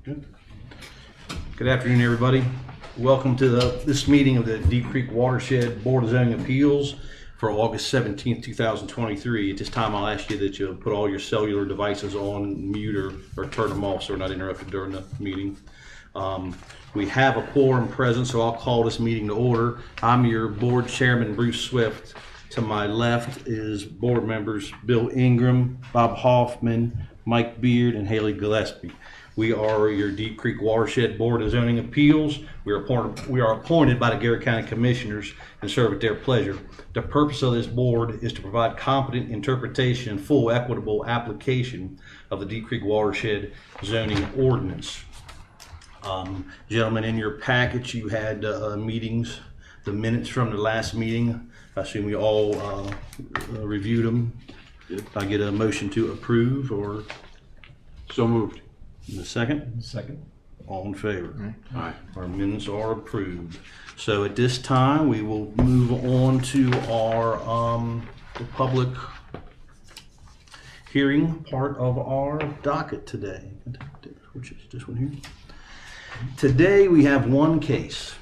Good afternoon, everybody. Welcome to this meeting of the Deep Creek Watershed Board of Zoning Appeals for August 17th, 2023. At this time, I'll ask you that you put all your cellular devices on mute or turn them off so we're not interrupted during the meeting. We have a quorum present, so I'll call this meeting to order. I'm your board chairman, Bruce Swift. To my left is board members Bill Ingram, Bob Hoffman, Mike Beard, and Haley Gillespie. We are your Deep Creek Watershed Board of Zoning Appeals. We are appointed by the Garrett County Commissioners and serve at their pleasure. The purpose of this board is to provide competent interpretation and full equitable application of the Deep Creek Watershed Zoning Ordinance. Gentlemen, in your package you had meetings, the minutes from the last meeting. I assume we all reviewed them. If I get a motion to approve, or So moved. in a second? Second. All in favor? Aye. Our minutes are approved. So at this time, we will move on to our the public hearing part of our docket today, which is this one here. Today we have one case.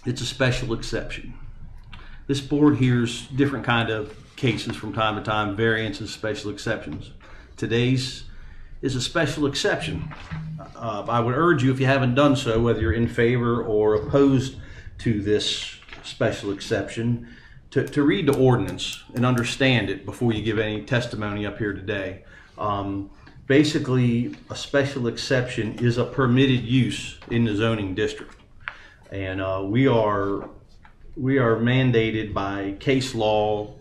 It's a special exception. This board hears different kind of cases from time to time, variances, special exceptions. Today's is a special exception. I would urge you, if you haven't done so, whether you're in favor or opposed to this special exception, to read the ordinance and understand it before you give any testimony up here today. Basically, a special exception is a permitted use in the zoning district. And we are mandated by case law,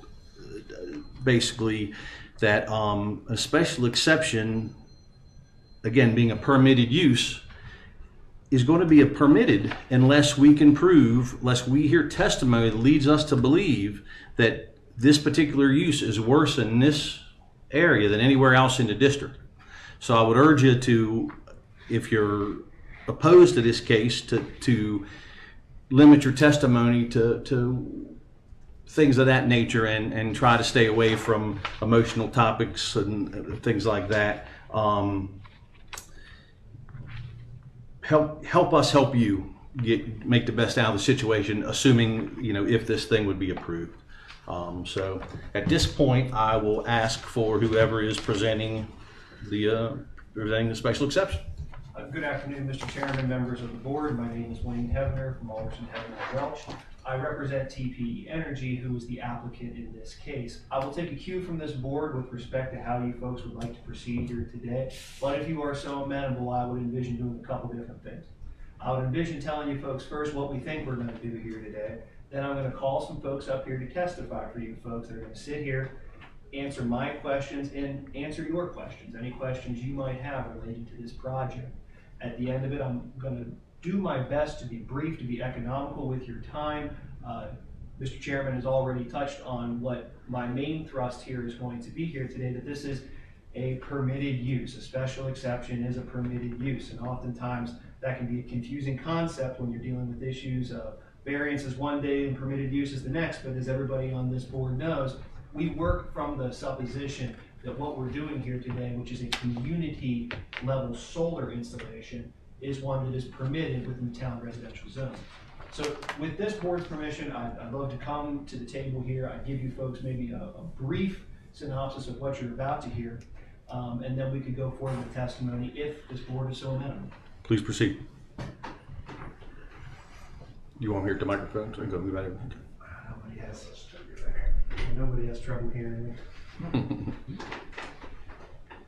basically, that a special exception, again, being a permitted use, is going to be permitted unless we can prove, unless we hear testimony that leads us to believe that this particular use is worse in this area than anywhere else in the district. So I would urge you to, if you're opposed to this case, to limit your testimony to things of that nature and try to stay away from emotional topics and things like that. Help us help you make the best out of the situation, assuming, if this thing would be approved. So at this point, I will ask for whoever is presenting the special exception. Good afternoon, Mr. Chairman, members of the board. My name is Wayne Hebner from Alderson Hebner Welch. I represent TPE Energy, who is the applicant in this case. I will take a cue from this board with respect to how you folks would like to proceed here today. But if you are so amenable, I would envision doing a couple different things. I would envision telling you folks first what we think we're going to do here today. Then I'm going to call some folks up here to testify for you folks that are going to sit here, answer my questions, and answer your questions, any questions you might have related to this project. At the end of it, I'm going to do my best to be brief, to be economical with your time. Mr. Chairman has already touched on what my main thrust here is going to be here today, that this is a permitted use. A special exception is a permitted use, and oftentimes that can be a confusing concept when you're dealing with issues of variances one day and permitted use is the next. But as everybody on this board knows, we work from the supposition that what we're doing here today, which is a community level solar installation, is one that is permitted within the town residential zone. So with this board's permission, I'd love to come to the table here. I'd give you folks maybe a brief synopsis of what you're about to hear, and then we could go forward with testimony if this board is so amenable. Please proceed. You want to hear at the microphone? So I can go move out of it. Nobody has trouble hearing me.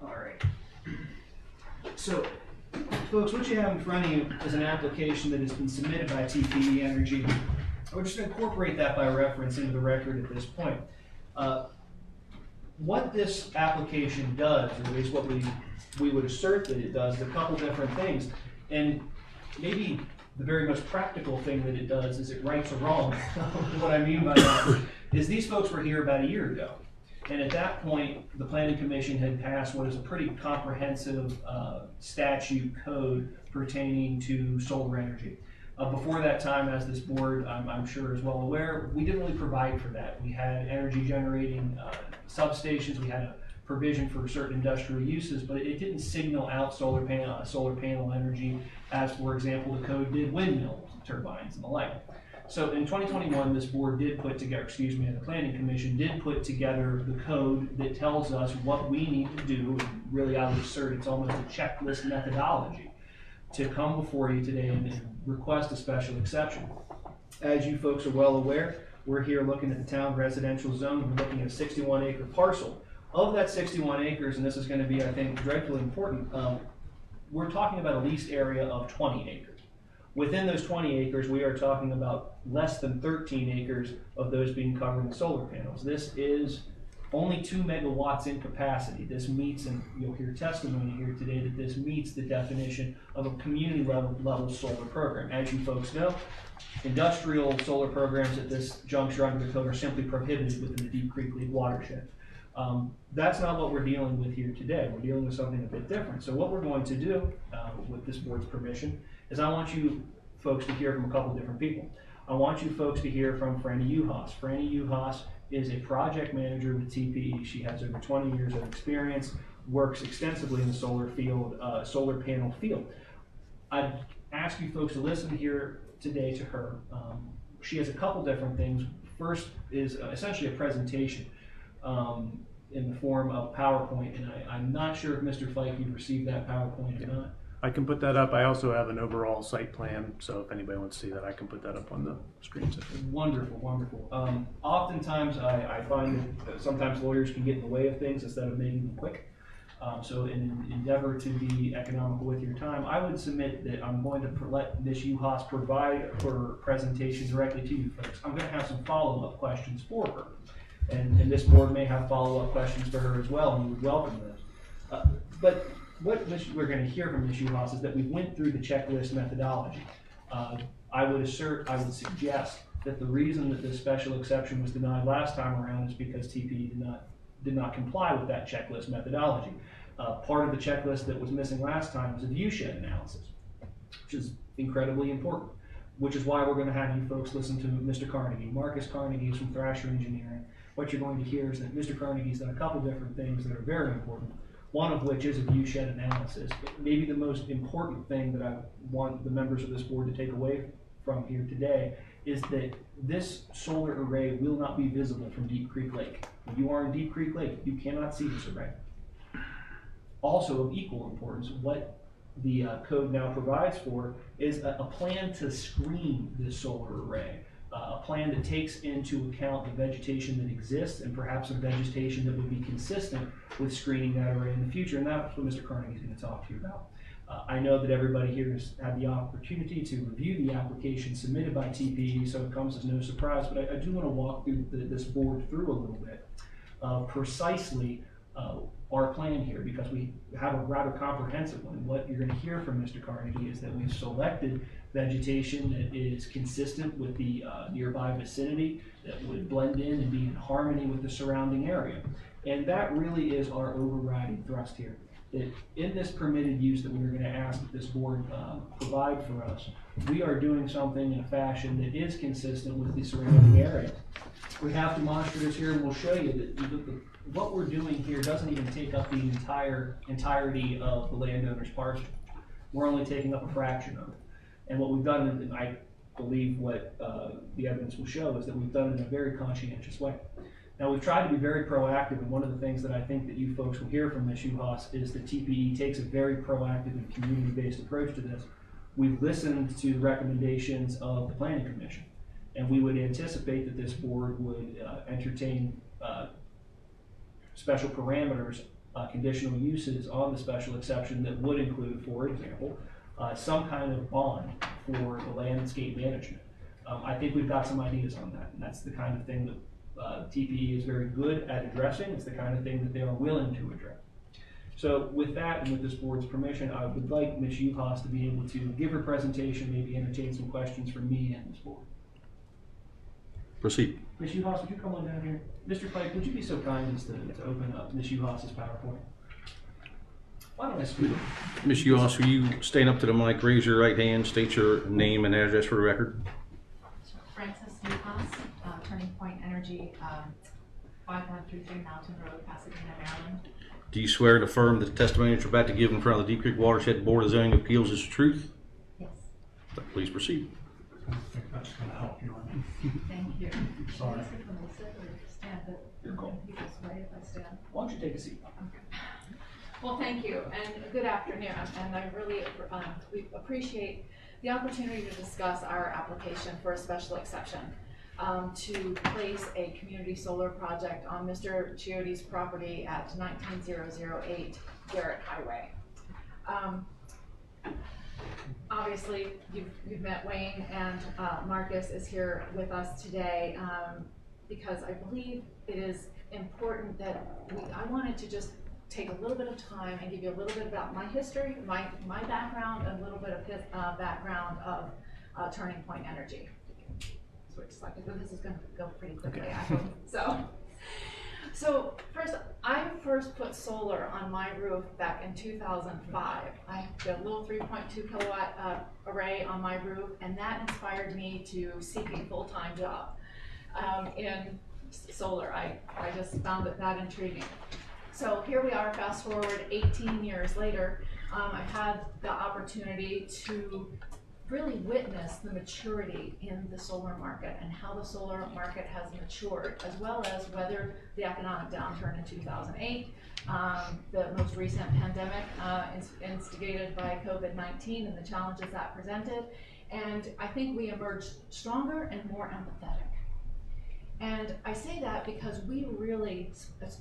All right. So, folks, what you have in front of you is an application that has been submitted by TPE Energy. We're just going to incorporate that by reference into the record at this point. What this application does, or at least what we would assert that it does, is a couple different things. And maybe the very most practical thing that it does is it rights a wrong. What I mean by that is these folks were here about a year ago. And at that point, the Planning Commission had passed what is a pretty comprehensive statute code pertaining to solar energy. Before that time, as this board, I'm sure is well aware, we didn't really provide for that. We had energy generating substations, we had a provision for certain industrial uses, but it didn't signal out solar panel energy as, for example, the code did windmill turbines and the like. So in 2021, this board did put together, the Planning Commission did put together the code that tells us what we need to do, and really I would assert it's almost a checklist methodology to come before you today and request a special exception. As you folks are well aware, we're here looking at the town residential zone. We're looking at a 61-acre parcel. Of that 61 acres, and this is going to be, I think, dreadfully important, we're talking about a leased area of 20 acres. Within those 20 acres, we are talking about less than 13 acres of those being covered in solar panels. This is only 2 megawatts in capacity. This meets, and you'll hear testimony here today, that this meets the definition of a community level solar program. As you folks know, industrial solar programs at this juncture under the code are simply prohibited within the Deep Creek Lake watershed. That's not what we're dealing with here today. We're dealing with something a bit different. So what we're going to do, with this board's permission, is I want you folks to hear from a couple different people. I want you folks to hear from Franny Uhas. Franny Uhas is a project manager with TPE. She has over 20 years of experience, works extensively in the solar panel field. I'd ask you folks to listen here today to her. She has a couple different things. First is essentially a presentation in the form of PowerPoint, and I'm not sure if Mr. Fike, you've received that PowerPoint or not. I can put that up. I also have an overall site plan, so if anybody wants to see that, I can put that up on the screen. Wonderful, wonderful. Oftentimes I find that sometimes lawyers can get in the way of things instead of making them quick. So in an endeavor to be economical with your time, I would submit that I'm going to let Ms. Uhas provide her presentation directly to you folks. I'm going to have some follow-up questions for her. And this board may have follow-up questions for her as well, and we would welcome those. But what we're going to hear from Ms. Uhas is that we went through the checklist methodology. I would suggest that the reason that this special exception was denied last time around is because TPE did not comply with that checklist methodology. Part of the checklist that was missing last time was a viewshed analysis, which is incredibly important, which is why we're going to have you folks listen to Mr. Carnegie. Marcus Carnegie is from Thrasher Engineering. What you're going to hear is that Mr. Carnegie's done a couple different things that are very important, one of which is a viewshed analysis. Maybe the most important thing that I want the members of this board to take away from here today is that this solar array will not be visible from Deep Creek Lake. When you are in Deep Creek Lake, you cannot see this array. Also of equal importance, what the code now provides for is a plan to screen this solar array. A plan that takes into account the vegetation that exists and perhaps some vegetation that would be consistent with screening that array in the future, and that's what Mr. Carnegie is going to talk to you about. I know that everybody here has had the opportunity to review the application submitted by TPE, so it comes as no surprise, but I do want to walk through this board through a little bit precisely our plan here, because we have a rather comprehensive one. What you're going to hear from Mr. Carnegie is that we've selected vegetation that is consistent with the nearby vicinity, that would blend in and be in harmony with the surrounding area. And that really is our overriding thrust here. That in this permitted use that we're going to ask that this board provide for us, we are doing something in a fashion that is consistent with the surrounding area. We have demonstrators here, and we'll show you that what we're doing here doesn't even take up the entirety of the landowner's parcel. We're only taking up a fraction of it. And what we've done, and I believe what the evidence will show, is that we've done it in a very conscientious way. Now, we've tried to be very proactive, and one of the things that I think that you folks will hear from Ms. Uhas is that TPE takes a very proactive and community-based approach to this. We've listened to recommendations of the Planning Commission, and we would anticipate that this board would entertain special parameters, conditional uses on the special exception that would include, for example, some kind of bond for the landscape management. I think we've got some ideas on that, and that's the kind of thing that TPE is very good at addressing. It's the kind of thing that they are willing to address. So with that, and with this board's permission, I would like Ms. Uhas to be able to give her presentation, maybe entertain some questions from me and this board. Proceed. Ms. Uhas, would you come on down here? Mr. Pike, would you be so kind as to open up Ms. Uhas' PowerPoint? Why don't I speak? Ms. Uhas, will you stand up to the mic, raise your right hand, state your name and address for the record? Frances Uhas, Turning Point Energy 5133 Mountain Road, Pasadena, Maryland. Do you swear and affirm that the testimony that you're about to give in front of the Deep Creek Watershed Board of Zoning Appeals is the truth? Yes. Please proceed. I think that's gonna help you. Thank you. Sorry. Should I sit when I sit or stand? But Your call. people sway if I stand. Why don't you take a seat? Well, thank you, and good afternoon, and I really we appreciate the opportunity to discuss our application for a special exception to place a community solar project on Mr. Chiodi's property at 19008 Garrett Highway. Obviously, you've met Wayne, and Marcus is here with us today because I believe it is important that I wanted to just take a little bit of time and give you a little bit about my history, my background, and a little bit of his background of Turning Point Energy. Switch slide, because this is going to go pretty quickly, I hope. So first, I first put solar on my roof back in 2005. I did a little 3.2 kilowatt array on my roof, and that inspired me to seek a full-time job in solar. I just found that intriguing. So here we are, fast forward 18 years later. I've had the opportunity to really witness the maturity in the solar market and how the solar market has matured, as well as weather the economic downturn in 2008, the most recent pandemic instigated by COVID-19 and the challenges that presented. And I think we emerged stronger and more empathetic. And I say that because we really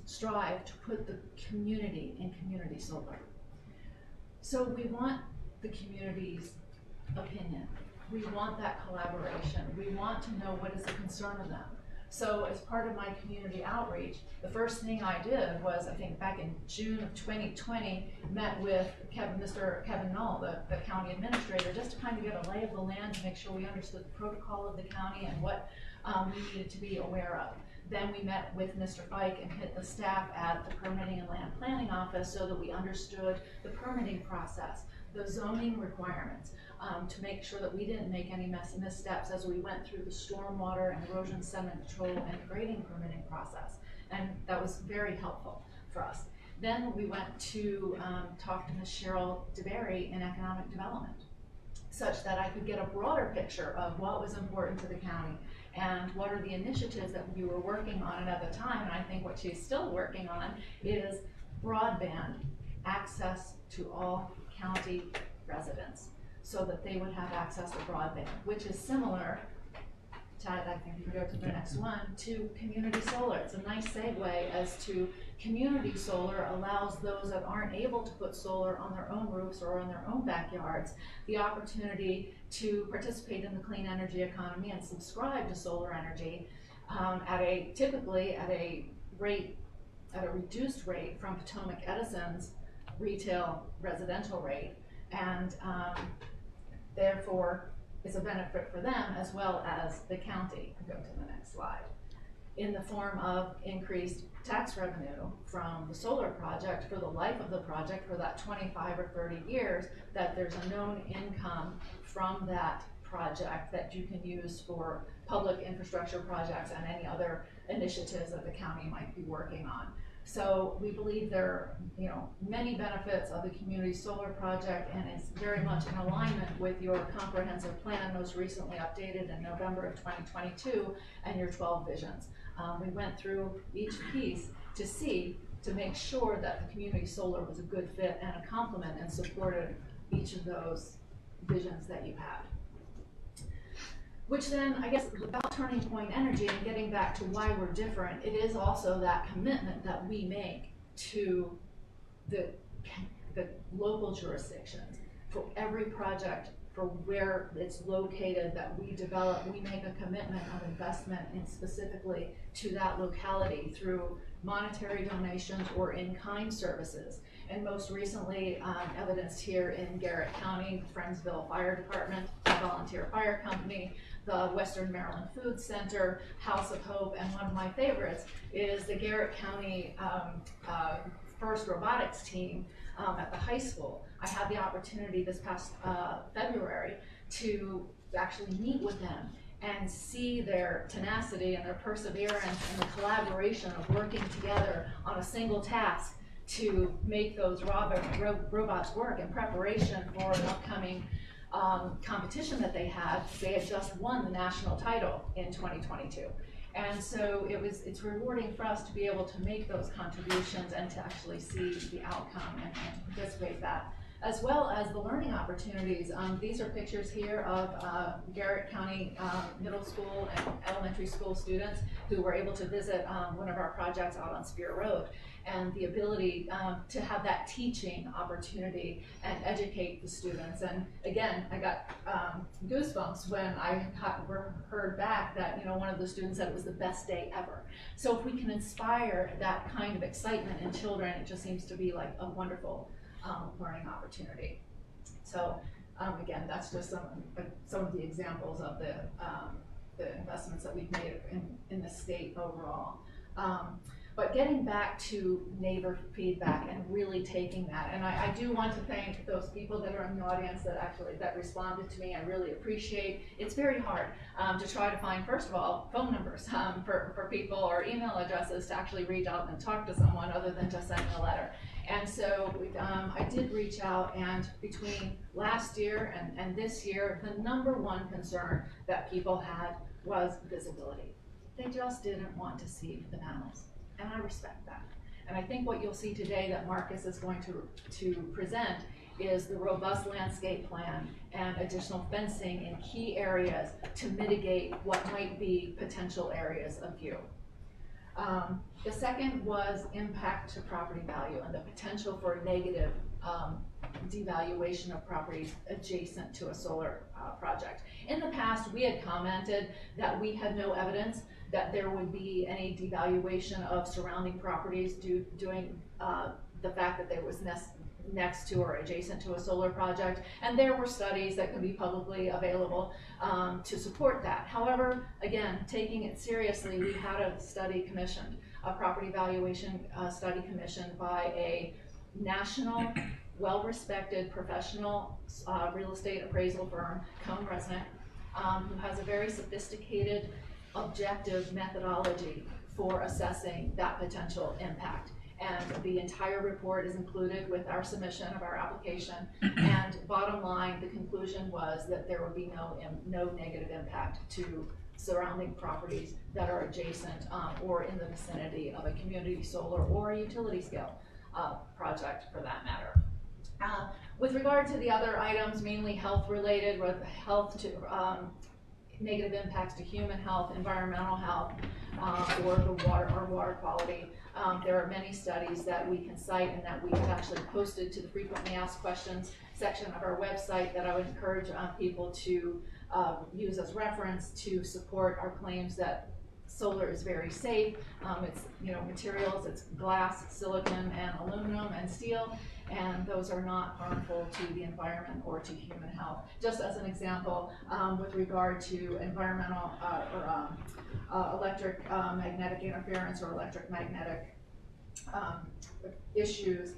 strive to put the community in community solar. So we want the community's opinion. We want that collaboration. We want to know what is the concern of them. So as part of my community outreach, the first thing I did was, I think back in June of 2020, met with Mr. Kevin Null, the county administrator, just to kind of get a lay of the land to make sure we understood the protocol of the county and what we needed to be aware of. Then we met with Mr. Fike and hit the staff at the Permitting and Land Planning Office so that we understood the permitting process, the zoning requirements, to make sure that we didn't make any missteps as we went through the stormwater and erosion sediment control and grading permitting process. And that was very helpful for us. Then we went to talk to Ms. Cheryl DeBerry in economic development, such that I could get a broader picture of what was important to the county and what are the initiatives that we were working on at the time. And I think what she's still working on is broadband access to all county residents so that they would have access to broadband, which is similar, Chad, I think you can go to the next one, to community solar. It's a nice segue as to community solar allows those that aren't able to put solar on their own roofs or on their own backyards the opportunity to participate in the clean energy economy and subscribe to solar energy typically at a reduced rate from Potomac Edison's retail residential rate, and therefore is a benefit for them as well as the county. Go to the next slide. In the form of increased tax revenue from the solar project for the life of the project for that 25 or 30 years, that there's a known income from that project that you can use for public infrastructure projects and any other initiatives that the county might be working on. So we believe there are many benefits of the community solar project, and it's very much in alignment with your comprehensive plan, most recently updated in November of 2022, and your 12 visions. We went through each piece to make sure that the community solar was a good fit and a complement and supported each of those visions that you had. Which then, I guess, about Turning Point Energy and getting back to why we're different, it is also that commitment that we make to the local jurisdictions. For every project, for where it's located that we develop, we make a commitment of investment in specifically to that locality through monetary donations or in-kind services. And most recently, evidenced here in Garrett County, Friendsville Fire Department, a volunteer fire company, the Western Maryland Food Center, House of Hope, and one of my favorites is the Garrett County first robotics team at the high school. I had the opportunity this past February to actually meet with them and see their tenacity and their perseverance and the collaboration of working together on a single task to make those robots work in preparation for an upcoming competition that they had. They had just won the national title in 2022. And so it's rewarding for us to be able to make those contributions and to actually see the outcome and to participate in that, as well as the learning opportunities. These are pictures here of Garrett County Middle School and Elementary School students who were able to visit one of our projects out on Spear Road, and the ability to have that teaching opportunity and educate the students. And again, I got goosebumps when I heard back that one of the students said it was the best day ever. So if we can inspire that kind of excitement in children, it just seems to be like a wonderful learning opportunity. So again, that's just some of the examples of the investments that we've made in the state overall. But getting back to neighbor feedback and really taking that, and I do want to thank those people that are in the audience that responded to me. I really appreciate. It's very hard to try to find, first of all, phone numbers for people or email addresses to actually reach out and talk to someone other than just sending a letter. And so I did reach out, and between last year and this year, the number one concern that people had was visibility. They just didn't want to see the panels. And I respect that. And I think what you'll see today that Marcus is going to present is the robust landscape plan and additional fencing in key areas to mitigate what might be potential areas of view. The second was impact to property value and the potential for a negative devaluation of properties adjacent to a solar project. In the past, we had commented that we had no evidence that there would be any devaluation of surrounding properties due the fact that there was next to or adjacent to a solar project, and there were studies that could be publicly available to support that. However, again, taking it seriously, we had a study commissioned, a property valuation study commissioned by a national, well-respected professional real estate appraisal firm, Cone Resnick, who has a very sophisticated, objective methodology for assessing that potential impact. And the entire report is included with our submission of our application. And bottom line, the conclusion was that there would be no negative impact to surrounding properties that are adjacent or in the vicinity of a community solar or a utility scale project for that matter. With regard to the other items, mainly health related, with health to negative impacts to human health, environmental health, or the water quality. There are many studies that we can cite and that we have actually posted to the frequently asked questions section of our website that I would encourage people to use as reference to support our claims that solar is very safe. It's materials, it's glass, silicon, and aluminum and steel, and those are not harmful to the environment or to human health. Just as an example, with regard to environmental or electric magnetic interference or electromagnetic issues,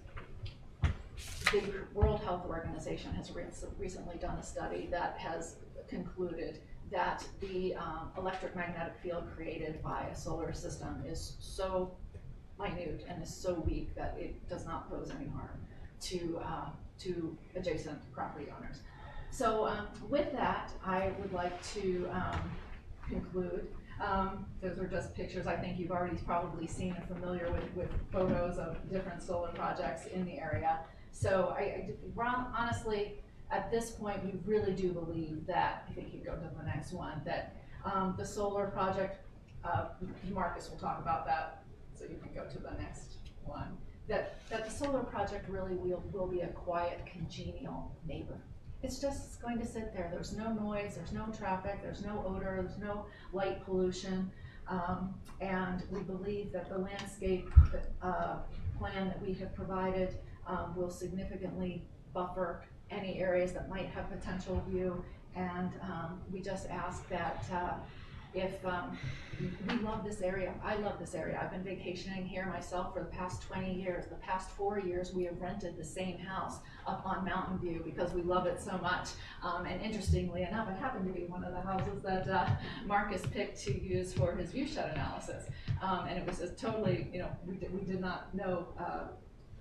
the World Health Organization has recently done a study that has concluded that the electromagnetic field created by a solar system is so minute and is so weak that it does not pose any harm to adjacent property owners. So with that, I would like to conclude. Those are just pictures. I think you've already probably seen and familiar with photos of different solar projects in the area. So honestly, at this point, we really do believe that, I think you go to the next one, that the solar project, Marcus will talk about that, so you can go to the next one, that the solar project really will be a quiet, congenial neighbor. It's just going to sit there. There's no noise, there's no traffic, there's no odor, there's no light pollution, and we believe that the landscape plan that we have provided will significantly buffer any areas that might have potential view, and we just ask that We love this area. I love this area. I've been vacationing here myself for the past 20 years. The past 4 years, we have rented the same house up on Mountain View because we love it so much. And interestingly enough, it happened to be one of the houses that Marcus picked to use for his view shed analysis. And it was just totally, we did not know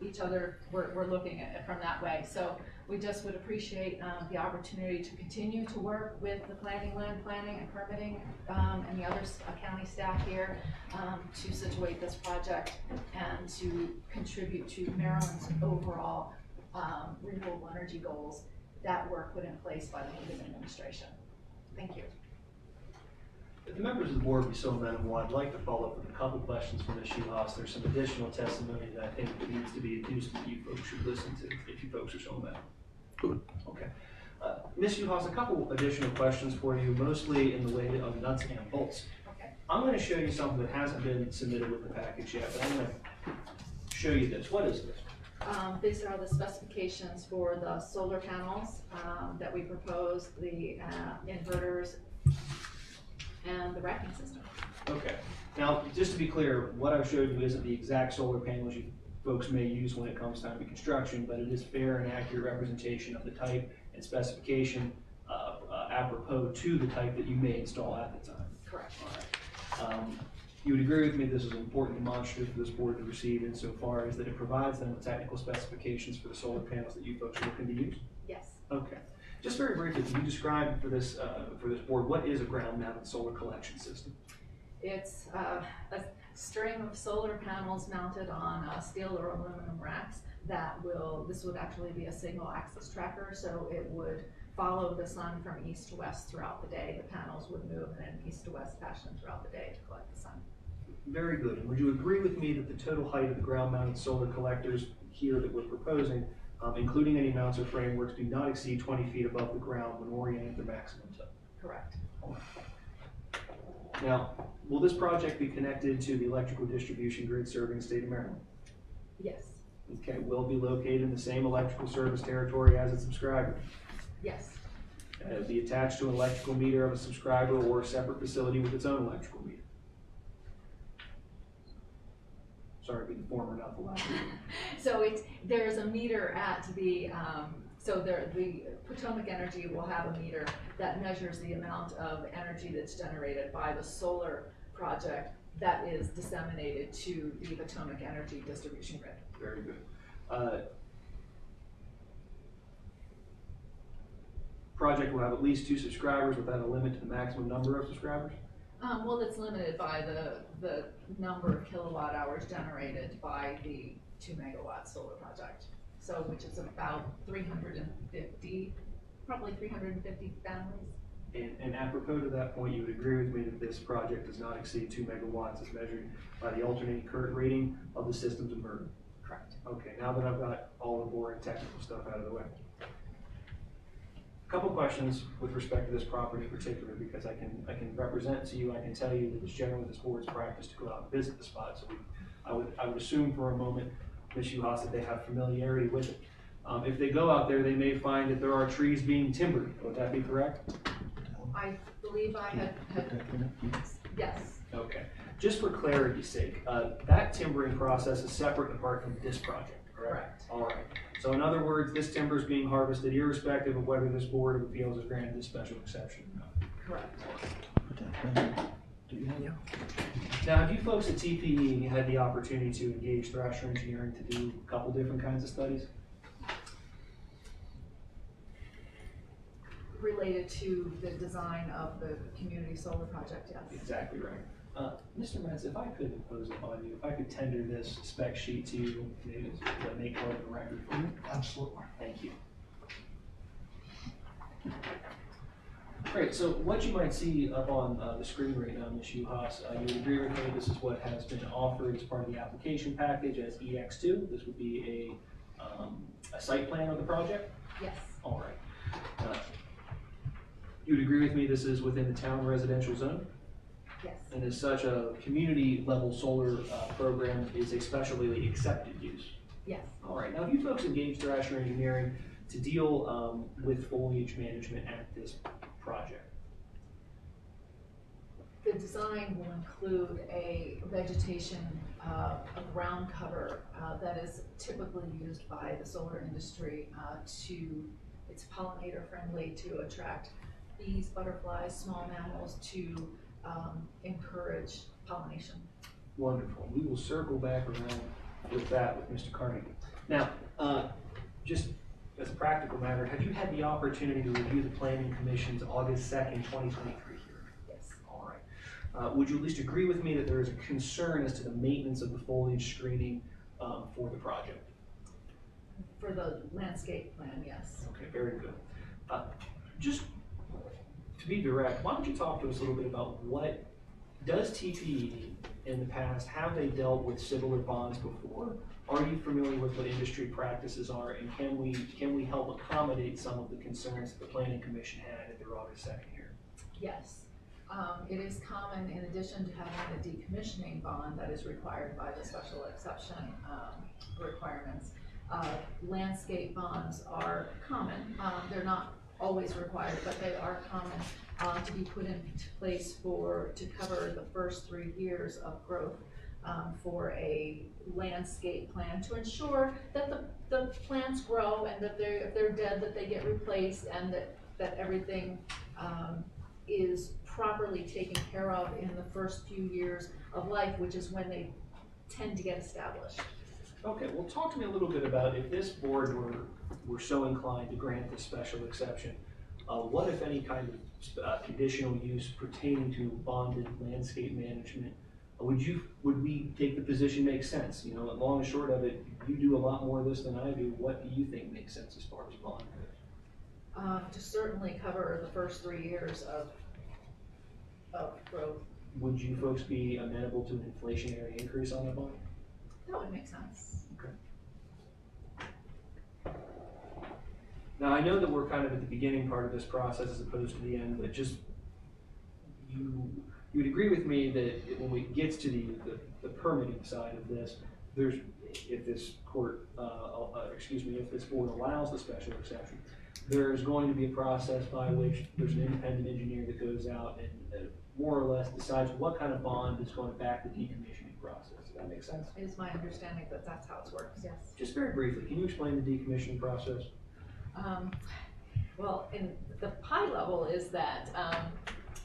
each other were looking at it from that way. So we just would appreciate the opportunity to continue to work with the land planning and permitting and the other county staff here to situate this project and to contribute to Maryland's overall renewable energy goals that were put in place by the Hagan administration. Thank you. If the members of the board be so amenable, I'd like to follow up with a couple questions for Ms. Schuhaus. There's some additional testimony that I think needs to be induced that you folks should listen to, if you folks are so amenable. Good. Okay. Ms. Schuhaus, a couple additional questions for you, mostly in the way of nuts and bolts. Okay. I'm going to show you something that hasn't been submitted with the package yet, but I'm going to show you this. What is this? These are the specifications for the solar panels that we propose, the inverters, and the racking system. Okay. Now, just to be clear, what I've showed you isn't the exact solar panels you folks may use when it comes time to construction, but it is fair and accurate representation of the type and specification apropos to the type that you may install at the time. Correct. All right. You would agree with me this is an important demonstrative for this board to receive insofar as that it provides them with technical specifications for the solar panels that you folks are looking to use? Yes. Okay. Just very briefly, can you describe for this board, what is a ground-mounted solar collection system? It's a string of solar panels mounted on steel or aluminum racks this would actually be a single axis tracker, so it would follow the sun from east to west throughout the day. The panels would move in an east to west fashion throughout the day to collect the sun. Very good. And would you agree with me that the total height of the ground-mounted solar collectors here that we're proposing, including any mounts or frameworks, do not exceed 20 feet above the ground when oriented at their maximum tilt? Correct. Now, will this project be connected to the electrical distribution grid serving the state of Maryland? Yes. Okay, will it be located in the same electrical service territory as its subscriber? Yes. Be attached to an electrical meter of a subscriber or a separate facility with its own electrical meter? Sorry, be the former, not the latter. So there's a meter at the the Potomac Energy will have a meter that measures the amount of energy that's generated by the solar project that is disseminated to the Potomac Energy distribution grid. Very good. Project will have at least 2 subscribers without a limit to the maximum number of subscribers? Well, it's limited by the number of kilowatt hours generated by the 2 megawatt solar project. So, which is about 350, probably 350 families. And apropos to that point, you would agree with me that this project does not exceed 2 megawatts as measured by the alternating current rating of the system's inverter? Correct. Okay, now that I've got all the boring technical stuff out of the way. A couple questions with respect to this property in particular, because I can represent to you, I can tell you that it's generally this board's practice to go out and visit the spot. So I would assume for a moment, Ms. Schuhaus, that they have familiarity with it. If they go out there, they may find that there are trees being timbered. Would that be correct? I believe I had yes. Okay. Just for clarity's sake, that timbering process is separate and apart from this project, correct? Correct. All right. So in other words, this timber is being harvested irrespective of whether this board of appeals has granted this special exception or not. Correct. Now, have you folks at TPE had the opportunity to engage Thrasher Engineering to do a couple different kinds of studies? Related to the design of the community solar project, yes. Exactly right. Mr. Metz, if I could impose upon you, if I could tender this spec sheet to you, maybe to make part of the record for you. Absolutely. Thank you. Great, so what you might see up on the screen right now, Ms. Schuhaus, you would agree with me, this is what has been offered as part of the application package as EX2. This would be a site plan of the project? Yes. All right. You would agree with me this is within the town residential zone? Yes. And as such, a community level solar program is a specially accepted use? Yes. All right, now have you folks engaged Thrasher Engineering to deal with foliage management at this project? The design will include a vegetation, a ground cover that is typically used by the solar industry it's pollinator friendly to attract bees, butterflies, small mammals to encourage pollination. Wonderful. We will circle back around with that with Mr. Carnegie. Now, just as a practical matter, have you had the opportunity to review the Planning Commission's August 2nd, 2023 hearing? Yes. All right. Would you at least agree with me that there is a concern as to the maintenance of the foliage screening for the project? For the landscape plan, yes. Okay, very good. Just to be direct, why don't you talk to us a little bit about what does TPE in the past, have they dealt with civil or bonds before? Are you familiar with what industry practices are, and can we help accommodate some of the concerns that the Planning Commission had at their August 2nd hearing? Yes. It is common, in addition to having a decommissioning bond that is required by the special exception requirements, landscape bonds are common. They're not always required, but they are common to be put into place to cover the first 3 years of growth for a landscape plan to ensure that the plants grow and that if they're dead, that they get replaced, and that everything is properly taken care of in the first few years of life, which is when they tend to get established. Okay, well, talk to me a little bit about if this board were so inclined to grant this special exception, what, if any, kind of conditional use pertaining to bonded landscape management would we take the position makes sense? You know, long and short of it, you do a lot more of this than I do. What do you think makes sense as far as bond goes? To certainly cover the first 3 years of growth. Would you folks be amenable to an inflationary increase on that bond? That would make sense. Okay. Now, I know that we're kind of at the beginning part of this process as opposed to the end, but just you would agree with me that when it gets to the permitting side of this, if this court, if this board allows the special exception, there's going to be a process by which there's an independent engineer that goes out and more or less decides what kind of bond is going to back the decommissioning process. Does that make sense? It is my understanding that that's how it works, yes. Just very briefly, can you explain the decommissioning process? Well, in the high level is that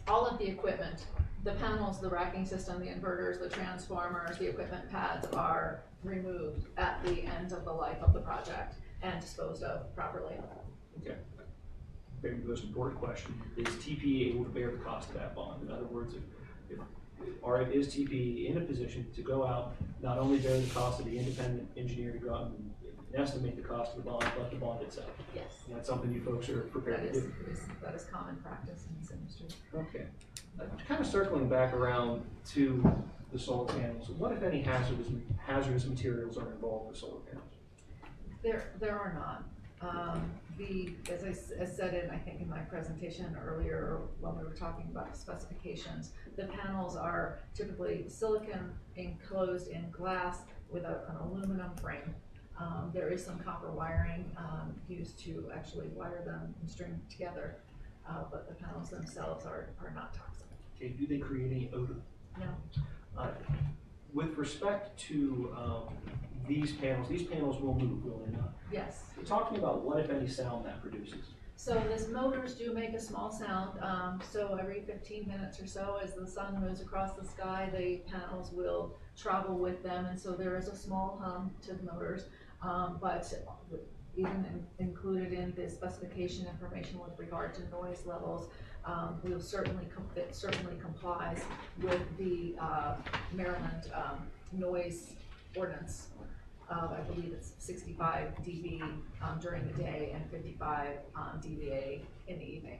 all of the equipment, the panels, the racking system, the inverters, the transformers, the equipment pads are removed at the end of the life of the project and disposed of properly. Okay. Maybe the most important question, is TPE able to bear the cost of that bond? In other words, is TPE in a position to go out, not only bear the cost of the independent engineer to go out and estimate the cost of the bond, but the bond itself? Yes. And that's something you folks are prepared to do? That is common practice in this industry. Okay. Kind of circling back around to the solar panels, what, if any, hazardous materials are involved with solar panels? There are not. As I said I think in my presentation earlier when we were talking about the specifications, the panels are typically silicon enclosed in glass with an aluminum frame. There is some copper wiring used to actually wire them and string them together, but the panels themselves are not toxic. Okay, do they create any odor? No. With respect to these panels will move, will they not? Yes. So talk to me about what, if any, sound that produces. So these motors do make a small sound. So every 15 minutes or so, as the sun moves across the sky, the panels will travel with them, and so there is a small hum to the motors. But even included in the specification information with regard to noise levels, it certainly complies with the Maryland noise ordinance. I believe it's 65 dB during the day and 55 dBA in the evening.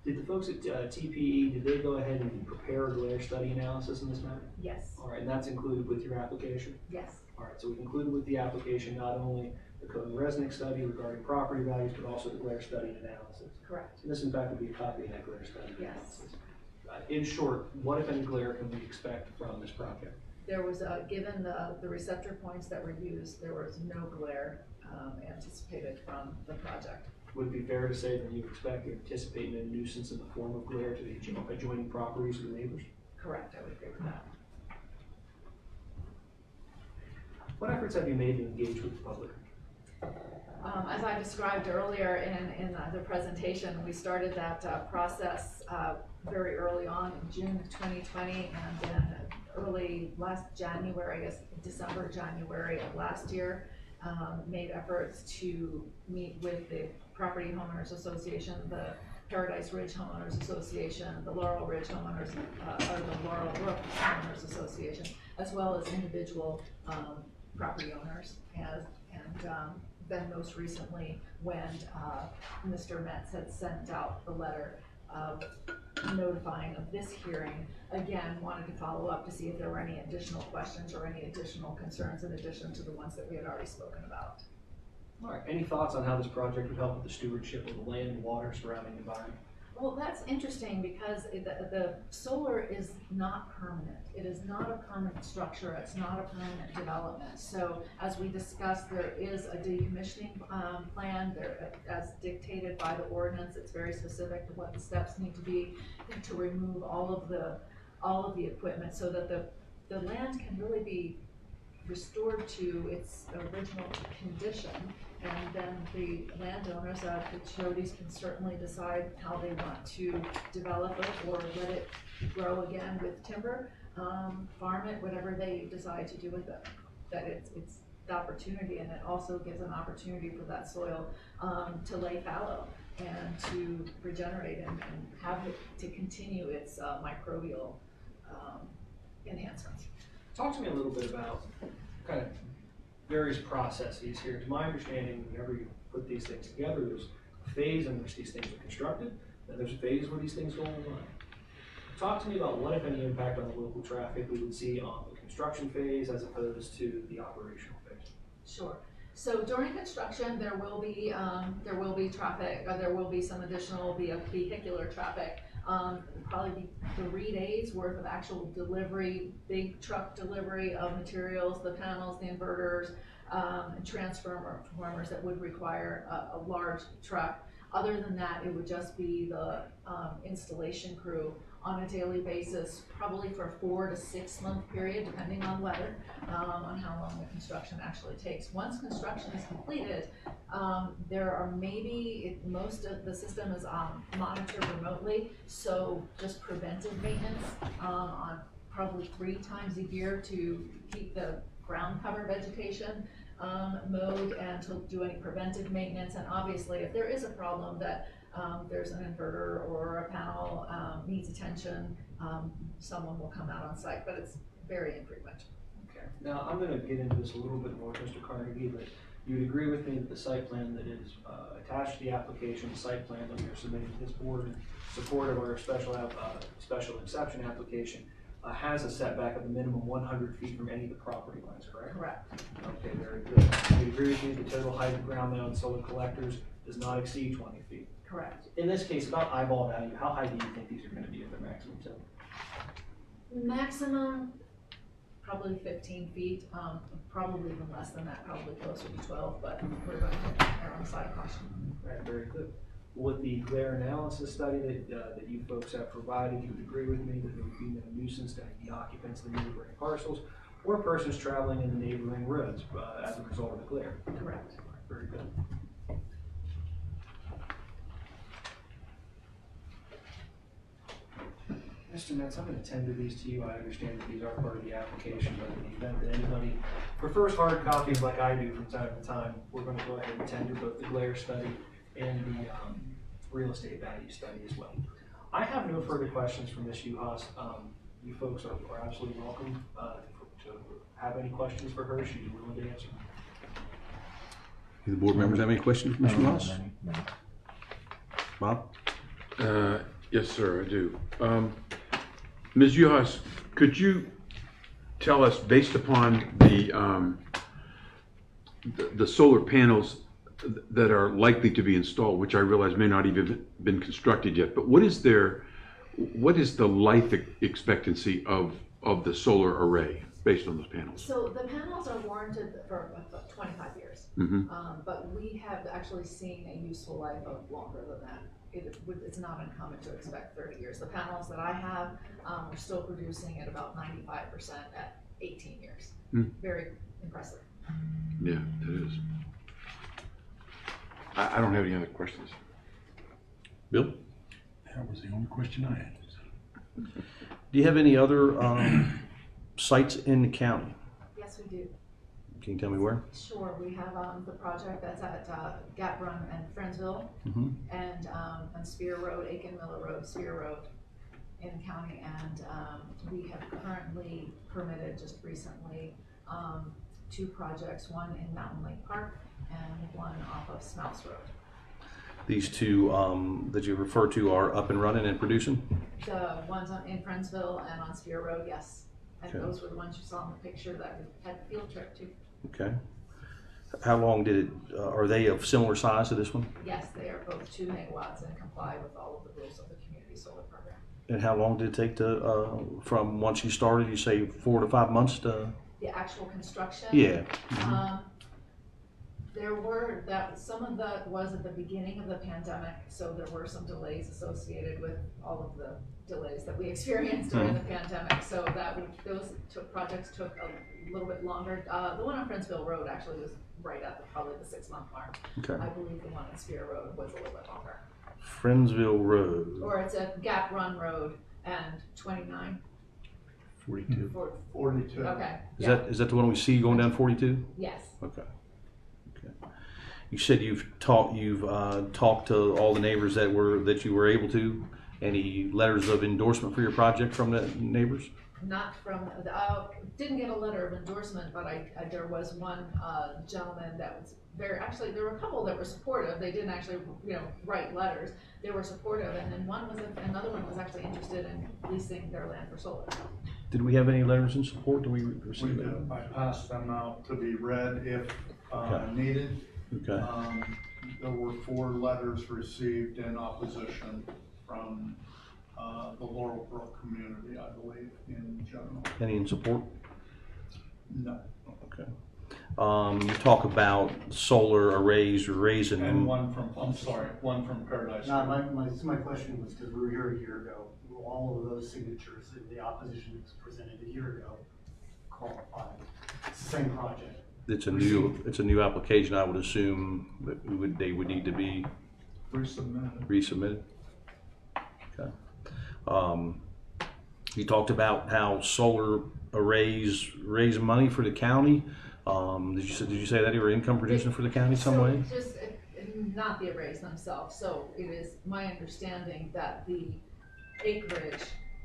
Did the folks at TPE, did they go ahead and prepare a glare study analysis in this matter? Yes. All right, and that's included with your application? Yes. All right, so we've included with the application not only the code and resonance study regarding property values, but also the glare study and analysis. Correct. And this, in fact, would be a copy of that glare study Yes. analysis. In short, what, if any, glare can we expect from this project? There was, given the receptor points that were used, there was no glare anticipated from the project. Would it be fair to say that you expect or anticipate a nuisance in the form of glare to the adjoining properties of the neighbors? Correct, I would agree with that. What efforts have you made to engage with the public? As I described earlier in the presentation, we started that process very early on in June of 2020, and then early last January, I guess December, January of last year, made efforts to meet with the Property Homeowners Association, the Paradise Ridge Homeowners Association, the Laurel Ridge Homeowners, or the Laurel Brook Homeowners Association, as well as individual property owners, and then most recently when Mr. Metz had sent out the letter notifying of this hearing, again, wanted to follow up to see if there were any additional questions or any additional concerns in addition to the ones that we had already spoken about. All right, any thoughts on how this project would help with the stewardship of the land and water surrounding the environment? Well, that's interesting because the solar is not permanent. It is not a permanent structure. It's not a permanent development. So as we discussed, there is a decommissioning plan there, as dictated by the ordinance. It's very specific to what the steps need to be to remove all of the equipment so that the land can really be restored to its original condition, and then the landowners, the Chodies, can certainly decide how they want to develop it or let it grow again with timber, farm it, whatever they decide to do with it. That it's the opportunity, and it also gives an opportunity for that soil to lay fallow and to regenerate and have it to continue its microbial enhancements. Talk to me a little bit about kind of various processes here. To my understanding, whenever you put these things together, there's a phase in which these things are constructed, then there's a phase where these things go online. Talk to me about what, if any, impact on the local traffic we would see on the construction phase as opposed to the operational phase. Sure. So during construction, there will be traffic. There will be some additional vehicular traffic. Probably be 3 days worth of actual delivery, big truck delivery of materials, the panels, the inverters, and transformers that would require a large truck. Other than that, it would just be the installation crew on a daily basis, probably for a 4 to 6 month period, depending on weather, on how long the construction actually takes. Once construction is completed, there are most of the system is monitored remotely, so just preventive maintenance on probably 3 times a year to keep the ground cover vegetation mowed and to do any preventive maintenance. And obviously, if there is a problem that there's an inverter or a panel needs attention, someone will come out on site, but it's very infrequent. Okay. Now, I'm going to get into this a little bit more, Mr. Carnegie, but you would agree with me that the site plan that is attached to the application, the site plan that we are submitting to this board in support of our special exception application, has a setback of a minimum 100 feet from any of the property lines, correct? Correct. Okay, very good. You agree with me the total height of ground mounted solar collectors does not exceed 20 feet? Correct. In this case, about eyeball value, how high do you think these are going to be at their maximum tilt? Maximum, probably 15 feet, probably even less than that, probably closer to 12, but we're going to err on the side of caution. All right, very good. With the glare analysis study that you folks have provided, you would agree with me that there would be no nuisance to any occupants of the neighboring parcels or persons traveling in the neighboring roads as a result of the glare? Correct. All right, very good. Mr. Metz, I'm going to tender these to you. I understand that these are part of the application, but in the event that anybody prefers hard copies like I do from time to time, we're going to go ahead and tender both the glare study and the real estate value study as well. I have no further questions for Ms. Uhas. You folks are absolutely welcome to have any questions for her. She's willing to answer. Do the board members have any questions, Mr. Ross? Bob? Yes, sir, I do. Ms. Uhas, could you tell us, based upon the solar panels that are likely to be installed, which I realize may not even been constructed yet, but what is the life expectancy of the solar array based on those panels? So the panels are warranted for about 25 years, Mm-hmm. but we have actually seen a useful life of longer than that. it's not uncommon to expect 30 years. The panels that I have are still producing at about 95% at 18 years. Very impressive. Yeah, it is. I don't have any other questions. Bill, That was the only question I had. do you have any other sites in the county? Yes, we do. Can you tell me where? Sure, we have the project that's at Gap Run and Friendsville, and on Spear Road, Aiken Miller Road, Spear Road in the county, and we have currently permitted just recently 2 projects, one in Mountain Lake Park and one off of Smouse Road. These 2 that you refer to are up and running and producing? The ones in Friendsville and on Spear Road, yes. And Okay. those were the ones you saw in the picture that we had the field trip to. Okay. How long did it, are they of similar size to this one? Yes, they are both 2 megawatts and comply with all of the rules of the community solar program. And how long did it take to, from once you started, you say 4 to 5 months to? The actual construction. Yeah. There were some of that was at the beginning of the pandemic, so there were some delays associated with all of the delays that we experienced during the pandemic. So those projects took a little bit longer. The one on Friendsville Road actually was right at probably the 6-month mark. Okay. I believe the one on Spear Road was a little bit longer. Friendsville Road. Or it's a Gap Run Road and 29. 42. 42. Okay. Is that the one we see going down 42? Yes. Okay. Okay. You said you've talked to all the neighbors that you were able to. Any letters of endorsement for your project from the neighbors? Not from, didn't get a letter of endorsement, but there was one gentleman that was actually there were a couple that were supportive. They didn't actually, write letters. They were supportive, and then another one was actually interested in leasing their land for solar. Did we have any letters in support? Did we We receive did. that? I passed them out to be read if Okay. needed. Okay. There were 4 letters received in opposition from the Laurel Brook community, I believe, in general. Any in support? No. Okay. You talk about solar arrays raising. And one from Paradise. No, Road. my question was, because we were here a year ago, will all of those signatures in the opposition that was presented a year ago qualify? It's the same project. It's a new application. I would assume that they would need to be resubmitted. Okay. You talked about how solar arrays raise money for the county. Did you say that they were income producing for the county some way? Just not the arrays themselves. So it is my understanding that the acreage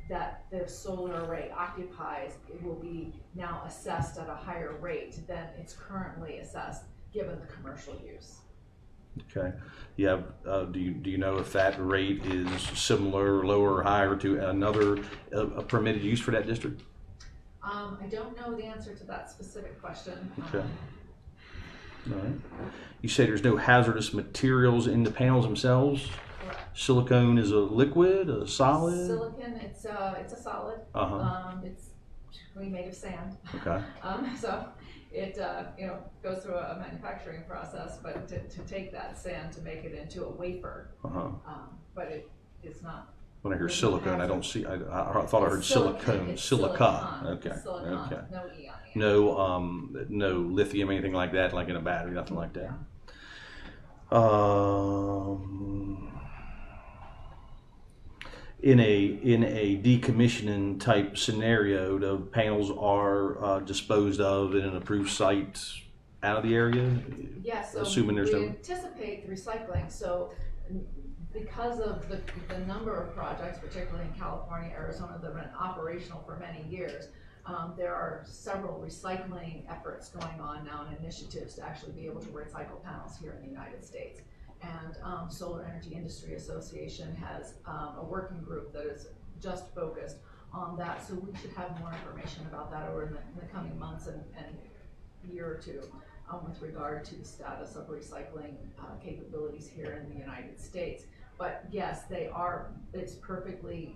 that the solar array occupies, it will be now assessed at a higher rate than it's currently assessed, given the commercial use. Okay. Yeah. Do you know if that rate is similar, lower, or higher to another permitted use for that district? I don't know the answer to that specific question. Okay. All right. You say there's no hazardous materials in the panels themselves? Correct. Silicone is a liquid, a solid? Silicon, it's a solid. It's typically made of sand. Okay. So it goes through a manufacturing process, but to take that sand to make it into a wafer, but it's not. When I hear silicone, I don't see. I thought I heard silicone. It's Silica. silicon. Okay. It's silicon. Okay. No E on the end. No lithium, anything like that, like in a battery, nothing like that. In a decommissioning type scenario, the panels are disposed of in an approved site out of the area. Yeah, so assuming there's we no. anticipate recycling. So because of the number of projects, particularly in California, Arizona, that have been operational for many years, there are several recycling efforts going on now and initiatives to actually be able to recycle panels here in the United States. And Solar Energy Industry Association has a working group that is just focused on that. So we should have more information about that over in the coming months and year or two with regard to the status of recycling capabilities here in the United States. But yes, they are. It's perfectly.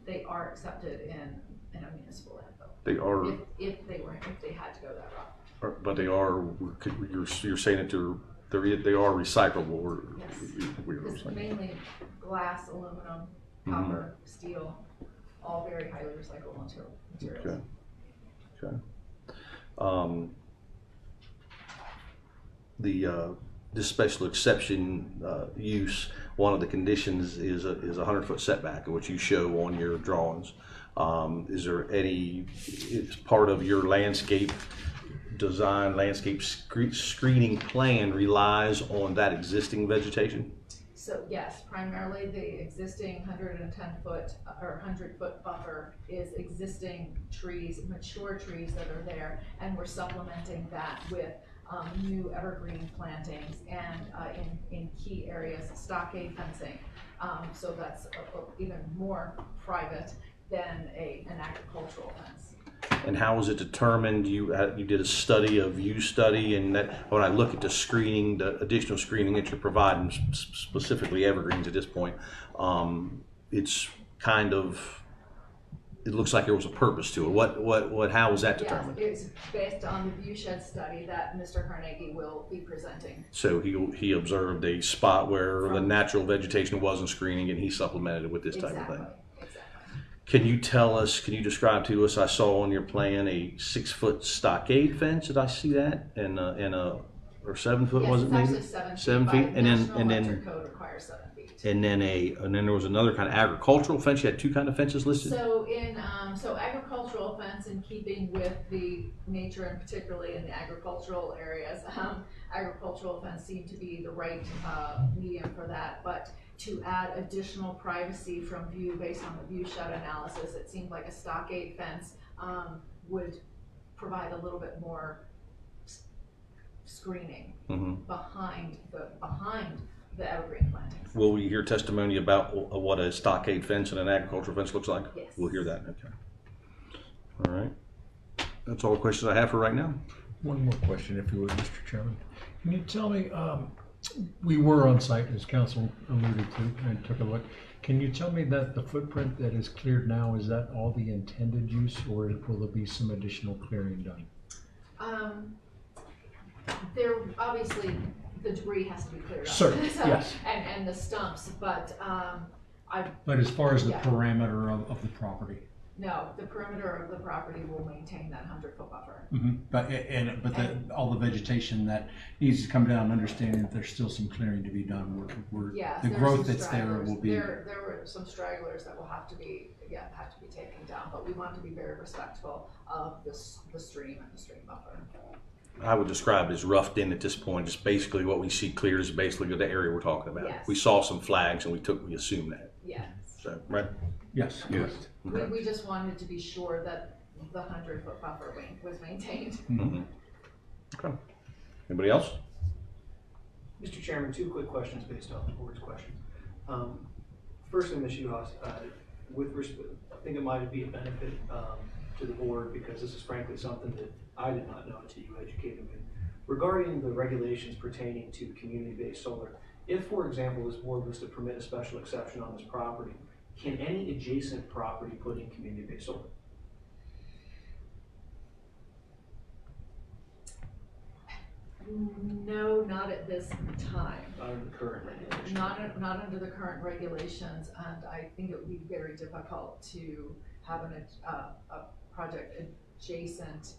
They are accepted in a municipal landfill. They are. If they had to go that route. But they are. You're saying that they are recyclable. Yes. We're It's recyclable. mainly glass, aluminum, copper, steel, all very highly recyclable materials. Okay. This special exception use, one of the conditions is a 100-foot setback, which you show on your drawings. Is there any, is part of your landscape design, landscape screening plan relies on that existing vegetation? So yes, primarily the existing 110-foot or 100-foot buffer is existing trees, mature trees that are there, and we're supplementing that with new evergreen plantings and in key areas, stockade fencing. So that's even more private than an agricultural fence. And how was it determined? You did a study, a view study, and that when I look at the screening, the additional screening that you're providing, specifically evergreens at this point, it's kind of, it looks like there was a purpose to it. How was that determined? Yes, it's based on the viewshed study that Mr. Carnegie will be presenting. So he observed a spot where the natural vegetation wasn't screening, and he supplemented it with this type of thing. Exactly. Can you describe to us, I saw on your plan a 6-foot stockade fence, did I see that? And or 7 foot, Yes, was it it's maybe? actually 7 feet. 7 feet, and National then Electric Code requires 7 feet. and then there was another kind of agricultural fence. You had 2 kind of fences listed? So so agricultural fence, in keeping with the nature and particularly in the agricultural areas, agricultural fence seemed to be the right medium for that. But to add additional privacy from view based on the view shed analysis, it seemed like a stockade fence would provide a little bit more screening behind the evergreen plantings. Will we hear testimony about what a stockade fence and an agricultural fence looks like? Yes. We'll hear that, okay. All right. That's all the questions I have for right now. One more question, if you would, Mr. Chairman. Can you tell me, we were on site, as council alluded to, and took a look. Can you tell me that the footprint that is cleared now, is that all the intended use, or will there be some additional clearing done? There, obviously, the debris has to be cleared up. Certainly, yes. And the stumps, but But as far as the Yeah. parameter of the property? no, the perimeter of the property will maintain that 100-foot buffer. But all the vegetation that needs to come down, understanding that there's still some clearing to be done, Yeah, the there are growth some that's there stragglers. will be. There were some stragglers that will have to be taken down, but we want to be very respectful of the stream and the stream buffer. I would describe it as roughed in at this point. Just basically what we see cleared is basically the area we're talking about. Yes. We saw some flags and we assumed that. Yes. So, right? Yes. Yes. We just wanted to be sure that the 100-foot buffer was maintained. Okay. Anybody else? Mr. Chairman, 2 quick questions based on the board's questions. Firstly, Ms. Uhas, with respect, I think it might be a benefit to the board, because this is frankly something that I did not know until you educated me. Regarding the regulations pertaining to community-based solar, if, for example, this board was to permit a special exception on this property, can any adjacent property put in community-based solar? No, not at this time. Under the current regulations? Not under the current regulations, and I think it would be very difficult to have a project adjacent.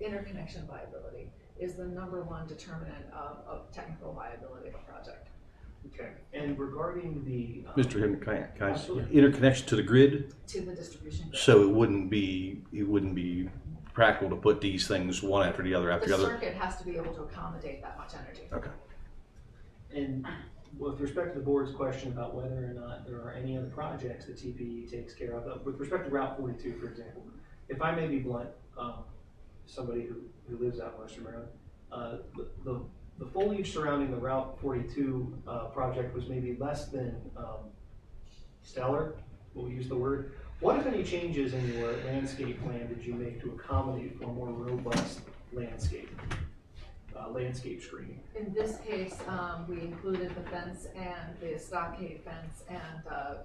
Interconnection viability is the #1 determinant of technical viability of a project. Okay, and regarding the Mr. Hickman, can I Absolutely. interconnection to the grid? To the distribution grid. So it wouldn't be practical to put these things one after the other after The the other? circuit has to be able to accommodate that much energy. Okay. And with respect to the board's question about whether or not there are any other projects that TPE takes care of, with respect to Route 42, for example, if I may be blunt, somebody who lives out in Western Maryland, the foliage surrounding the Route 42 project was maybe less than stellar, we'll use the word. What, if any, changes in your landscape plan did you make to accommodate for a more robust landscape screening? In this case, we included the fence and the stockade fence, and the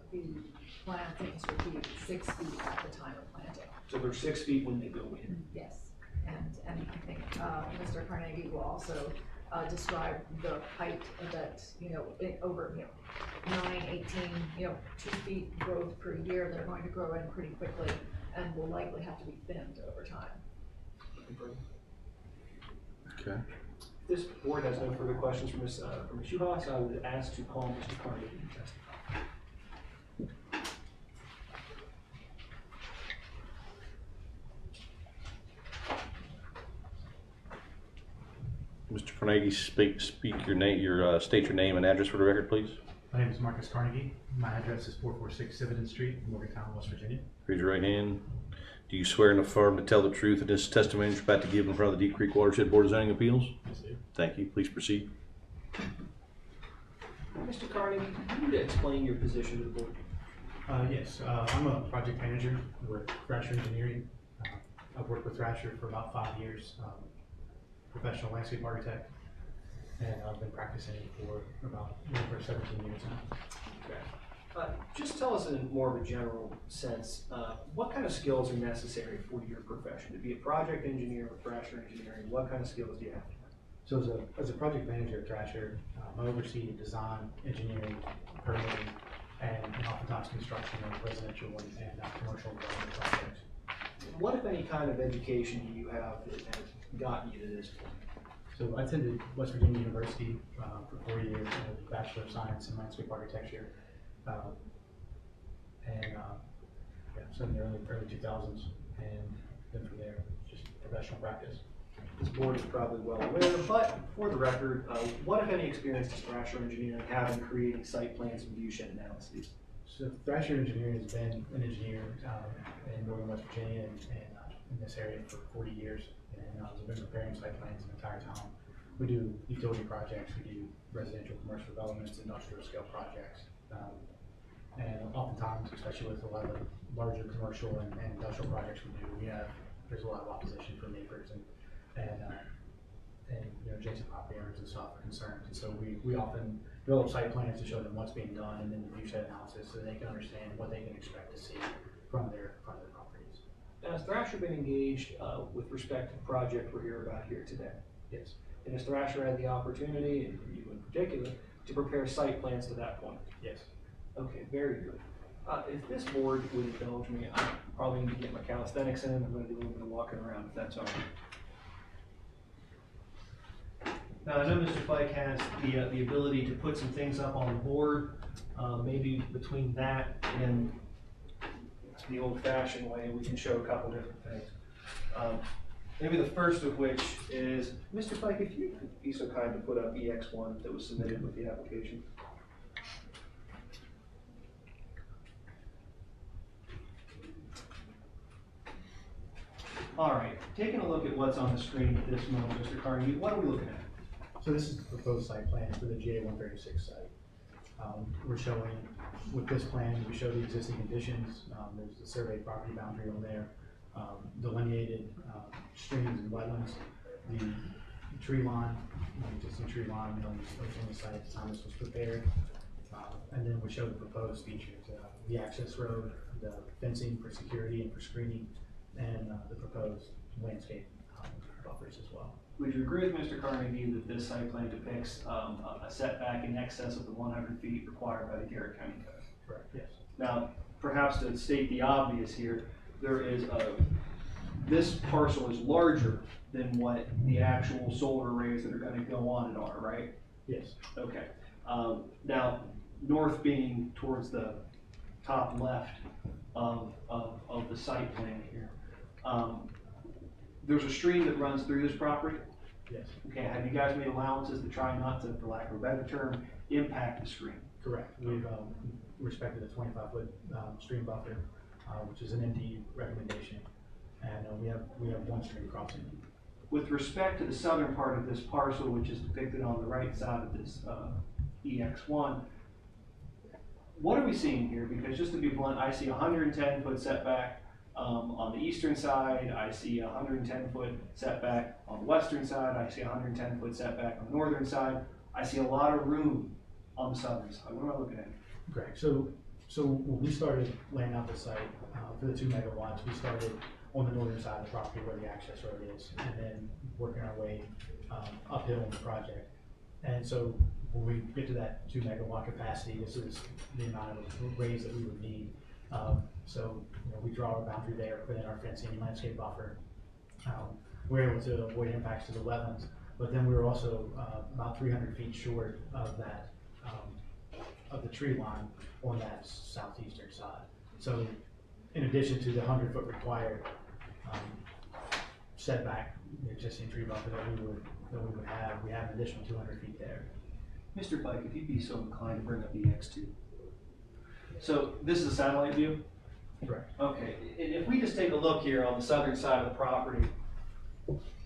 plantings would be 6 feet at the time of planting. So they're 6 feet when they go in. Yes. and I think, Mr. Carnegie will also, describe the height that, over, 9, 18, 2 feet growth per year. They're going to grow in pretty quickly and will likely have to be thinned over time. Okay. This board has no further questions from Ms. Schuhaus. I would ask to call Mr. Carnegie to testify. Mr. Carnegie, speak your name, state your name and address for the record, please. My name is Marcus Carnegie. My address is 446 Cividen Street, Morgantown, West Virginia. Raise your right hand. Do you swear and affirm to tell the truth in this testimony you're about to give in front of the Deep Creek Watershed Board of Zoning Appeals? Yes, sir. Thank you. Please proceed. Mr. Carnegie, can you explain your position to the board? Yes, I'm a project manager with Thrasher Engineering. I've worked with Thrasher for about 5 years, professional landscape architect, and I've been practicing for about over 17 years now. Okay. Just tell us in more of a general sense, what kind of skills are necessary for your profession? To be a project engineer with Thrasher Engineering, what kind of skills do you have? So as a project manager at Thrasher, I oversee design, engineering, permitting, and oftentimes construction of residential and commercial development projects. What, if any, kind of education do you have that has gotten you to this point? So I attended West Virginia University for 4 years, a Bachelor of Science in Landscape Architecture, so in the early 2000s, and then from there, just professional practice. This board is probably well aware, but for the record, what, if any, experience does Thrasher Engineering have in creating site plans and viewshed analyses? So Thrasher Engineering has been an engineer in northern West Virginia and in this area for 40 years, and we've been preparing site plans the entire time. We do utility projects, we do residential commercial developments, industrial scale projects, and oftentimes, especially with a lot of the larger commercial and industrial projects we do, there's a lot of opposition from neighbors and adjacent property owners and stuff are concerned. And so we often develop site plans to show them what's being done, and then the viewshed analysis so they can understand what they can expect to see from their properties. Has Thrasher been engaged with respect to the project we're here about here today? Yes. And has Thrasher had the opportunity, and you in particular, to prepare site plans to that point? Yes. Okay, very good. If this board would indulge me, I probably need to get my calisthenics in. I'm going to do a little bit of walking around, if that's all right. Now, I know Mr. Fike has the ability to put some things up on the board. Maybe between that and the old-fashioned way, we can show a couple different things. Maybe the first of which is, Mr. Fike, if you could be so kind to put up EX1 that was submitted with the application. All right, taking a look at what's on the screen at this moment, Mr. Carnegie, what are we looking at? So this is the proposed site plan for the GA136 site. We're showing, with this plan, we show the existing conditions. There's the surveyed property boundary on there, delineated streams and wetlands, the tree line, existing tree line on the site at the time this was prepared. And then we show the proposed features, the access road, the fencing for security and for screening, and the proposed landscape buffers as well. Would you agree with Mr. Carnegie that this site plan depicts a setback in excess of the 100 feet required by the Garrett County Code? Correct, yes. Now, perhaps to state the obvious here, this parcel is larger than what the actual solar arrays that are going to go on it are, right? Yes. Okay. Now, north being towards the top left of the site plan here, there's a stream that runs through this property. Yes. Okay, have you guys made allowances to try not to, for lack of a better term, impact the stream? Correct. We've respected a 25-foot stream buffer, which is an ND recommendation, and we have one stream crossing. With respect to the southern part of this parcel, which is depicted on the right side of this EX1, what are we seeing here? Because just to be blunt, I see a 110-foot setback on the eastern side. I see a 110-foot setback on the western side. I see a 110-foot setback on the northern side. I see a lot of room on the southern side. What am I looking at? Correct. So when we started laying out the site for the 2 megawatts, we started on the northern side of the property where the access road is, and then working our way uphill in the project. And so when we get to that 2 megawatt capacity, this is the amount of raise that we would need. So we draw our boundary there, put in our fencing and landscape buffer. We're able to avoid impacts to the wetlands, but then we were also about 300 feet short of that of the tree line on that southeastern side. So in addition to the 100-foot required setback, the existing tree buffer that we would have, we have an additional 200 feet there. Mr. Pike, if you'd be so inclined to bring up the X2. So this is a satellite view? Correct. Okay, and if we just take a look here on the southern side of the property,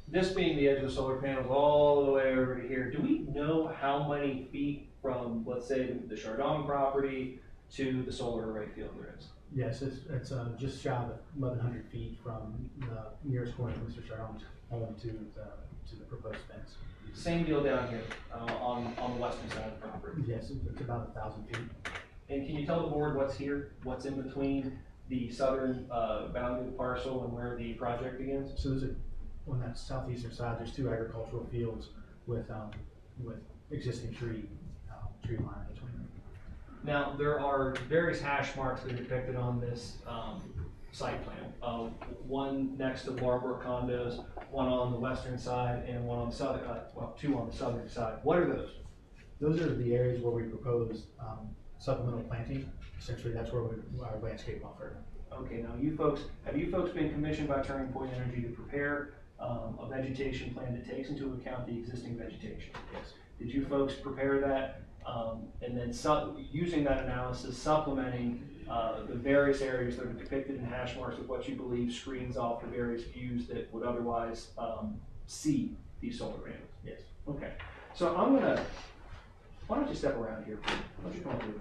this being the edge of the solar panels all the way over to here, do we know how many feet from, let's say, the Chardon property to the solar array field there is? Yes, it's just shy of 1,100 feet from the nearest point of Mr. Chardon's home to the proposed fence. Same deal down here on the western side of the property. Yes, it's about 1,000 feet. And can you tell the board what's here, what's in between the southern boundary of the parcel and where the project begins? So there's on that southeastern side, there's 2 agricultural fields with existing tree line between them. Now, there are various hash marks that are depicted on this site plan. One next to the Larbrook condos, one on the western side, and one on the southern, well, 2 on the southern side. What are those? Those are the areas where we propose supplemental planting. Essentially, that's where our landscape buffer. Okay, now have you folks been commissioned by Turning Point Energy to prepare a vegetation plan that takes into account the existing vegetation? Yes. Did you folks prepare that and then using that analysis, supplementing the various areas that are depicted in hash marks with what you believe screens off the various views that would otherwise see these solar panels? Yes. Okay, so why don't you step around here? Why don't you come up here?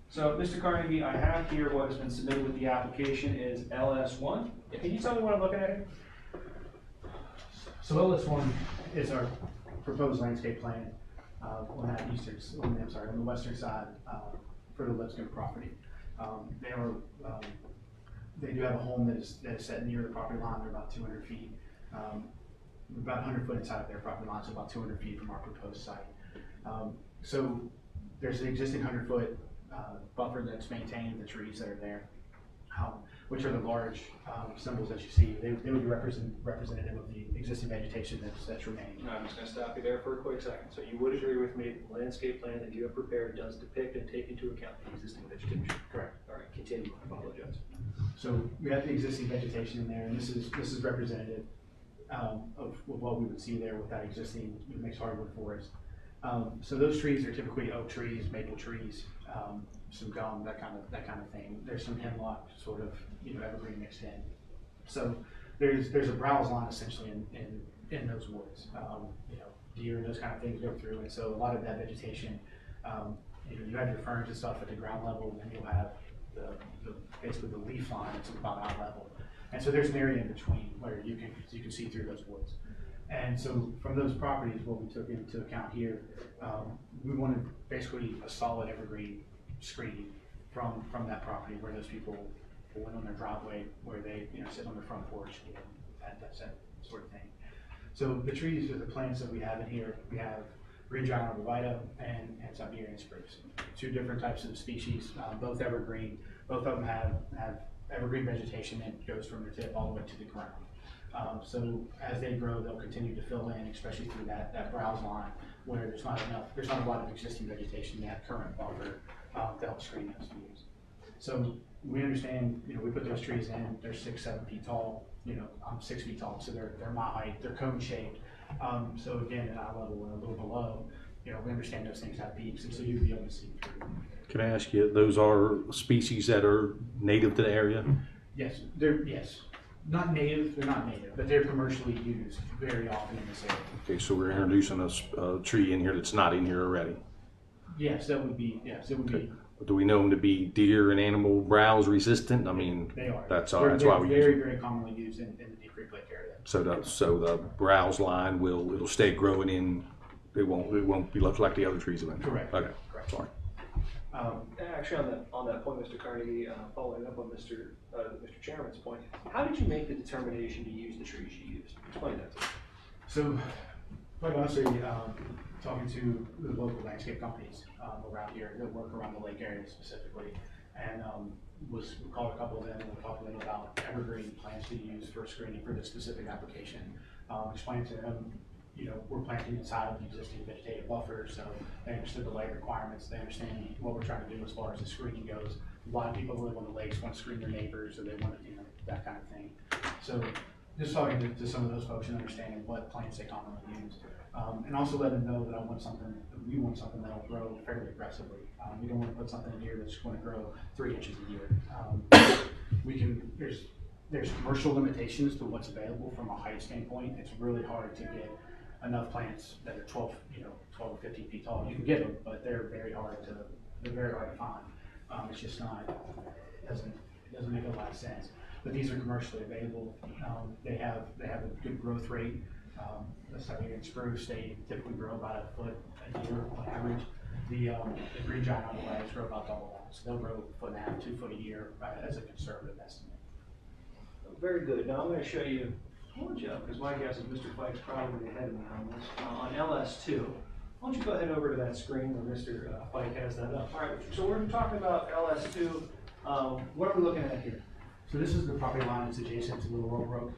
So, Mr. Carnegie, I have here what has been submitted with the application is LS1. Can you tell me what I'm looking at here? So LS1 is our proposed landscape plan on that on the western side for the Lipscomb property. They do have a home that is set near the property line. They're about 200 feet, about 100 foot inside of their property line, so about 200 feet from our proposed site. So there's an existing 100-foot buffer that's maintained, the trees that are there, which are the large symbols that you see. They would be representative of the existing vegetation that's remaining. I'm just going to stop you there for a quick second. So you would agree with me that the landscape plan that you have prepared does depict and take into account the existing vegetation? Correct. All right, continue. I apologize. So we have the existing vegetation in there, and this is representative of what we would see there with that existing mixed hardwood forest. So those trees are typically oak trees, maple trees, some gum, that kind of thing. There's some hemlock, sort of evergreen mixed in. So there's a browse line essentially in those woods. Deer and those kind of things go through, and so a lot of that vegetation, you have your ferns and stuff at the ground level, and you'll have basically the leaf line that's about eye level. And so there's an area in between where you can see through those woods. And so from those properties, what we took into account here, we wanted basically a solid evergreen screening from that property where those people went on their driveway, where they sit on their front porch and that sort of thing. So the trees or the plants that we have in here, we have green giant arborvitae and Siberian spruce, 2 different types of species, both evergreen. Both of them have evergreen vegetation that goes from their tip all the way to the ground. So as they grow, they'll continue to fill in, especially through that browse line where there's not a lot of existing vegetation in that current buffer to help screen those views. So we understand, we put those trees in, they're 6-7 feet tall. I'm 6 feet tall, so they're my height, they're cone shaped. So again, at eye level and a little below, we understand those things have peaks, and so you'd be able to see through. Can I ask you, those are species that are native to the area? Yes, they're not native, but they're commercially used very often in this area. Okay, so we're introducing a tree in here that's not in here already. Yes, it would be. Do we know them to be deer and animal browse resistant? I mean, They are. That's They're why we use very, them. very commonly used in the Deep Creek Lake area. So the browse line it'll stay growing in. It won't be left like the other trees have been. Correct. Okay. Correct. Sorry. Actually, on that point, Mr. Carnegie, following up on Mr. Chairman's point, how did you make the determination to use the trees you used? Explain that to me. So, quite honestly, talking to the local landscape companies around here that work around the lake area specifically, and we called a couple of them and we talked to them about evergreen plants to use for screening for this specific application. Explained to them, you know, we're planting inside of the existing vegetative buffer, so they understood the light requirements, they understand what we're trying to do as far as the screening goes. A lot of people who live on the lakes want to screen their neighbors, or they want to, you know, that kind of thing. So just talking to some of those folks and understanding what plants they commonly use. And also let them know that we want something that'll grow fairly aggressively. We don't want to put something in here that's going to grow 3 inches a year. There's commercial limitations to what's available from a height standpoint. It's really hard to get enough plants that are 12 or 15 feet tall. You can get them, but they're very hard to find. It's just not, it doesn't make a lot of sense. But these are commercially available. They have a good growth rate. The Siberian spruce, they typically grow about a foot a year on average. The green giant otherwise grow about double that. So they'll grow 1.5 to 2 foot a year as a conservative estimate. Very good. Now I'm going to show you, because my guess is Mr. Fike's probably ahead of me on this, on LS2. Why don't you go ahead over to that screen where Mr. Fike has that up. All right, so we're talking about LS2. What are we looking at here? So this is the property line that's adjacent to the Laurel Brook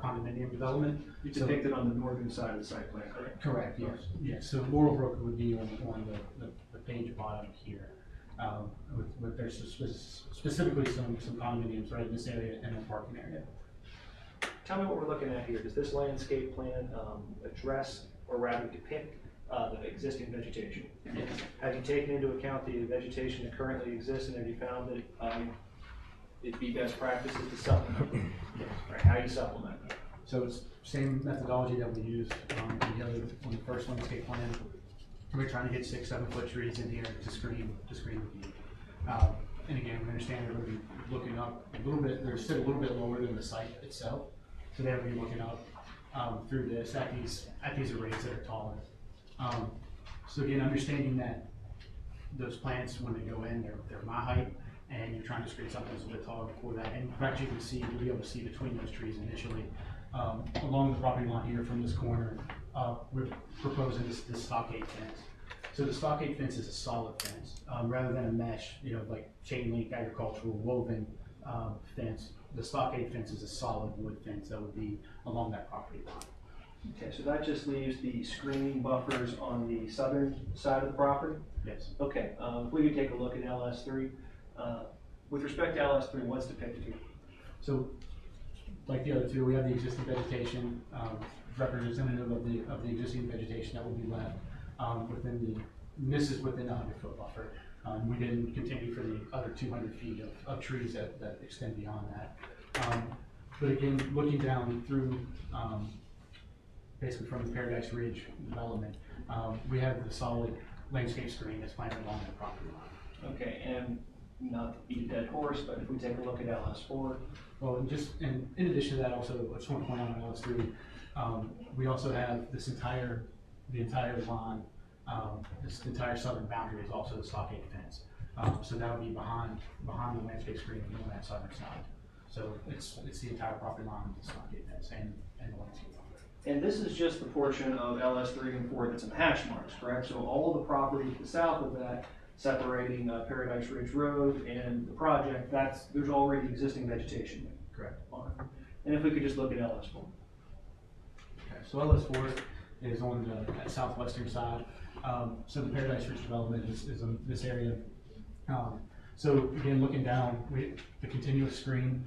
condominium development. You depicted on the northern side of the site plan, correct? Correct, yes. Yes, so Laurel Brook would be on the page bottom here. There's specifically some condominiums right in this area and the parking area. Tell me what we're looking at here. Does this landscape plan address, or rather depict, the existing vegetation? Yes. Have you taken into account the vegetation that currently exists, and have you found that it'd be best practices to supplement? Yes. Right, how you supplement? So it's same methodology that we used on the first landscape plan. We're trying to get 6-7 foot trees in here to screen the view. And again, we understand they're going to be looking up a little bit. They're still a little bit lower than the site itself, so they'll be looking up through this at these arrays that are taller. So again, understanding that those plants, when they go in, they're my height, and you're trying to screen something that's a bit taller before that. And in fact, you'll be able to see between those trees initially. Along the property line here from this corner, we're proposing this stockade fence. So the stockade fence is a solid fence, rather than a mesh, like chain link agricultural woven fence. The stockade fence is a solid wood fence that would be along that property line. Okay, so that just leaves the screening buffers on the southern side of the property? Yes. Okay, if we could take a look at LS3. With respect to LS3, what's depicted here? So, like the other two, we have the existing vegetation, representative of the existing vegetation that will be left this is within the 100-foot buffer. We didn't continue for the other 200 feet of trees that extend beyond that. But again, looking down through, basically from the Paradise Ridge development, we have the solid landscape screen that's planted along the property line. Okay, and not to beat a dead horse, but if we take a look at LS4. Well, and in addition to that, also, I just want to point out on LS3, we also have the entire lawn, this entire southern boundary is also the stockade fence. So that would be behind the landscape screen on that southern side. So it's the entire property line with the stockade fence and the landscape buffer. And this is just the portion of LS3 and 4 that's in hash marks, correct? So all of the property to the south of that, separating Paradise Ridge Road and the project, there's already existing vegetation there. Correct. And if we could just look at LS4. Okay, so LS4 is on the southwestern side. So the Paradise Ridge development is in this area. So again, looking down, the continuous screen,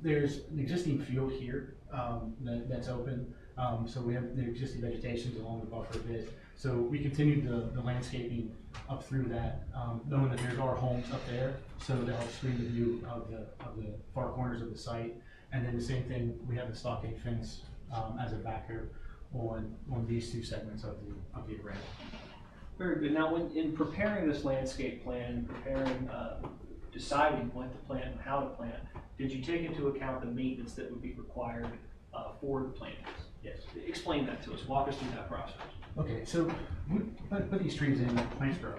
there's an existing field here that's open. So we have the existing vegetation along the buffer a bit. So we continued the landscaping up through that, knowing that there's our homes up there, so to help screen the view of the far corners of the site. And then the same thing, we have the stockade fence as a backer on these two segments of the array. Very good. Now, in preparing this landscape plan, deciding what to plant and how to plant, did you take into account the maintenance that would be required for the plantings? Yes. Explain that to us. Walk us through that process. Okay, so we put these trees in, plants grow.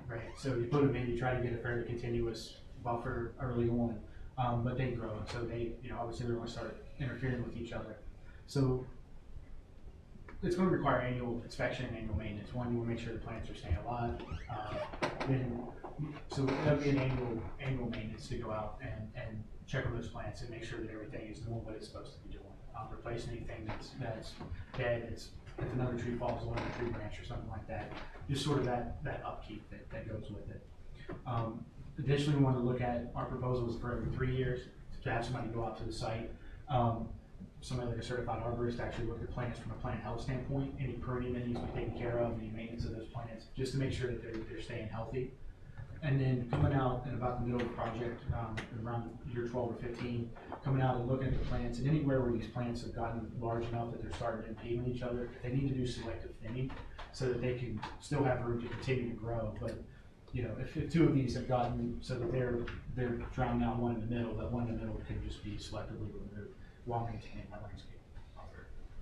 right? So you put them in, you try to get a fairly continuous buffer early on, but they grow, and so they, obviously they're gonna start interfering with each other. So it's gonna require annual inspection and annual maintenance. One, you wanna make sure the plants are staying alive. So that'll be an annual maintenance to go out and check on those plants and make sure that everything is doing what it's supposed to be doing. Replace anything that's dead, if another tree falls on a tree branch or something like that, just sort of that upkeep that goes with it. Additionally, we want to look at, our proposal is for every 3 years to have somebody go out to the site. Somebody like a certified arborist to actually look at plants from a plant health standpoint, any pruning that needs to be taken care of, any maintenance of those plants, just to make sure that they're staying healthy. And then coming out in about the middle of the project, around year 12 or 15, coming out and looking at the plants, and anywhere where these plants have gotten large enough that they're starting to impede on each other, they need to do selective thinning so that they can still have room to continue to grow. But if 2 of these have gotten so that they're drowning out one in the middle, that one in the middle can just be selectively removed while maintaining my landscape.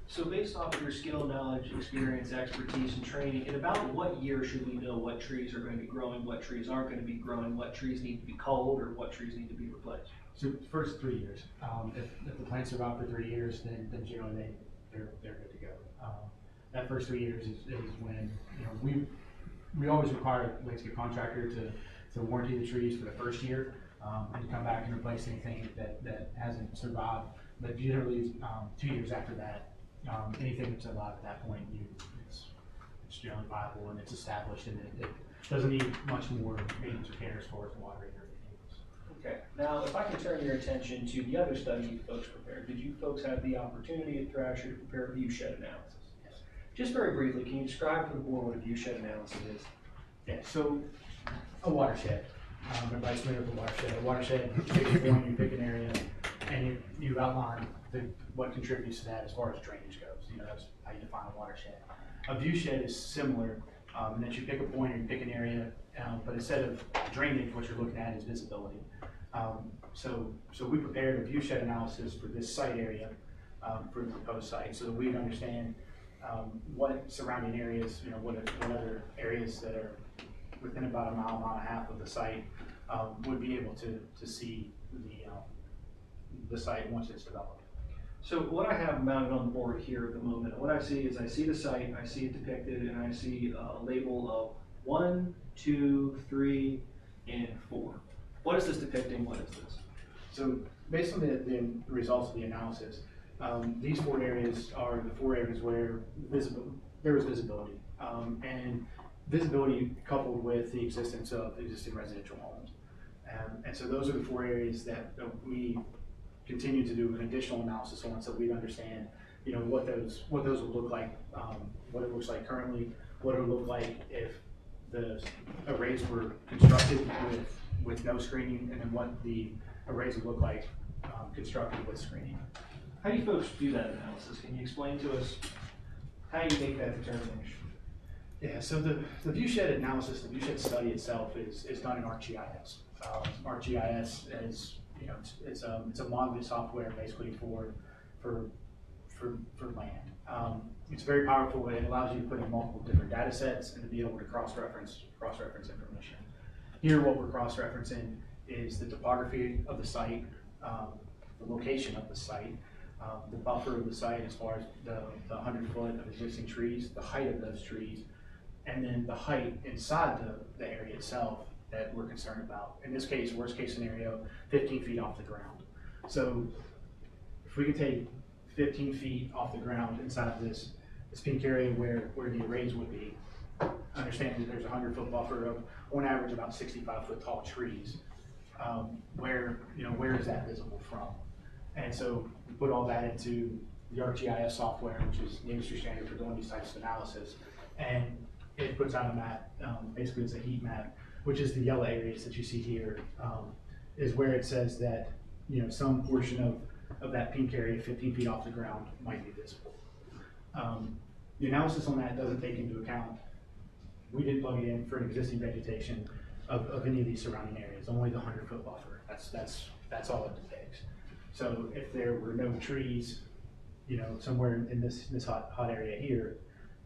So based off of your skill, knowledge, experience, expertise, and training, in about what year should we know what trees are going to be growing, what trees aren't going to be growing, what trees need to be culled, or what trees need to be replaced? So first 3 years. If the plants survive for 3 years, then generally they're good to go. That first 3 years is when we always require a landscape contractor to warranty the trees for the first year and to come back and replace anything that hasn't survived. But generally 2 years after that, anything that's alive at that point, it's generally viable and it's established, and it doesn't need much more maintenance or care as far as watering or anything else. Okay, now if I can turn your attention to the other study you folks prepared, did you folks have the opportunity at Thrasher to prepare a viewshed analysis? Yes. Just very briefly, can you describe for the board what a viewshed analysis is? Yeah, so a watershed. Everybody's familiar with a watershed. A watershed, you pick a point, you pick an area, and you outline what contributes to that as far as drainage goes. That's how you define a watershed. A viewshed is similar, in that you pick a point or you pick an area, but instead of drainage, what you're looking at is visibility. So we prepared a viewshed analysis for this site area, for the proposed site, so that we'd understand what surrounding areas, what other areas that are within about a mile and a half of the site would be able to see the site once it's developed. So what I have mounted on the board here at the moment, what I see is I see the site, I see it depicted, and I see a label of 1, 2, 3, and 4. What is this depicting? What is this? So based on the results of the analysis, these 4 areas are the 4 areas where there was visibility, and visibility coupled with the existence of existing residential homes. And so those are the 4 areas that we continue to do an additional analysis on, so we understand, what those would look like, what it looks like currently, what it would look like if the arrays were constructed with no screening, and then what the arrays would look like constructed with screening. How do you folks do that analysis? Can you explain to us how you make that determination? Yeah, so the viewshed analysis, the viewshed study itself is done in ArcGIS. ArcGIS is, it's a modeling software basically for land. It's very powerful. It allows you to put in multiple different data sets and to be able to cross-reference information. Here, what we're cross-referencing is the topography of the site, the location of the site, the buffer of the site as far as the 100 foot of existing trees, the height of those trees, and then the height inside the area itself that we're concerned about. In this case, worst case scenario, 15 feet off the ground. So if we could take 15 feet off the ground inside this pink area where the arrays would be, understanding that there's a 100 foot buffer of on average about 65 foot tall trees, where is that visible from? And so we put all that into the ArcGIS software, which is the industry standard for doing these types of analysis, and it puts out a map. Basically, it's a heat map, which is the yellow areas that you see here, is where it says that some portion of that pink area, 15 feet off the ground, might be visible. The analysis on that doesn't take into account. We didn't plug it in for an existing vegetation of any of these surrounding areas. Only the 100 foot buffer. That's all it depicts. So if there were no trees, somewhere in this hot area here,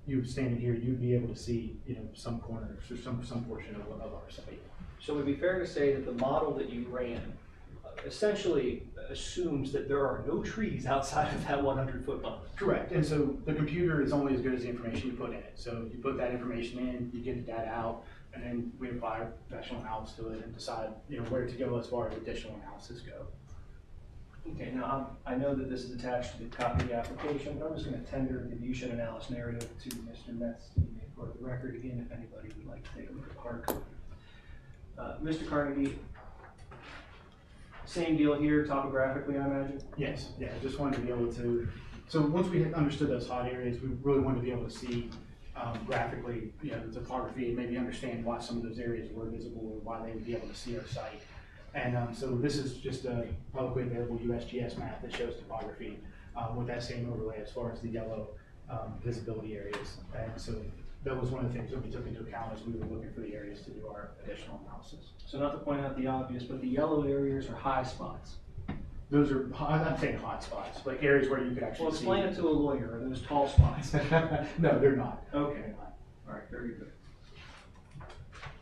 you standing here, you'd be able to see, you know, some corners or some portion of our site. So would it be fair to say that the model that you ran essentially assumes that there are no trees outside of that 100-foot buffer? Correct, and so the computer is only as good as the information you put in it. So you put that information in, you get the data out, and then we apply professional analysis to it and decide, you know, where to go as far as additional analysis go. Okay, now I know that this is attached to the copy of the application, but I'm just going to tender the viewshed analysis narrative to Mr. Metz to be made part of the record again if anybody would like to take a look at the hard copy. Mr. Carnegie, same deal here topographically, I imagine? Yes, yeah, just wanted to be able to, so once we had understood those hot areas, we really wanted to be able to see graphically, you know, the topography and maybe understand why some of those areas were visible or why they would be able to see our site. And so this is just a publicly available USGS map that shows topography with that same overlay as far as the yellow visibility areas. And so that was one of the things that we took into account as we were looking for the areas to do our additional analysis. So not to point out the obvious, but the yellow areas are high spots. Those are, I'm not saying hot spots, like areas where you could actually Well, see. explain it to a lawyer, are those tall spots? No, they're not. Okay, They're not. all right, very good.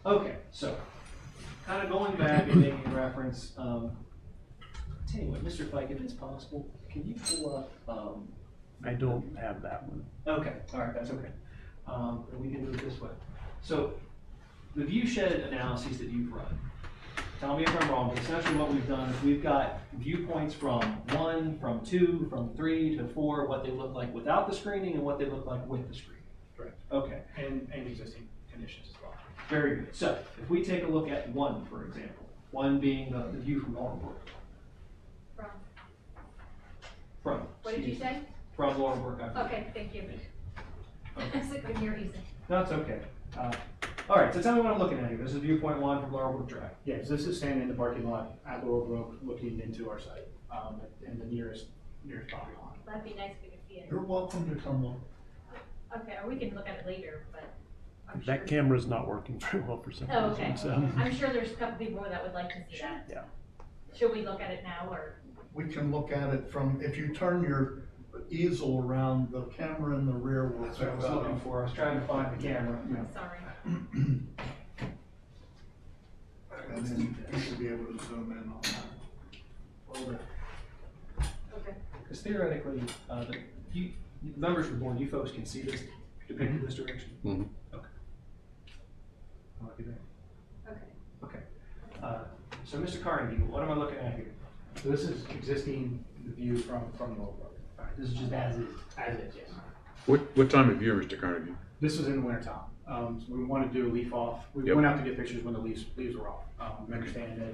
Okay, so, kind of going back and making reference, tell you what, Mr. Fike, if it's possible, can you pull up, I don't have that one. okay, all right, that's okay. We can do it this way. So, the viewshed analyses that you've run, tell me if I'm wrong, but essentially what we've done is we've got viewpoints from 1, from 2, from 3 to 4, what they look like without the screening and what they look like with the screening. Correct. Okay, And existing conditions as well. very good. So, if we take a look at 1, for example, 1 being the view from Laurenburg. From. What did you say? From Laurenburg, I Okay, thank you. Okay. It's a good year, easy. No, it's okay. All right, so tell me what I'm looking at here. This is viewpoint 1 from Laurenburg Drive. Yes, this is standing in the parking lot at Laurel Brook, looking into our site, in the nearest property line. That'd be nice if we could see it. You're welcome to come look. Okay, or we can look at it later, but I'm That sure. camera's not working very well for some Oh, reason, okay. so. I'm sure there's a couple people that would like to see that. Yeah. Should we look at it now or? We can look at it from, if you turn your easel around, the camera in the rear will That's pick what I was that looking up. for. I was trying to find the camera. Sorry. And then you should be able to zoom in on that. Okay. Because theoretically, the members of the board, you folks can see this depicted this direction? Mhm. Okay. I like it there. Okay. Okay. So Mr. Carnegie, what am I looking at here? So this is existing view from Laurel Brook. All right, this is just as is. As is, yes. What time of year, Mr. Carnegie? This was in the winter time. So we wanted to do a leaf off. We Yep. went out to get pictures when the leaves were off. We understand that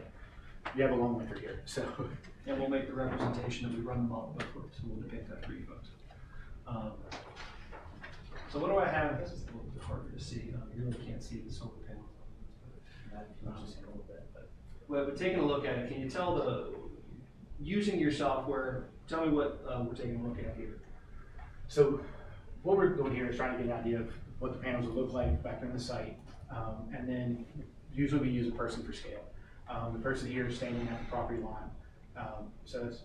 you have a long winter here, so. And we'll make the representation that we run the model with, so we'll depict that for you folks. So what do I have? This is a little bit harder to see. You really can't see the solar panels. But taking a look at it, can you tell using your software, tell me what we're taking a look at here. So what we're doing here is trying to get an idea of what the panels would look like back in the site. And then usually we use a person for scale. The person here is standing at the property line. So it's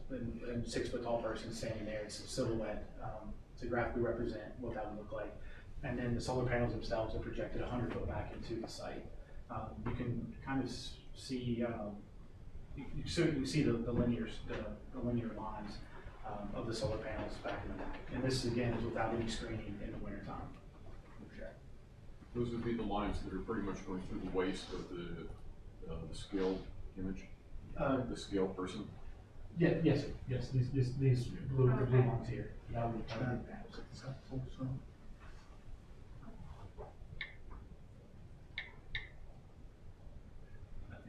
a 6 foot tall person standing there. It's a silhouette to graphically represent what that would look like. And then the solar panels themselves are projected 100 foot back into the site. You can kind of see, you can see the linear lines of the solar panels back in the back. And this again is without any screening in the wintertime. Those would be the lines that are pretty much going through the waist of the scale image, the scale person. Yeah, yes, these blue lines here. That would be panels.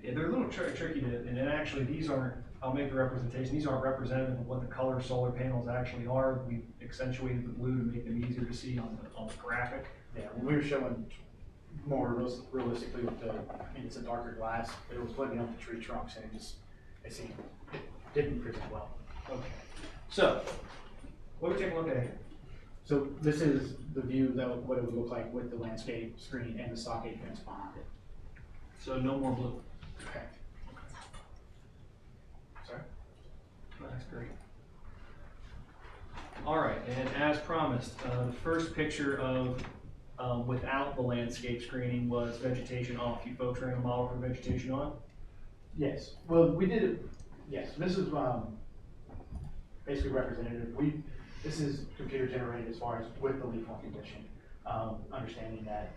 Yeah, they're a little tricky to, and then actually these aren't, I'll make the representation, these aren't representative of what the color solar panels actually are. We accentuated the blue to make them easier to see on the graphic. Yeah, when we were showing more realistically with it's a darker glass, but it was blending up the tree trunks and it didn't present well. Okay. So, what are we taking a look at here? So this is the view that what it would look like with the landscape screen and the stockade fence behind it. So no more blue. Okay. Sorry? That's great. All right, and as promised, the first picture of without the landscape screening was vegetation off. You folks ran a model for vegetation on? Yes, well, we did it, yes, this is, basically representative. This is computer generated as far as with the leaf on condition. Understanding that,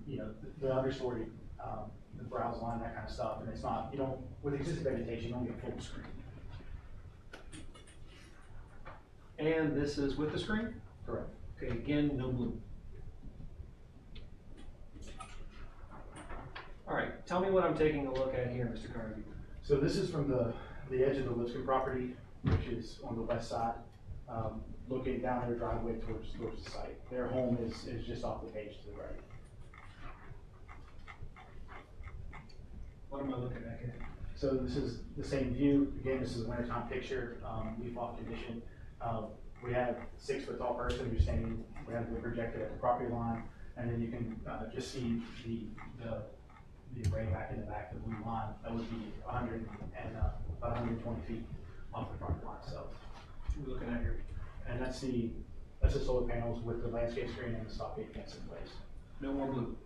you know, the understory, the browse line, that kind of stuff, and it's not, you don't, with existing vegetation, you don't get full screen. And this is with the screen? Correct. Okay, again, no blue. All right, tell me what I'm taking a look at here, Mr. Carnegie. So this is from the edge of the Lipscomb property, which is on the west side, looking down their driveway towards the site. Their home is just off the page to the right. What am I looking at here? So this is the same view. Again, this is a wintertime picture, leaf off condition. We have 6 foot tall person who's standing, we have the projector at the property line, and then you can just see the array back in the back, the blue line. That would be 100 and about 120 feet off the property line itself. What are we looking at here? And that's the solar panels with the landscape screen and the stockade fence in place. No more blue.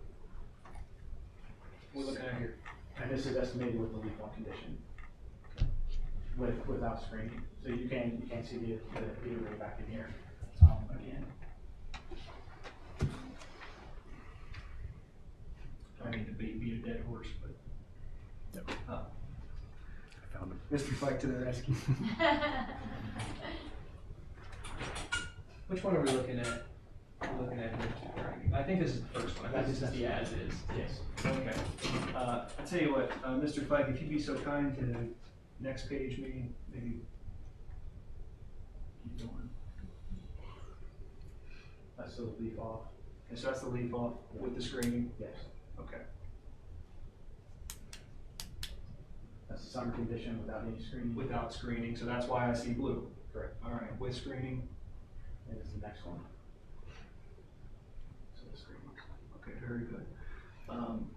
What are we looking at here? And this is estimated with the leaf on condition, without screening. So you can't see the array back in here again. I mean to beat a dead horse, but. Yep. I found him. Mr. Fike to the rescue. Which one are we looking at? We're looking at here, Mr. Carnegie. I think this is the first one. I think this is the as is. Yes. Okay. I tell you what, Mr. Fike, if you'd be so kind to next page, maybe keep going. That's the leaf off. Okay, so that's the leaf off with the screening. Yes. Okay. That's the summer condition without any screening. Without screening, so that's why I see blue. Correct. All right, with screening. And it's the next one. So the screening. Okay, very good.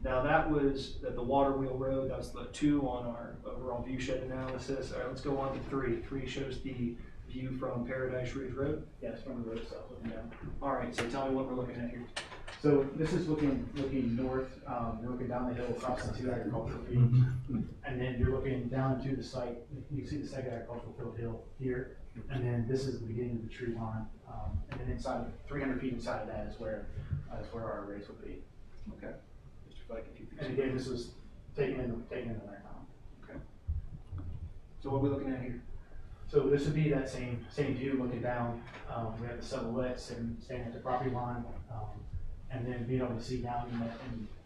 Now that was at the Water Wheel Road, that was the 2 on our overall view shed analysis. All right, let's go on to 3. 3 shows the view from Paradise Ridge Road. Yes, from the road itself, looking down. All right, so tell me what we're looking at here. So this is looking north, you're looking down the hill across the 2 agricultural fields. And then you're looking down into the site, you can see the second agricultural field hill here. And then this is the beginning of the tree line. And then inside, 300 feet inside of that is where our arrays would be. Okay. Mr. Fike, if you could. And again, this was taken in the wintertime. Okay. So what are we looking at here? So this would be that same view looking down. We have the silhouettes and standing at the property line. And then being able to see down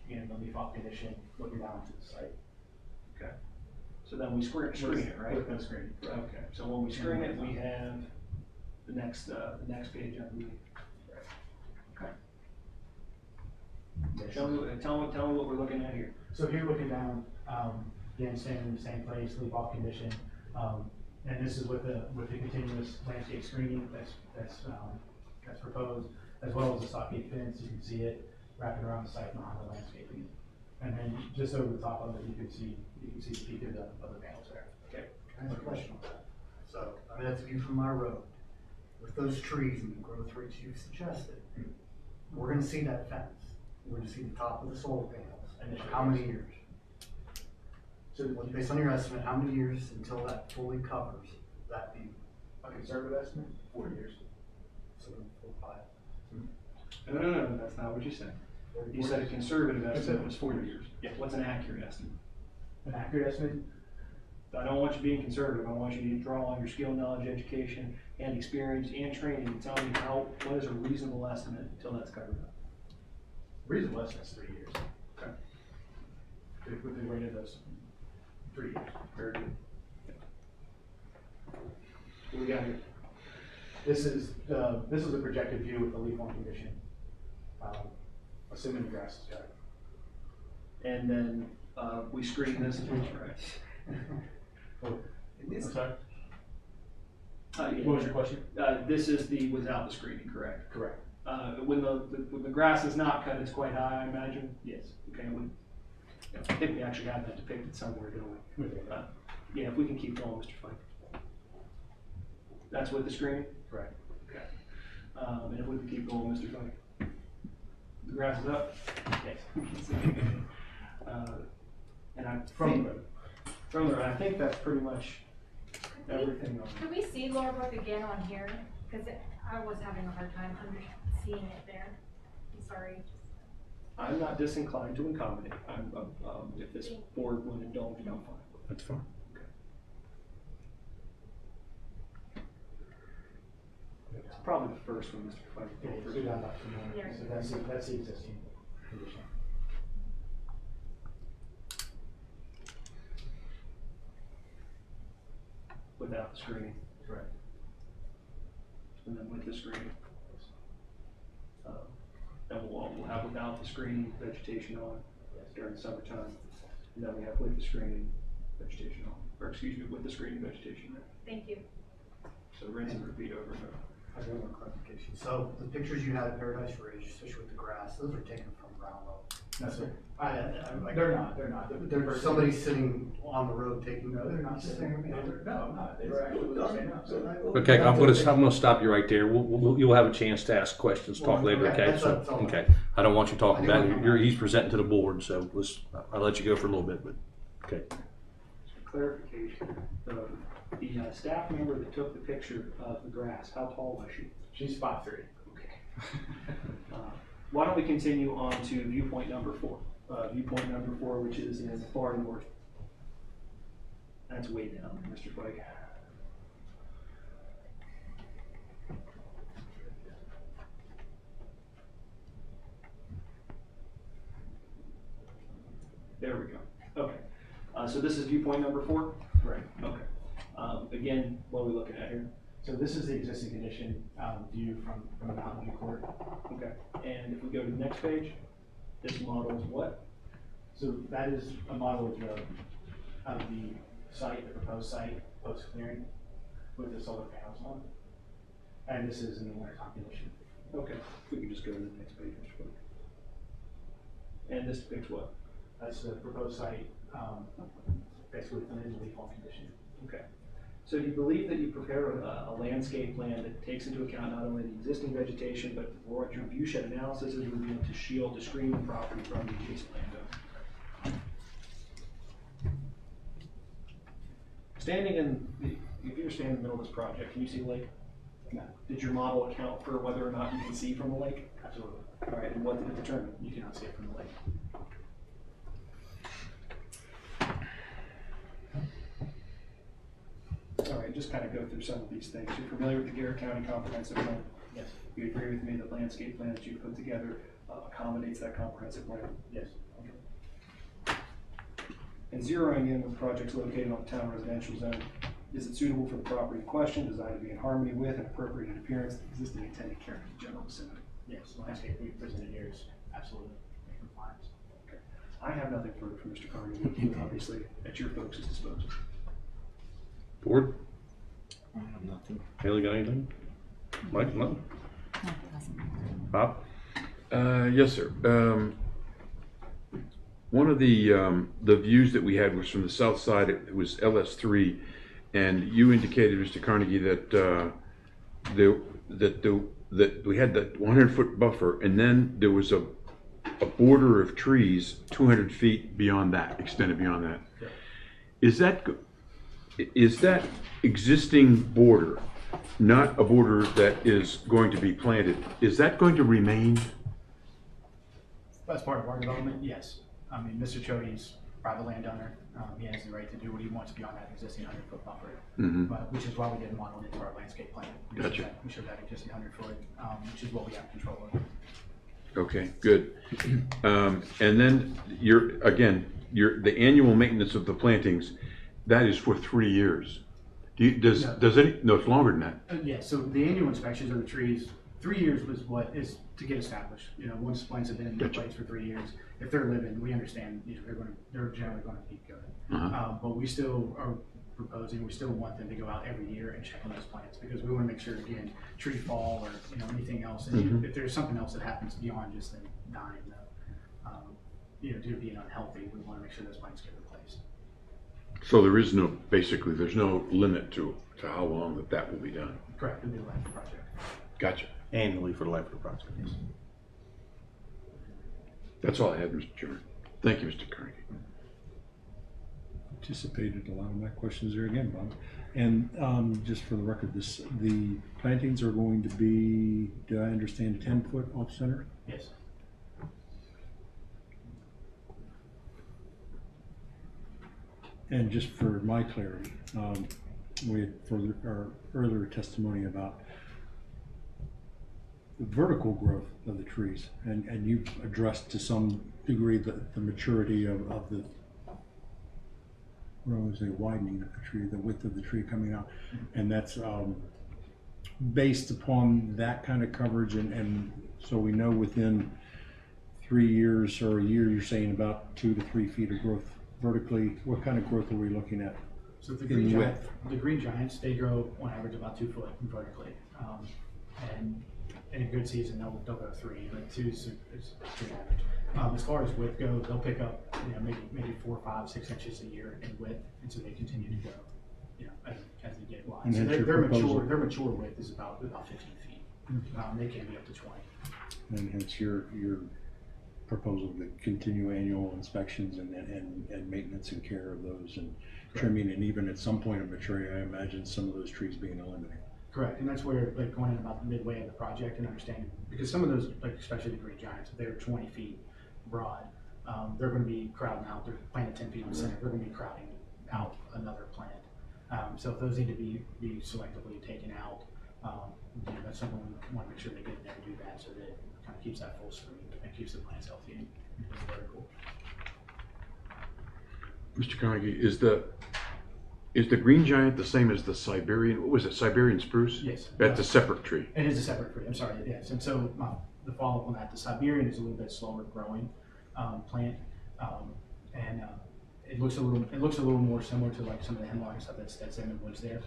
in the leaf off condition, looking down to the site. Okay. So then we screen it, right? With no screen. Okay, so when we screen it, we have the next page, I believe. Okay. Yes. Tell me what we're looking at here. So here looking down, again, standing in the same place, leaf off condition. And this is with the continuous landscape screening that's proposed, as well as the stockade fence. You can see it wrapping around the site behind the landscaping. And then just over the top of it, you can see the peak of the panels there. Okay. I have a question on that. So, I mean, that's a view from my road. With those trees and the growth rates you've suggested, we're gonna see that fence. We're gonna see the top of the solar panels. And for how many years? So, based on your estimate, how many years until that fully covers that view? A conservative estimate, 4 years. So, 4 or 5. No, that's not what you said. You said a conservative estimate was 40 years. Yeah. What's an accurate estimate? An accurate estimate? I don't want you being conservative. I want you to draw on your skill, knowledge, education, and experience and training and tell me what is a reasonable estimate until that's covered up. Reasonable estimate is 3 years. Okay. With the rate of those 3 years. Very good. What we got here? This is a projected view with the leaf on condition. Assuming the grass is cut. And then we screen this as well, right? I'm sorry? Yeah. What was your question? This is the without the screening, correct? Correct. When the grass is not cut, it's quite high, I imagine? Yes. Okay, I think we actually have that depicted somewhere, don't we? Yeah, if we can keep going, Mr. Fike. That's with the screening? Correct. And if we could keep going, Mr. Fike. The grass is up? Yes. And I From think, from the road, I think that's pretty much everything on Could we see Laurelbrook again on here? Because I was having a hard time seeing it there. I'm sorry. I'm not disinclined to accommodate. If this board would indulge, I'm fine. That's fine. It's probably the first one, Mr. Fike. Yeah, let's do that left from there. So that's the existing condition. Without the screening. Correct. And then with the screening. And we'll have without the screening vegetation on during the summertime. And then we have with the screening vegetation on, or excuse me, with the screening vegetation there. Thank you. So rinse and repeat over and over. I have one more clarification. So the pictures you had at Paradise Ridge, especially with the grass, those are taken from ground level. That's it. They're not. There's somebody sitting on the road taking. No, they're not sitting. No, I'm not. They're actually standing up. Okay, I'm gonna stop you right there. You'll have a chance to ask questions, talk later, okay? That's So, all. okay, I don't want you talking about it. He's presenting to the board, so I'll let you go for a little bit, but, okay. Clarification, the staff member that took the picture of the grass, how tall was she? She's 5'3". Okay. Why don't we continue on to viewpoint number 4? Viewpoint number 4, which is in the far north. That's way down, Mr. Flake. There we go. Okay. So this is viewpoint number 4? Right. Okay. Again, what are we looking at here? So this is the existing condition view from Mountain View Court. Okay. And if we go to the next page, this model is what? So that is a model of the site, the proposed site, post clearing with the solar panels on. And this is in the wintertime condition. Okay. If we can just go to the next page, Mr. Flake. And this depicts what? That's the proposed site, basically in the default condition. Okay. So do you believe that you prepare a landscape plan that takes into account not only the existing vegetation, but what your viewshed analysis is revealed to shield, to screen the property from the adjacent landowner? Standing if you're standing in the middle of this project, can you see the lake? No. Did your model account for whether or not you can see from the lake? Absolutely. All right, and what did it determine? You cannot see it from the lake. All right, just kind of go through some of these things. You're familiar with the Garrett County Comprehensive Plan? Yes. You agree with me that landscape plan that you put together accommodates that comprehensive plan? Yes. And zeroing in with projects located on the town residential zone, is it suitable for the property in question, designed to be in harmony with and appropriate in appearance, the existing intended character of the general vicinity? Yes, the landscape we presented here is absolutely in compliance. Okay. I have nothing further from Mr. Carney, obviously, at your folks' disposal. Board? I have nothing. Haley, got anything? Mike, no? Bob? Yes, sir. One of the views that we had was from the south side. It was LS3, and you indicated, Mr. Carnegie, that that we had that 100-foot buffer, and then there was a border of trees 200 feet beyond that, extended beyond that. Yeah. Is that existing border not a border that is going to be planted? Is that going to remain? As part of our development, yes. I mean, Mr. Chody's private landowner. He has the right to do what he wants beyond that existing 100-foot buffer, which is why we did model it into our landscape plan. We showed that existing 100-foot, which is what we have control over. Okay, good. And then the annual maintenance of the plantings, that is for 3 years. Does any? No, it's longer than that. Yeah. So the annual inspections of the trees, 3 years was what is to get established. You know, once plants have been in place for 3 years, if they're living, we understand they're generally going to keep going. But we still are proposing, we still want them to go out every year and check on those plants because we want to make sure, again, tree fall or anything else. And if there's something else that happens beyond just them dying, due to being unhealthy, we want to make sure those plants get replaced. So there's no limit to how long that will be done. Correct, it'll be a life project. Gotcha. annually for the life of the project. That's all I had, Mr. Chairman. Thank you, Mr. Carnegie. Anticipated a lot of my questions there again, Bob. And just for the record, the plantings are going to be, do I understand, 10-foot off center? Yes. And just for my clarity, we had further, our earlier testimony about the vertical growth of the trees, and you've addressed to some degree the maturity of the, what I would say, widening of the tree, the width of the tree coming out, and that's based upon that kind of coverage, and so we know within 3 years or a year, you're saying about 2 to 3 feet of growth vertically. What kind of growth are we looking at? So the In green giants, they grow on average about 2 foot vertically. And in a good season, they'll go 3, but 2 is pretty average. As far as width goes, they'll pick up, maybe 4, 5, 6 inches a year in width, and so they continue to grow, as they get wide. And So hence their your proposal. mature width is about 15 feet. They can be up to 20. And hence your proposal to continue annual inspections and maintenance and care of those and trimming, and even at some point of maturity, I imagine some of those trees being eliminated. Correct, and that's where, like, going in about the midway of the project and understanding, because some of those, like especially the green giants, if they're 20 feet broad, they're going to be crowding out. They're planted 10 feet in the center. They're going to be crowding out another plant. So if those need to be selectively taken out, that's something we want to make sure they get in there and do that, so that it kind of keeps that full screen and keeps the plants healthy and vertical. Mr. Carnegie, is the green giant the same as the Siberian? What was it? Siberian spruce? Yes. That's a separate tree. It is a separate tree. I'm sorry. Yes. And so the follow up on that, the Siberian is a little bit slower growing plant, and it looks a little more similar to like some of the hemlock and stuff that's in the woods there.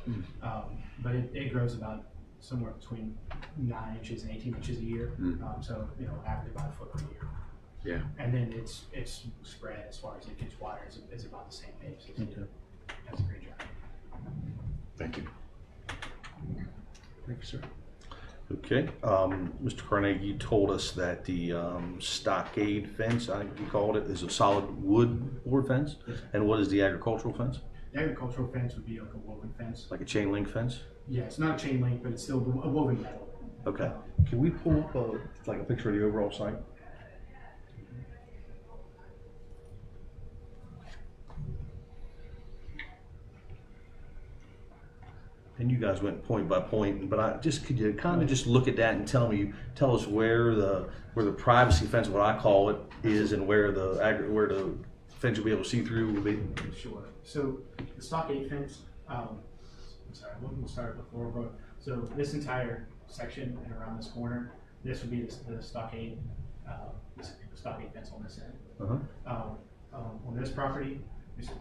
But it grows about somewhere between 9 inches and 18 inches a year. So average about a foot per year. Yeah. And then it's spread as far as it gets wider. It's about the same pace as a green giant. Thank you. Thank you, sir. Okay, Mr. Carnegie, you told us that the stockade fence, I think you called it, is a solid wood board fence? Yes. And what is the agricultural fence? The agricultural fence would be like a woven fence. Like a chain link fence? Yeah, it's not a chain link, but it's still a woven metal. Okay. Can we pull up like a picture of the overall site? And you guys went point by point, but could you kind of just look at that and tell us where the privacy fence, what I call it, is, and where the fence you'll be able to see through will be? Sure. So the stockade fence, I'm sorry, we'll start at the floor, but so this entire section and around this corner, this would be the stockade, the stockade fence on this end. On this property,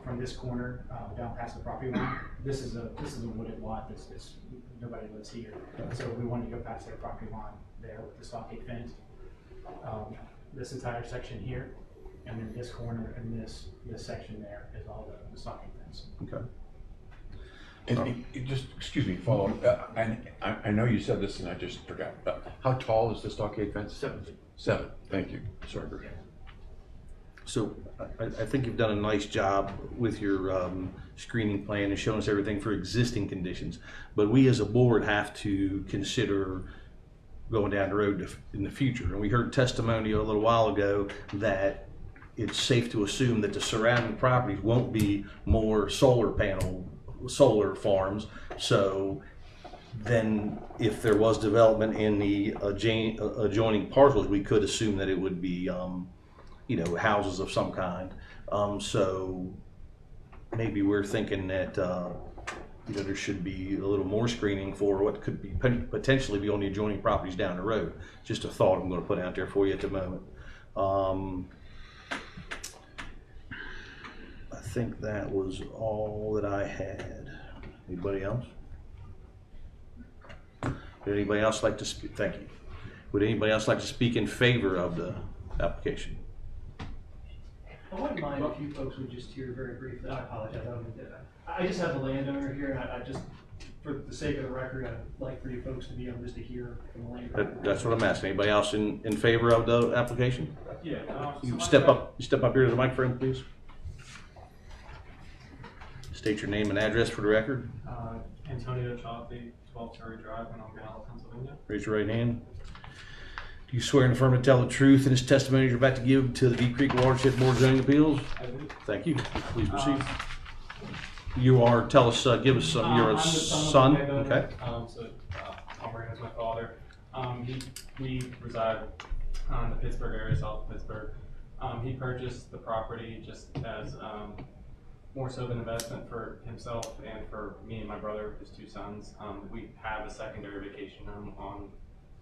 from this corner down past the property line, this is a wooded lot. This nobody lives here, so we wanted to go past their property line there with the stockade fence. This entire section here, and then this corner and this section there is all the stockade fence. Okay. And just, excuse me, follow up. I know you said this and I just forgot. How tall is the stockade fence? 7 feet. 7. Thank you. Sorry. So I think you've done a nice job with your screening plan and showing us everything for existing conditions. But we as a board have to consider going down the road in the future. And we heard testimony a little while ago that it's safe to assume that the surrounding properties won't be more solar farms. So then if there was development in the adjoining parcels, we could assume that it would be houses of some kind. So maybe we're thinking that there should be a little more screening for what could be potentially be on the adjoining properties down the road. Just a thought I'm going to put out there for you at the moment. I think that was all that I had. Anybody else? Would anybody else like to speak? Thank you. Would anybody else like to speak in favor of the application? I wouldn't mind if you folks would just hear very briefly. I apologize. I just have the landowner here, and I just for the sake of the record, I'd like for you folks to be able just to hear from the land. That's what I'm asking. Anybody else in favor of the application? Yeah. You step up here to the microphone, please. State your name and address for the record. Antonio Chaffee, 12 Cherry Drive in Ocala, Pennsylvania. Raise your right hand. Do you swear and affirm to tell the truth in this testimony you're about to give to the Deep Creek Watershed Board of Zoning Appeals? I do. Thank you. Please proceed. You are, tell us, give us some, you're I'm a the son, of the landowner. okay? Tom Moran is my father. We reside in the Pittsburgh area, south of Pittsburgh. He purchased the property just as more so of an investment for himself and for me and my brother, his two sons. We have a secondary vacation home on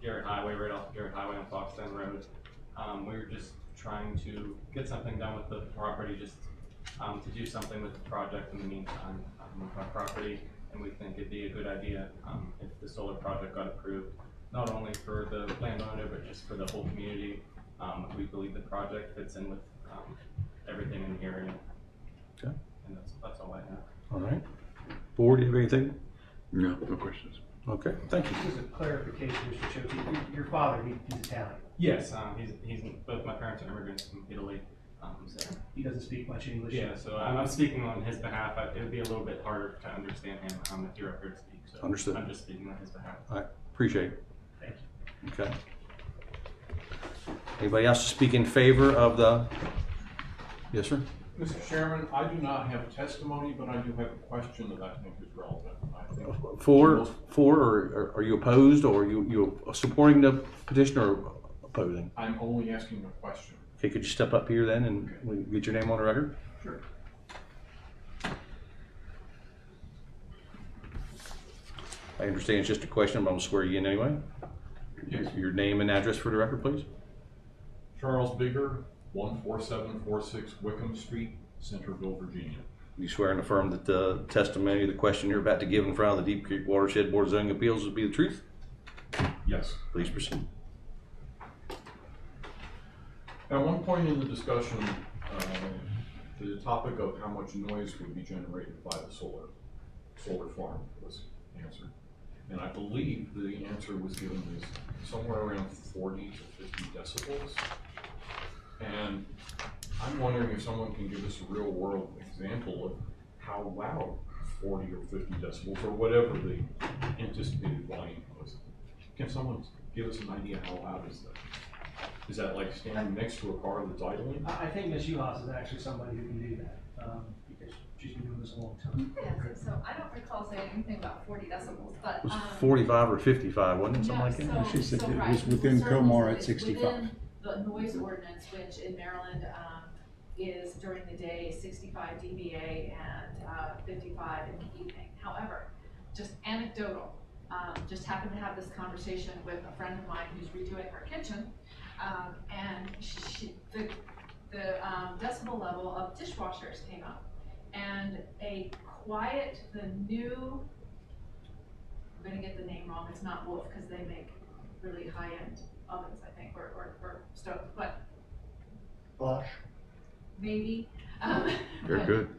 Garrett Highway, right off of Garrett Highway on Foxton Road. We were just trying to get something done with the property, just to do something with the project in the meantime with our property, and we think it'd be a good idea if the solar project got approved, not only for the landowner but just for the whole community. We believe the project fits in with everything in the area. Okay. And that's all I have. All right. Board, do you have anything? No, no questions. Okay, thank you. Just a clarification, Mr. Choate, your father, he's Italian. Yes, he's both my parents are immigrants from Italy. So He doesn't speak much English. yeah, so I'm speaking on his behalf. It would be a little bit harder to understand him if he were here to speak. So Understood. I'm just speaking on his behalf. I appreciate it. Thank you. Okay. Anybody else to speak in favor of the? Yes, sir. Mr. Chairman, I do not have testimony, but I do have a question that I think is relevant. I think For, or are you opposed, or you supporting the petition or opposing? I'm only asking a question. Okay, could you step up here then and we can get your name on the record? Sure. I understand it's just a question, but I'm gonna swear you in anyway. Yes. Your name and address for the record, please. Charles Bigger, 14746 Wickham Street, Centerville, Virginia. You swear and affirm that the testimony, the question you're about to give in front of the Deep Creek Watershed Board of Zoning Appeals will be the truth? Yes. Please proceed. At one point in the discussion, the topic of how much noise would be generated by the solar farm was answered. And I believe the answer was given as somewhere around 40 to 50 decibels. And I'm wondering if someone can give us a real world example of how loud 40 or 50 decibels or whatever the anticipated volume was. Can someone give us an idea how loud is that? Is that like standing next to a car that's idling? I think Ms. Uhas is actually somebody who can do that, because she's been doing this a long time. Yeah, so I don't recall saying anything about 40 decibels, but. It was 45 or 55, wasn't it? Something like that? So, She said so it right, was within the circles, Comar at it's 65. within the noise ordinance, which in Maryland is during the day 65 dBA and 55 in the evening. However, just anecdotal, just happened to have this conversation with a friend of mine who's redoing her kitchen, and the decibel level of dishwashers came up, and the new, I'm gonna get the name wrong, it's not Wolf, because they make really high-end ovens, I think, or stoves, but Bosch. maybe. Very good.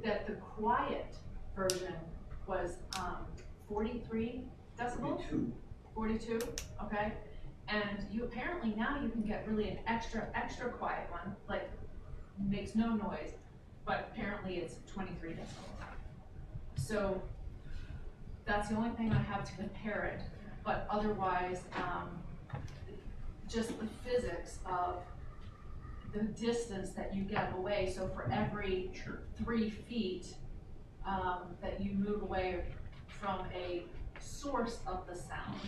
That the quiet version was 43 decibels? 42, okay? And you apparently now you can get really an extra quiet one, like makes no noise, but apparently it's 23 decibels. So that's the only thing I have to compare it, but otherwise, just the physics of the distance that you get away. So for every 3 feet that you move away from a source of the sound,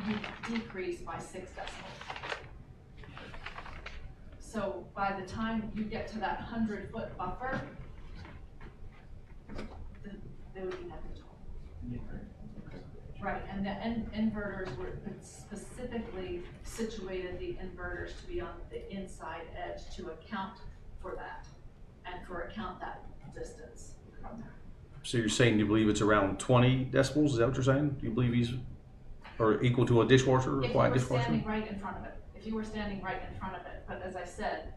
you decrease by 6 decibels. So by the time you get to that 100-foot buffer, there would be nothing to hold. Right, and the inverters were specifically situated, the inverters to be on the inside edge to account for that, and account that distance from there. So you're saying you believe it's around 20 decibels? Is that what you're saying? Do you believe he's or equal to a dishwasher, a quiet dishwasher? If you were standing right in front of it. If you were standing right in front of it. But as I said,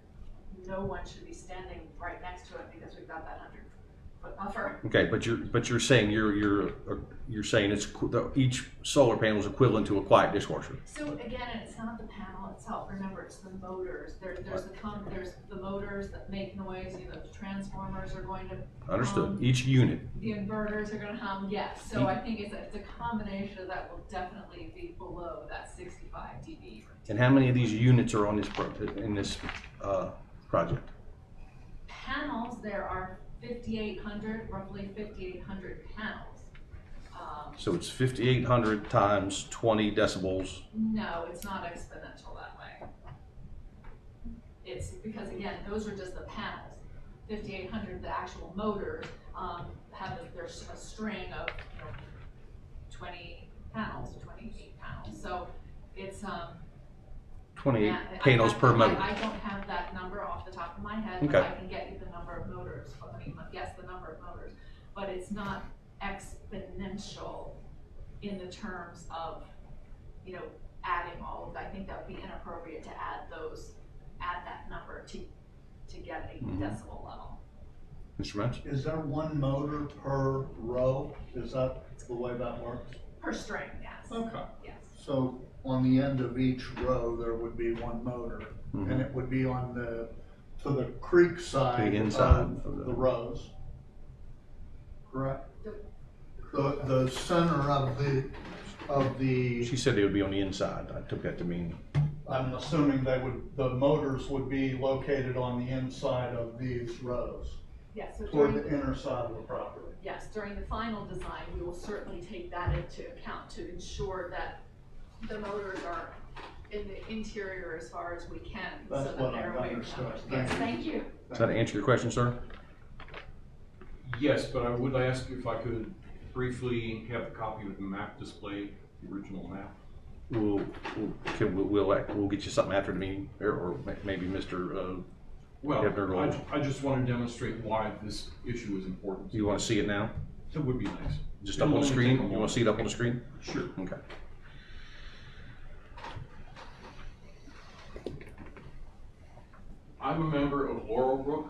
no one should be standing right next to it because we've got that foot buffer. Okay, but you're saying you're saying each solar panel is equivalent to a quiet dishwasher. So again, it's not the panel itself. Remember, it's the motors. There's the motors that make noise. You know, the transformers are going to Understood. Each unit. The inverters are going to hum. Yes. So I think it's a combination of that will definitely be below that 65 dB. And how many of these units are on this project? Panels, there are 5,800, roughly 5,800 panels. So it's 5,800 times 20 decibels. No, it's not exponential that way. It's because again, those are just the panels. 5,800, the actual motors there's a string of 20 panels, 28 panels. So it's 28 panels per motor. I don't have that number off the top of my head, Okay. but I can get you the number of motors. Guess the number of motors, but it's not exponential in the terms of, adding all of that. I think that would be inappropriate to add that number to get a decibel level. Mr. Rentz? Is there one motor per row? Is that the way that works? Per string, yes. Okay. Yes. So on the end of each row, there would be one motor, and it would be to the creek side The inside of of the rows. Correct? The center of the, She said they would be on the inside. I took that to mean. I'm assuming the motors would be located on the inside of these rows, Yes. So toward the inner side of the property. yes, during the final design, we will certainly take that into account to ensure that the motors are in the interior as far as we can. That's so that what they're I away from understood. numbers. Yes, thank you. Does that answer your question, sir? Yes, but I would ask if I could briefly have a copy of the map display, the original map. We'll get you something after the meeting, or maybe Mr. Well, Hebner will. I just want to demonstrate why this issue is important. You want to see it now? It would be nice. Just up on the screen? You want to see it up on the screen? Sure. Okay. I'm a member of Laurelbrook,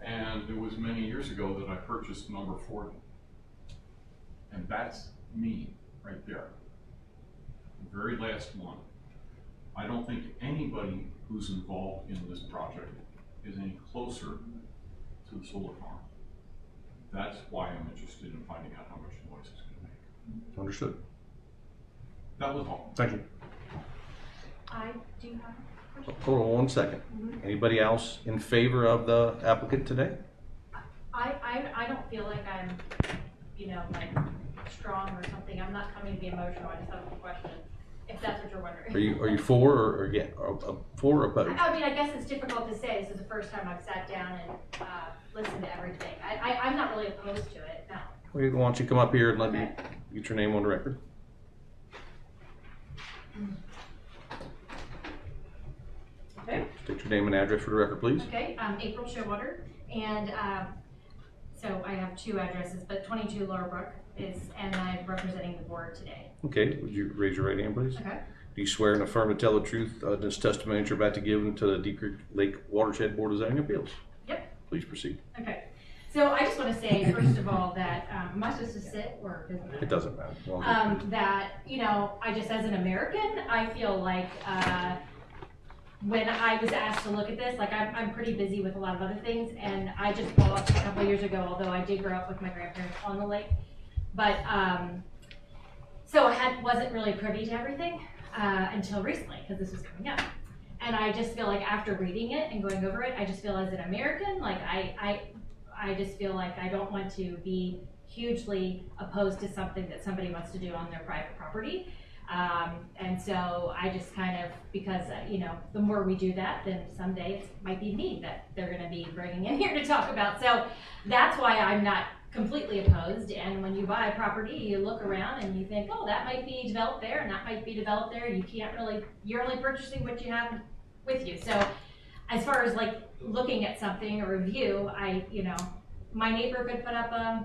and it was many years ago that I purchased number 40. And that's me, right there. The very last one. I don't think anybody who's involved in this project is any closer to the solar farm. That's why I'm interested in finding out how much noise it's going to make. Understood. That was all. Thank you. I do have a question. Hold on 1 second. Anybody else in favor of the applicant today? I don't feel like I'm, like strong or something. I'm not coming to be emotional. I just have a question, if that's what you're wondering. Are you for or for or opposed? I mean, I guess it's difficult to say. This is the first time I've sat down and listened to everything. I'm not really opposed to it, no. Well, why don't you come up here and let me Okay. get your name on the record? Okay. State your name and address for the record, please. Okay, April Showwater, and so I have two addresses, but 22 Laurelbrook and I'm representing the board today. Okay, would you raise your right hand, please? Okay. Do you swear and affirm to tell the truth in this testimony that you're about to give to the Deep Creek Lake Watershed Board of Zoning Appeals? Yep. Please proceed. Okay. So I just want to say, first of all, that am I supposed to sit or It doesn't matter. that I just as an American, I feel like when I was asked to look at this, like I'm pretty busy with a lot of other things, and I just bought a couple of years ago, although I did grow up with my grandparents on the lake, but so I wasn't really privy to everything until recently, because this was coming up. And I just feel like after reading it and going over it, I just feel as an American, like I just feel like I don't want to be hugely opposed to something that somebody wants to do on their private property. And so I just kind of, because, the more we do that, then someday it might be me that they're going to be bringing in here to talk about. So that's why I'm not completely opposed. And when you buy a property, you look around and you think, oh, that might be developed there and that might be developed there. You can't really, you're only purchasing what you have with you. So as far as like looking at something or a view, my neighbor could put up a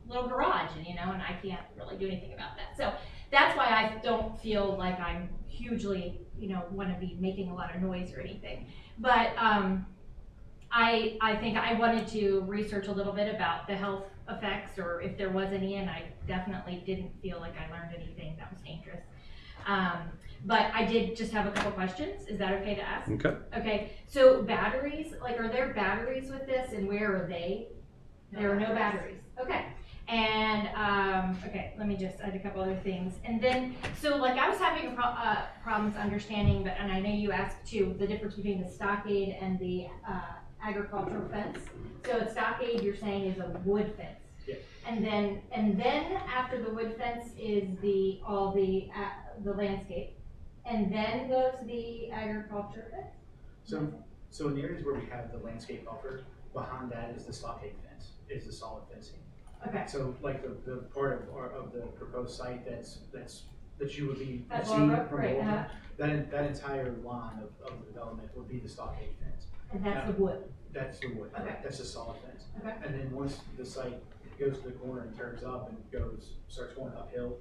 little garage and I can't really do anything about that. So that's why I don't feel like I'm hugely, want to be making a lot of noise or anything. But I think I wanted to research a little bit about the health effects, or if there was any, and I definitely didn't feel like I learned anything that was dangerous. But I did just have a couple questions. Is that okay to ask? Okay. Okay, so batteries, like, are there batteries with this, and where are they? There are no batteries. Okay. And, okay, let me just add a couple other things. And then, so like I was having problems understanding, and I know you asked too, the difference between the stockade and the agricultural fence. So a stockade, you're saying, is a wood fence. Yeah. And then after the wood fence is the landscape. And then goes the agriculture fence. So in the areas where we have the landscape buffer, behind that is the stockade fence, is the solid fencing. Okay. So like the part of the proposed site that you would be That's seeing Laurel, from right, Laurel, that entire line of the development would be the stockade fence. And that's the wood. That's the wood. Okay. That's a solid fence. Okay. And then once the site goes to the corner and turns up and starts going uphill,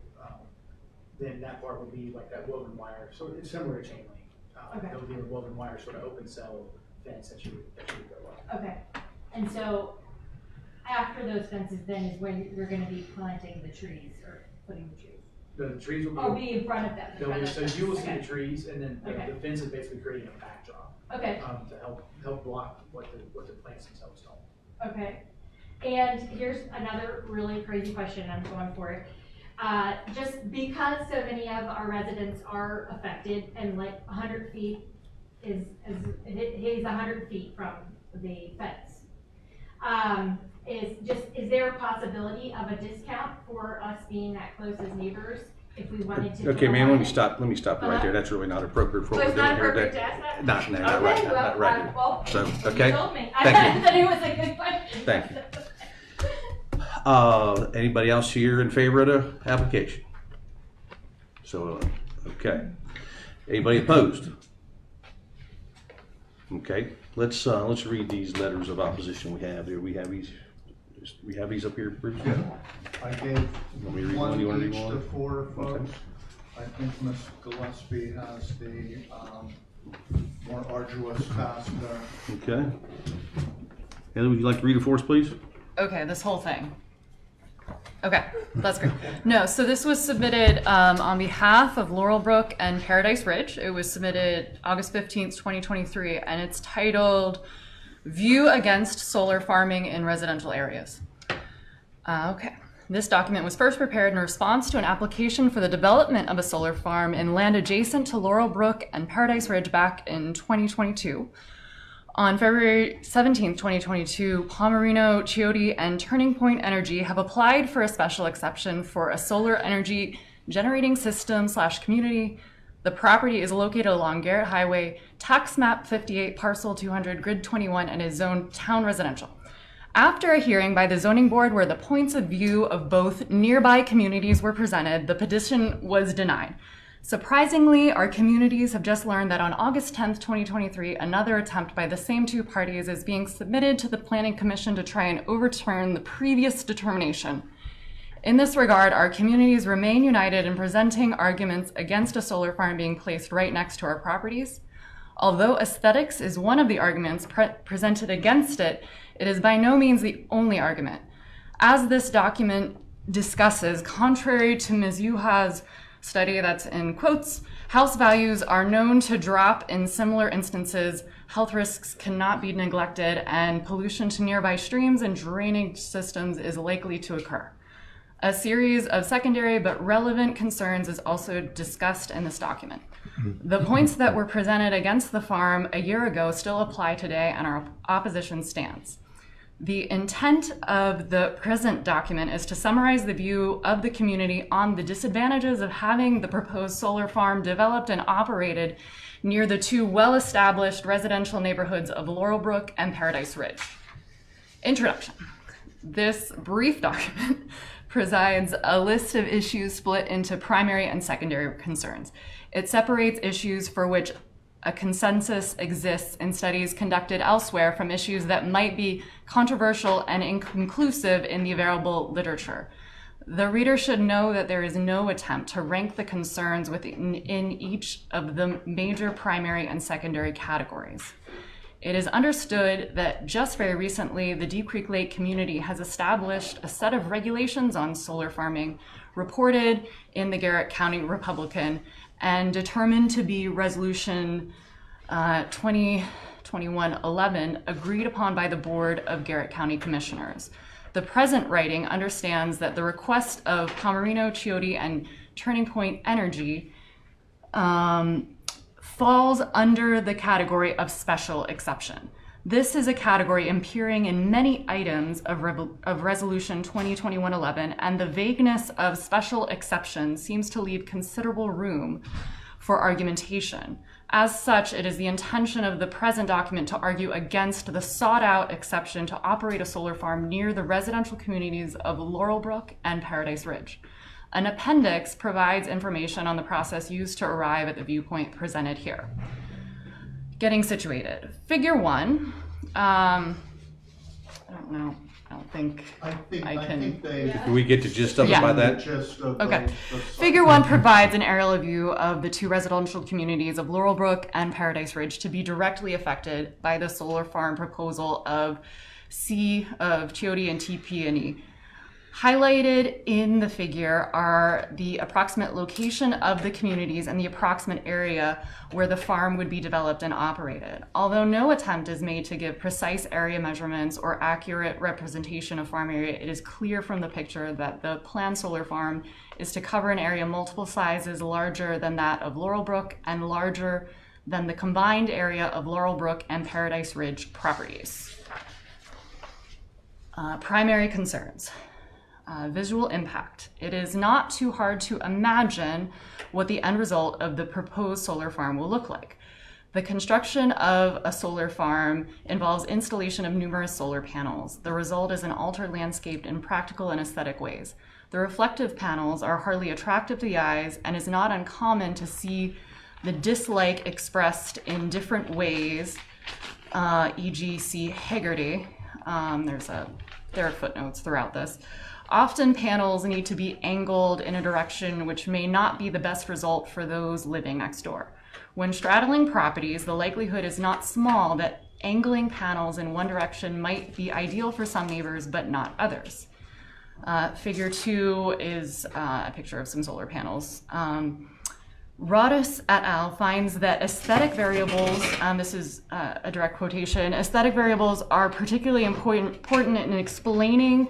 then that part would be like that woven wire. So it's similar to chain link. Okay. That would be a woven wire sort of open cell fence that you would go up. Okay. And so after those fences then is when you're going to be planting the trees or putting the trees? The trees will be. Oh, be in front of them. So you will see the trees, and then Okay. the fence is basically creating a backdrop. Okay. To help block what the plants themselves don't. Okay. And here's another really crazy question. I'm going for it. Just because so many of our residents are affected, and like 100 feet he's 100 feet from the fence. Is there a possibility of a discount for us being that close as neighbors if we wanted to? Okay, ma'am, let me stop right there. That's really not appropriate for So what it's we're not doing here appropriate today. to ask that? Not Okay, right, well, not right here. well, So, you okay. told me. Thank you. I thought it was a good question. Thank you. Anybody else here in favor of the application? So, okay. Anybody opposed? Okay, let's read these letters of opposition we have here. We have these up here, Bruce? Yeah. I gave Want me to read one You want to read each one? to 4 folks. Okay. I think Ms. Gillespie has the more arduous task there. Okay. Heather, would you like to read it for us, please? Okay, this whole thing. Okay, that's great. No, so this was submitted on behalf of Laurelbrook and Paradise Ridge. It was submitted August 15th, 2023, and it's titled View Against Solar Farming in Residential Areas. Okay. This document was first prepared in response to an application for the development of a solar farm in land adjacent to Laurelbrook and Paradise Ridge back in 2022. On February 17, 2022, Palmerino, Chiodi, and Turning Point Energy have applied for a special exception for a solar energy generating system / community. The property is located along Garrett Highway, tax map 58, parcel 200, grid 21, and is zoned town residential. After a hearing by the zoning board where the points of view of both nearby communities were presented, the petition was denied. Surprisingly, our communities have just learned that on August 10th, 2023, another attempt by the same two parties is being submitted to the Planning Commission to try and overturn the previous determination. In this regard, our communities remain united in presenting arguments against a solar farm being placed right next to our properties. Although aesthetics is one of the arguments presented against it, it is by no means the only argument. As this document discusses, contrary to Ms. Yuha's study that's in quotes, house values are known to drop in similar instances, health risks cannot be neglected, and pollution to nearby streams and drainage systems is likely to occur. A series of secondary but relevant concerns is also discussed in this document. The points that were presented against the farm a year ago still apply today, and our opposition stands. The intent of the present document is to summarize the view of the community on the disadvantages of having the proposed solar farm developed and operated near the two well-established residential neighborhoods of Laurelbrook and Paradise Ridge. Introduction. This brief document provides a list of issues split into primary and secondary concerns. It separates issues for which a consensus exists in studies conducted elsewhere from issues that might be controversial and inconclusive in the available literature. The reader should know that there is no attempt to rank the concerns within each of the major primary and secondary categories. It is understood that just very recently, the Deep Creek Lake community has established a set of regulations on solar farming reported in the Garrett County Republican and determined to be Resolution 2021-11 agreed upon by the Board of Garrett County Commissioners. The present writing understands that the request of Pomerino, Chiodi, and Turning Point Energy falls under the category of special exception. This is a category appearing in many items of Resolution 2021-11, and the vagueness of special exception seems to leave considerable room for argumentation. As such, it is the intention of the present document to argue against the sought-out exception to operate a solar farm near the residential communities of Laurelbrook and Paradise Ridge. An appendix provides information on the process used to arrive at the viewpoint presented here. Getting situated. Figure 1. I don't know. I don't think I can. Can we get the gist of it by that? Okay. Figure 1 provides an aerial view of the two residential communities of Laurelbrook and Paradise Ridge to be directly affected by the solar farm proposal of Chiodi and TP&E. Highlighted in the figure are the approximate location of the communities and the approximate area where the farm would be developed and operated. Although no attempt is made to give precise area measurements or accurate representation of farm area, it is clear from the picture that the planned solar farm is to cover an area multiple sizes larger than that of Laurelbrook and larger than the combined area of Laurelbrook and Paradise Ridge properties. Primary concerns. Visual impact. It is not too hard to imagine what the end result of the proposed solar farm will look like. The construction of a solar farm involves installation of numerous solar panels. The result is an altered landscape in practical and aesthetic ways. The reflective panels are hardly attractive to the eyes, and is not uncommon to see the dislike expressed in different ways, e.g. see Haggerty. There are footnotes throughout this. Often panels need to be angled in a direction which may not be the best result for those living next door. When straddling properties, the likelihood is not small that angling panels in one direction might be ideal for some neighbors, but not others. Figure 2 is a picture of some solar panels. Rodis et al. Finds that aesthetic variables, this is a direct quotation, aesthetic variables are particularly important in explaining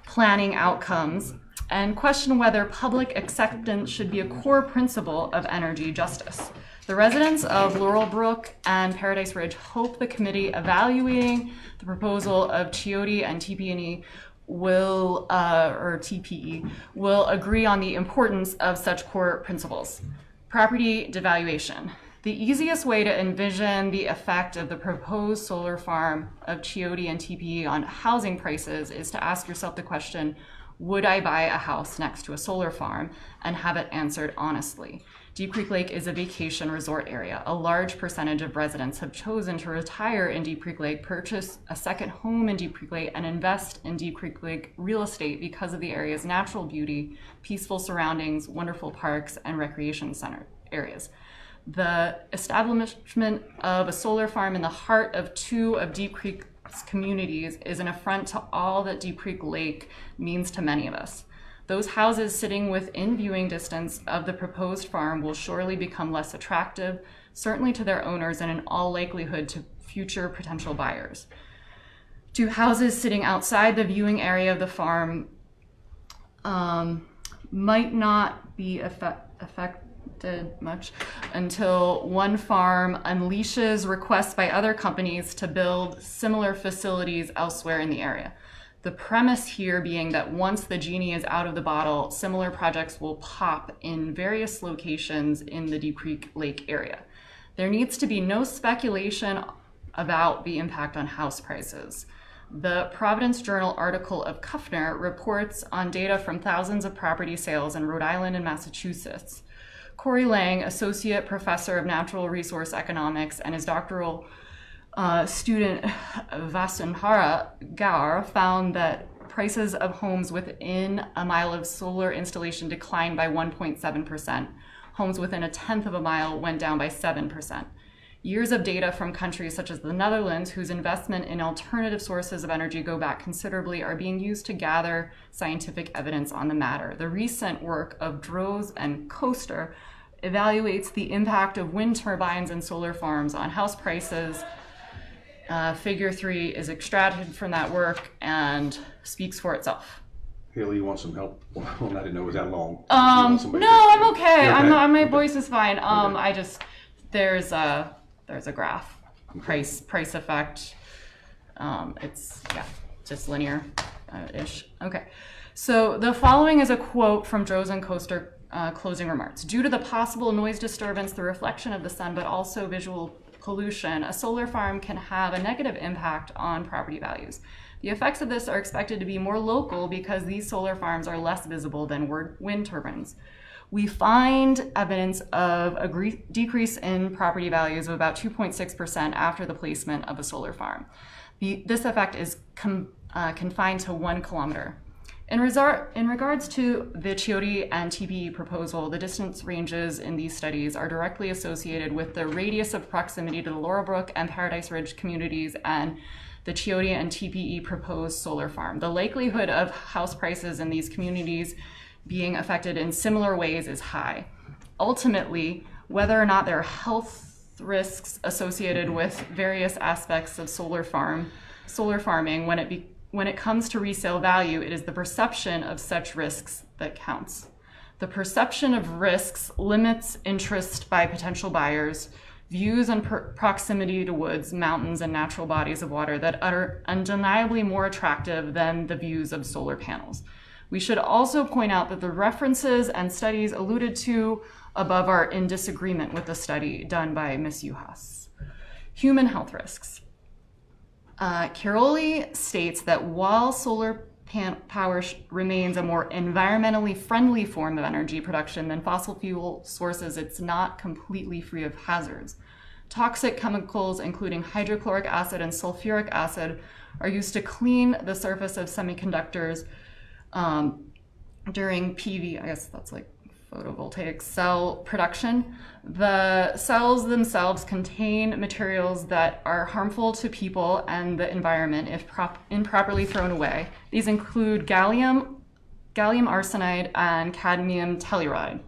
planning outcomes, and question whether public acceptance should be a core principle of energy justice. The residents of Laurelbrook and Paradise Ridge hope the committee evaluating the proposal of Chiodi and TP&E will, or TPE, will agree on the importance of such core principles. Property devaluation. The easiest way to envision the effect of the proposed solar farm of Chiodi and TPE on housing prices is to ask yourself the question, would I buy a house next to a solar farm, and have it answered honestly? Deep Creek Lake is a vacation resort area. A large percentage of residents have chosen to retire in Deep Creek Lake, purchase a second home in Deep Creek Lake, and invest in Deep Creek Lake real estate because of the area's natural beauty, peaceful surroundings, wonderful parks, and recreation center areas. The establishment of a solar farm in the heart of two of Deep Creek's communities is an affront to all that Deep Creek Lake means to many of us. Those houses sitting within viewing distance of the proposed farm will surely become less attractive, certainly to their owners and in all likelihood to future potential buyers. To houses sitting outside the viewing area of the farm might not be affected much until one farm unleashes requests by other companies to build similar facilities elsewhere in the area. The premise here being that once the genie is out of the bottle, similar projects will pop in various locations in the Deep Creek Lake area. There needs to be no speculation about the impact on house prices. The Providence Journal article of Kuffner reports on data from thousands of property sales in Rhode Island and Massachusetts. Corey Lang, associate professor of natural resource economics, and his doctoral student Vasundhara Gaur found that prices of homes within a mile of solar installation declined by 1.7%. Homes within a tenth of a mile went down by 7%. Years of data from countries such as the Netherlands, whose investment in alternative sources of energy go back considerably, are being used to gather scientific evidence on the matter. The recent work of Droz and Koster evaluates the impact of wind turbines and solar farms on house prices. Figure 3 is extracted from that work and speaks for itself. Haley, you want some help? Well, I didn't know it was that long. No, I'm okay. You're okay? My voice is fine. I just, there's a graph, price effect. It's, yeah, just linear ish. Okay. So the following is a quote from Droz and Koster closing remarks. Due to the possible noise disturbance, the reflection of the sun, but also visual pollution, a solar farm can have a negative impact on property values. The effects of this are expected to be more local because these solar farms are less visible than wind turbines. We find evidence of a decrease in property values of about 2.6% after the placement of a solar farm. This effect is confined to 1 kilometer. In regards to the Chiodi and TPE proposal, the distance ranges in these studies are directly associated with the radius of proximity to the Laurelbrook and Paradise Ridge communities and the Chiodi and TPE proposed solar farm. The likelihood of house prices in these communities being affected in similar ways is high. Ultimately, whether or not there are health risks associated with various aspects of solar farming, when it comes to resale value, it is the perception of such risks that counts. The perception of risks limits interest by potential buyers, views on proximity to woods, mountains, and natural bodies of water that are undeniably more attractive than the views of solar panels. We should also point out that the references and studies alluded to above are in disagreement with the study done by Ms. Juhas. Human health risks. Caroli states that while solar power remains a more environmentally friendly form of energy production than fossil fuel sources, it's not completely free of hazards. Toxic chemicals, including hydrochloric acid and sulfuric acid, are used to clean the surface of semiconductors during PV, I guess that's like photovoltaic cell production. The cells themselves contain materials that are harmful to people and the environment if improperly thrown away. These include gallium arsenide and cadmium telluride.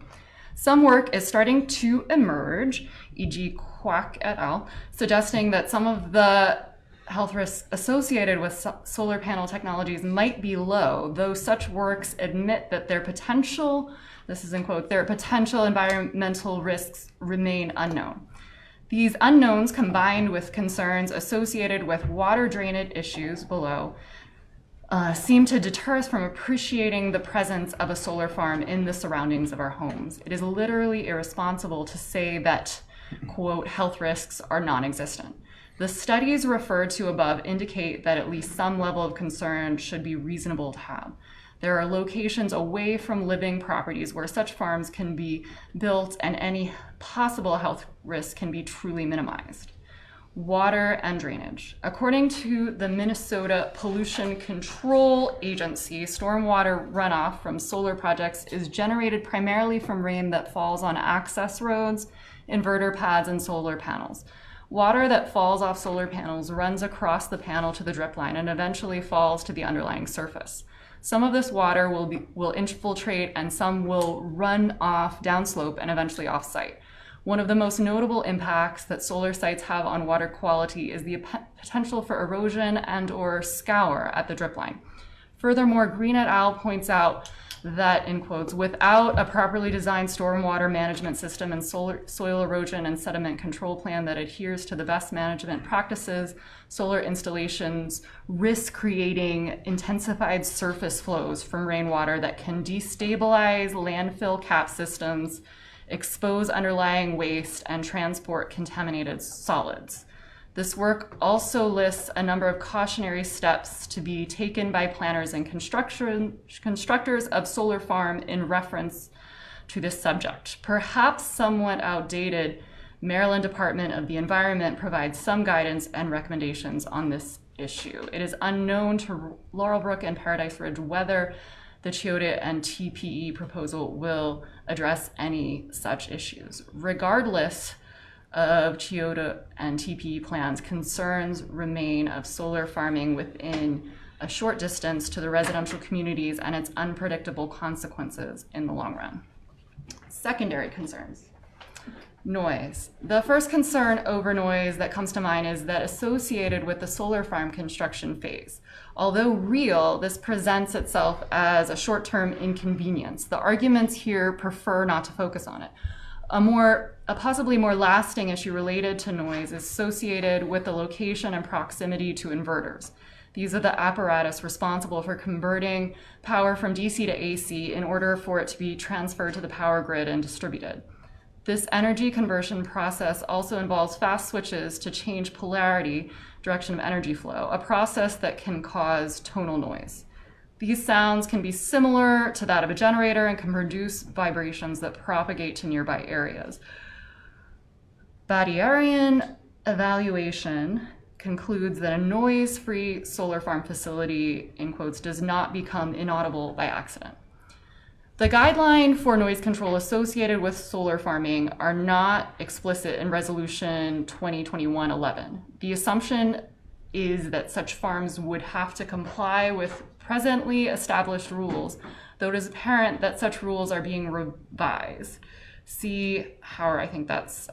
Some work is starting to emerge, e.g. Kwak et al., suggesting that some of the health risks associated with solar panel technologies might be low, though such works admit that their potential, this is in quote, their potential environmental risks remain unknown. These unknowns, combined with concerns associated with water drainage issues below, seem to deter us from appreciating the presence of a solar farm in the surroundings of our homes. It is literally irresponsible to say that, quote, health risks are non-existent. The studies referred to above indicate that at least some level of concern should be reasonable to have. There are locations away from living properties where such farms can be built and any possible health risk can be truly minimized. Water and drainage. According to the Minnesota Pollution Control Agency, stormwater runoff from solar projects is generated primarily from rain that falls on access roads, inverter pads, and solar panels. Water that falls off solar panels runs across the panel to the drip line and eventually falls to the underlying surface. Some of this water will infiltrate and some will run off downslope and eventually off-site. One of the most notable impacts that solar sites have on water quality is the potential for erosion and or scour at the drip line. Furthermore, Green et al. Points out that, in quotes, without a properly designed stormwater management system and soil erosion and sediment control plan that adheres to the best management practices, solar installations risk creating intensified surface flows from rainwater that can destabilize landfill cap systems, expose underlying waste, and transport contaminated solids. This work also lists a number of cautionary steps to be taken by planners and constructors of solar farm in reference to this subject. Perhaps somewhat outdated, Maryland Department of the Environment provides some guidance and recommendations on this issue. It is unknown to Laurelbrook and Paradise Ridge whether the Chiota and TPE proposal will address any such issues. Regardless, of Chiyoda and TPE plans, concerns remain of solar farming within a short distance to the residential communities and its unpredictable consequences in the long run. Secondary concerns. Noise. The first concern over noise that comes to mind is that associated with the solar farm construction phase. Although real, this presents itself as a short-term inconvenience. The arguments here prefer not to focus on it. A possibly more lasting issue related to noise is associated with the location and proximity to inverters. These are the apparatus responsible for converting power from DC to AC in order for it to be transferred to the power grid and distributed. This energy conversion process also involves fast switches to change polarity, direction of energy flow, a process that can cause tonal noise. These sounds can be similar to that of a generator and can produce vibrations that propagate to nearby areas. Badiarian evaluation concludes that a noise-free solar farm facility, in quotes, does not become inaudible by accident. The guideline for noise control associated with solar farming are not explicit in Resolution 2021-11. The assumption is that such farms would have to comply with presently established rules, though it is apparent that such rules are being revised. See how I think that's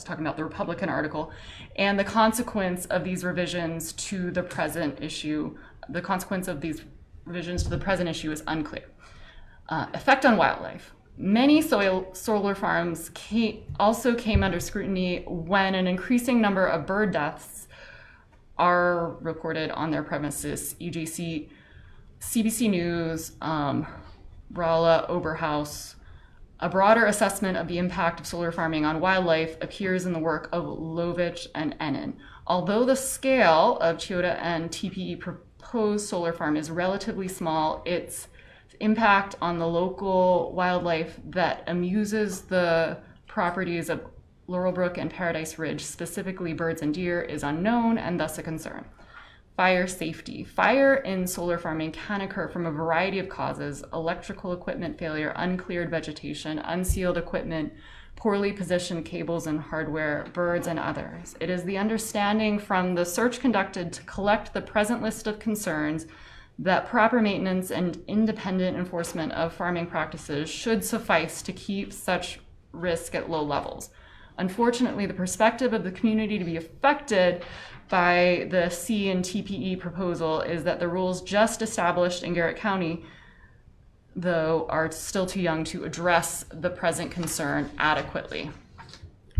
talking about the Republican article, and the consequence of these revisions to the present issue. The consequence of these revisions to the present issue is unclear. Effect on wildlife. Many solar farms also came under scrutiny when an increasing number of bird deaths are reported on their premises, e.g. CBC News, Rala Oberhaus. A broader assessment of the impact of solar farming on wildlife appears in the work of Lovich and Ennen. Although the scale of Chiyoda and TPE proposed solar farm is relatively small, its impact on the local wildlife that amuses the properties of Laurelbrook and Paradise Ridge, specifically birds and deer, is unknown and thus a concern. Fire safety. Fire in solar farming can occur from a variety of causes: electrical equipment failure, uncleared vegetation, unsealed equipment, poorly positioned cables and hardware, birds, and others. It is the understanding from the search conducted to collect the present list of concerns that proper maintenance and independent enforcement of farming practices should suffice to keep such risk at low levels. Unfortunately, the perspective of the community to be affected by the C and TPE proposal is that the rules just established in Garrett County, though, are still too young to address the present concern adequately.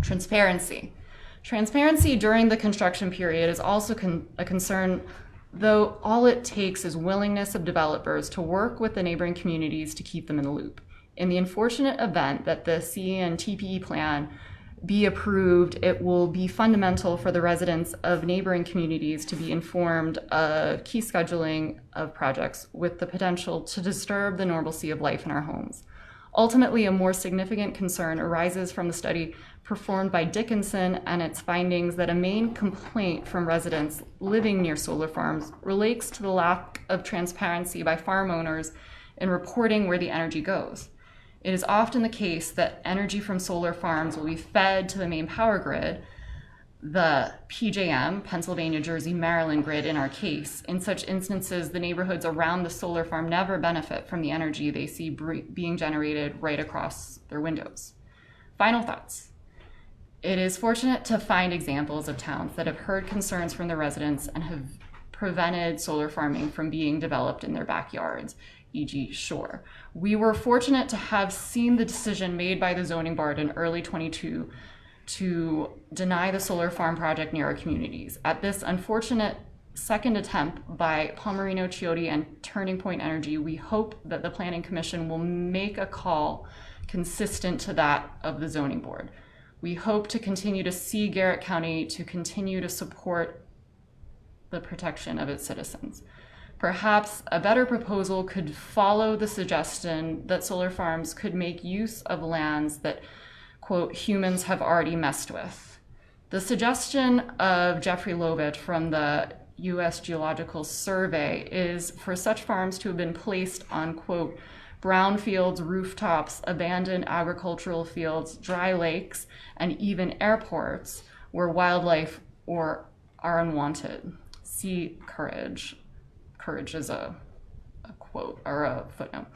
Transparency. Transparency during the construction period is also a concern, though all it takes is willingness of developers to work with the neighboring communities to keep them in the loop. In the unfortunate event that the C and TPE plan be approved, it will be fundamental for the residents of neighboring communities to be informed of key scheduling of projects with the potential to disturb the normalcy of life in our homes. Ultimately, a more significant concern arises from the study performed by Dickinson and its findings that a main complaint from residents living near solar farms relates to the lack of transparency by farm owners in reporting where the energy goes. It is often the case that energy from solar farms will be fed to the main power grid, the PJM, Pennsylvania, Jersey, Maryland grid in our case. In such instances, the neighborhoods around the solar farm never benefit from the energy they see being generated right across their windows. Final thoughts. It is fortunate to find examples of towns that have heard concerns from the residents and have prevented solar farming from being developed in their backyards, e.g. Shore. We were fortunate to have seen the decision made by the zoning board in early 22 to deny the solar farm project near our communities. At this unfortunate second attempt by Palmerino, Chiodi, and Turning Point Energy, we hope that the Planning Commission will make a call consistent to that of the zoning board. We hope to continue to see Garrett County to continue to support the protection of its citizens. Perhaps a better proposal could follow the suggestion that solar farms could make use of lands that, quote, humans have already messed with. The suggestion of Jeffrey Lovich from the U.S. Geological Survey is for such farms to have been placed on, quote, brownfields, rooftops, abandoned agricultural fields, dry lakes, and even airports where wildlife are unwanted. See courage. Courage is a quote or a footnote.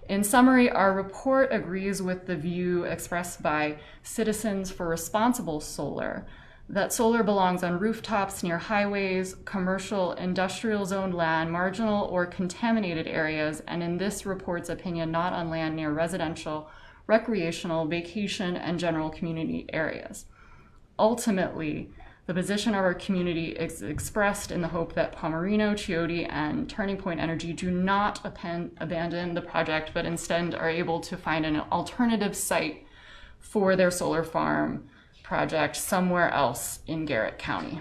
In summary, our report agrees with the view expressed by Citizens for Responsible Solar that solar belongs on rooftops near highways, commercial, industrial zoned land, marginal or contaminated areas, and in this report's opinion, not on land near residential, recreational, vacation, and general community areas. Ultimately, the position of our community is expressed in the hope that Palmerino, Chiodi, and Turning Point Energy do not abandon the project, but instead are able to find an alternative site for their solar farm project somewhere else in Garrett County.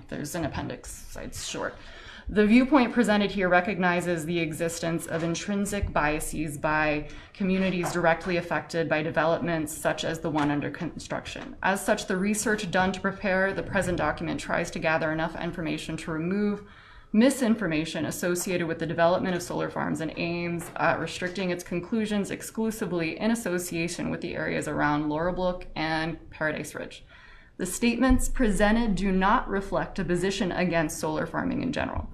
There's an appendix, it's short. The viewpoint presented here recognizes the existence of intrinsic biases by communities directly affected by developments such as the one under construction. As such, the research done to prepare the present document tries to gather enough information to remove misinformation associated with the development of solar farms and aims at restricting its conclusions exclusively in association with the areas around Laurelbrook and Paradise Ridge. The statements presented do not reflect a position against solar farming in general.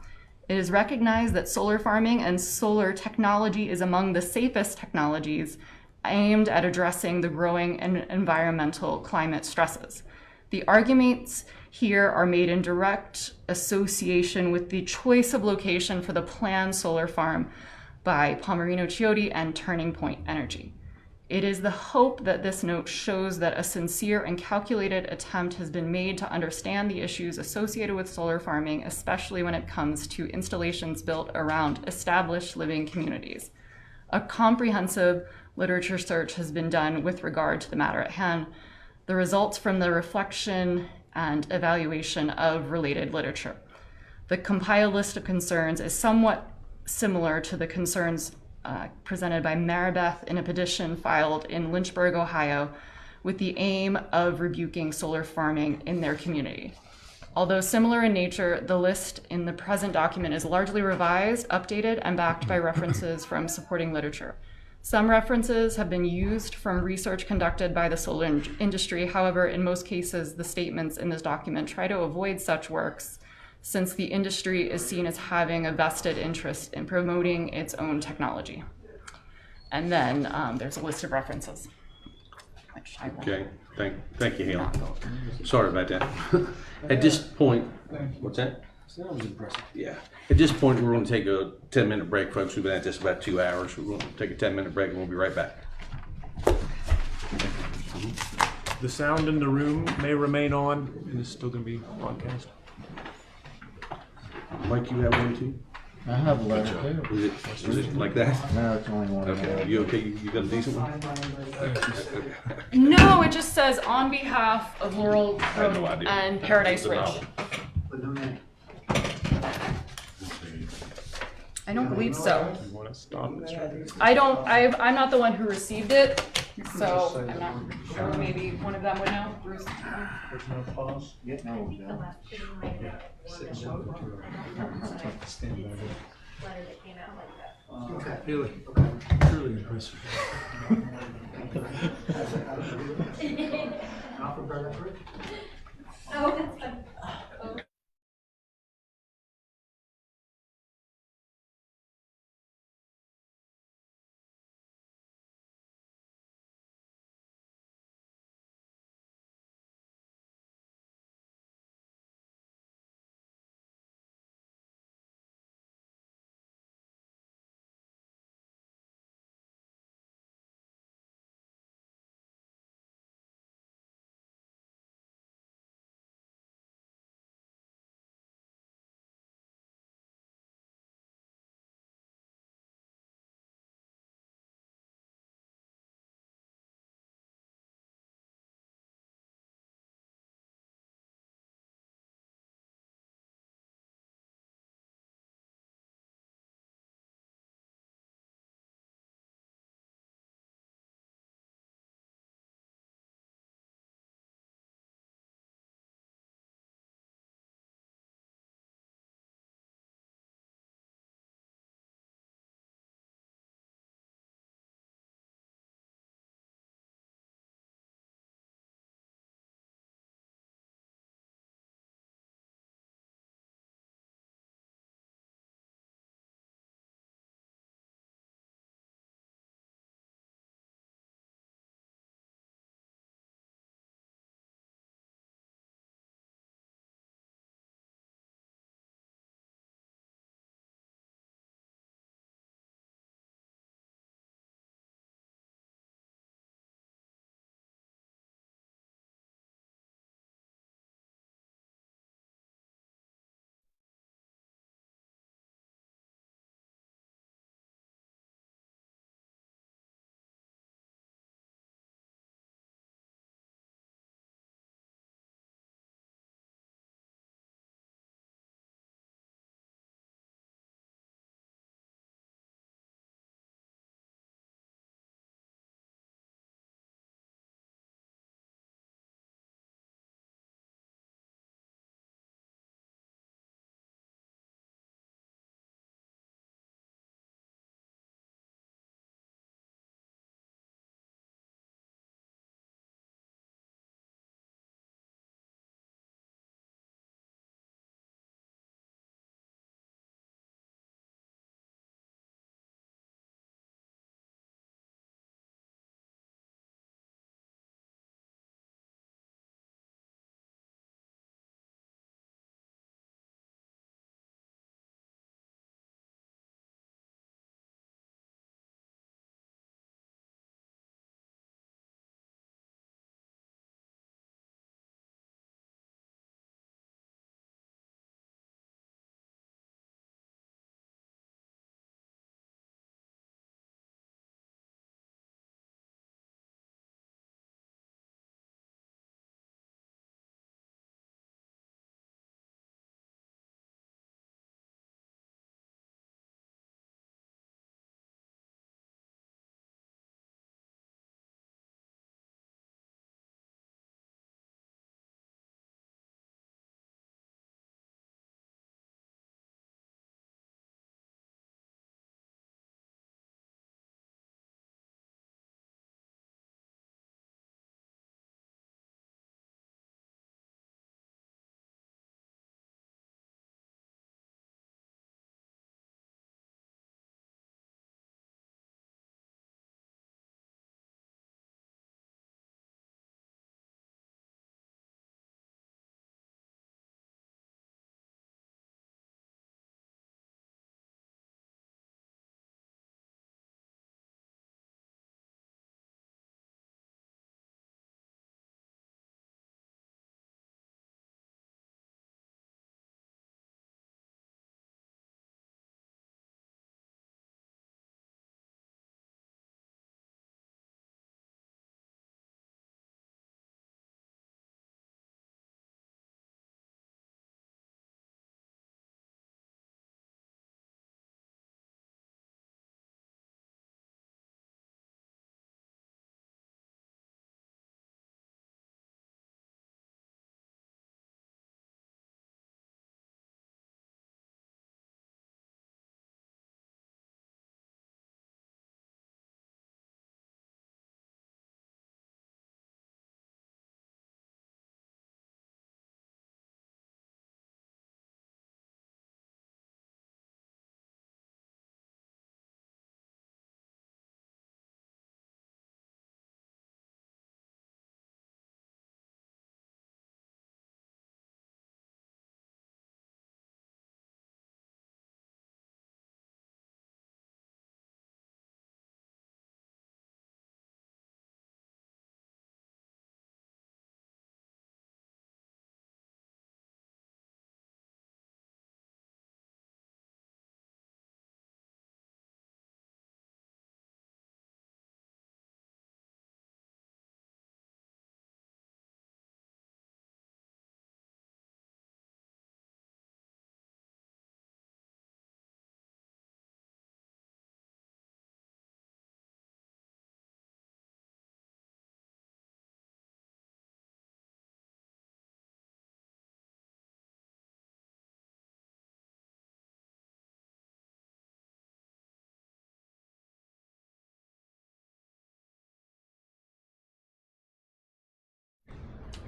It is recognized that solar farming and solar technology is among the safest technologies aimed at addressing the growing environmental climate stresses. The arguments here are made in direct association with the choice of location for the planned solar farm by Palmerino Chiodi and Turning Point Energy. It is the hope that this note shows that a sincere and calculated attempt has been made to understand the issues associated with solar farming, especially when it comes to installations built around established living communities. A comprehensive literature search has been done with regard to the matter at hand. The results from the reflection and evaluation of related literature. The compiled list of concerns is somewhat similar to the concerns presented by Maribeth in a petition filed in Lynchburg, Ohio, with the aim of rebuking solar farming in their community. Although similar in nature, the list in the present document is largely revised, updated, and backed by references from supporting literature. Some references have been used from research conducted by the solar industry. However, in most cases, the statements in this document try to avoid such works since the industry is seen as having a vested interest in promoting its own technology. And then there's a list of references, which I will. Okay, thank you, Haley. Sorry about that. At this point, what's that? That was impressive. Yeah. At this point, we're going to take a 10-minute break, folks. We've been at this about 2 hours. We're going to take a 10-minute break, and we'll be right back. The sound in the room may remain on, and it's still going to be broadcast. Mike, you have one too? I have a letter too. Is it like that? No, it's only one. Okay. You okay? You got a decent one? No, it just says on behalf of Laurel had no idea. and Paradise Ridge. But no name. I don't believe so. You want to stop this? I'm not the one who received it, so I'm not sure. Maybe one of them would know. Bruce. There's no pause? Yeah, no, it was The last pretty like Sitting down for 2 hours. Stand by there. letter that came out like that. Okay. Haley, truly impressive. Not for Paradise Ridge? Oh, that's fun.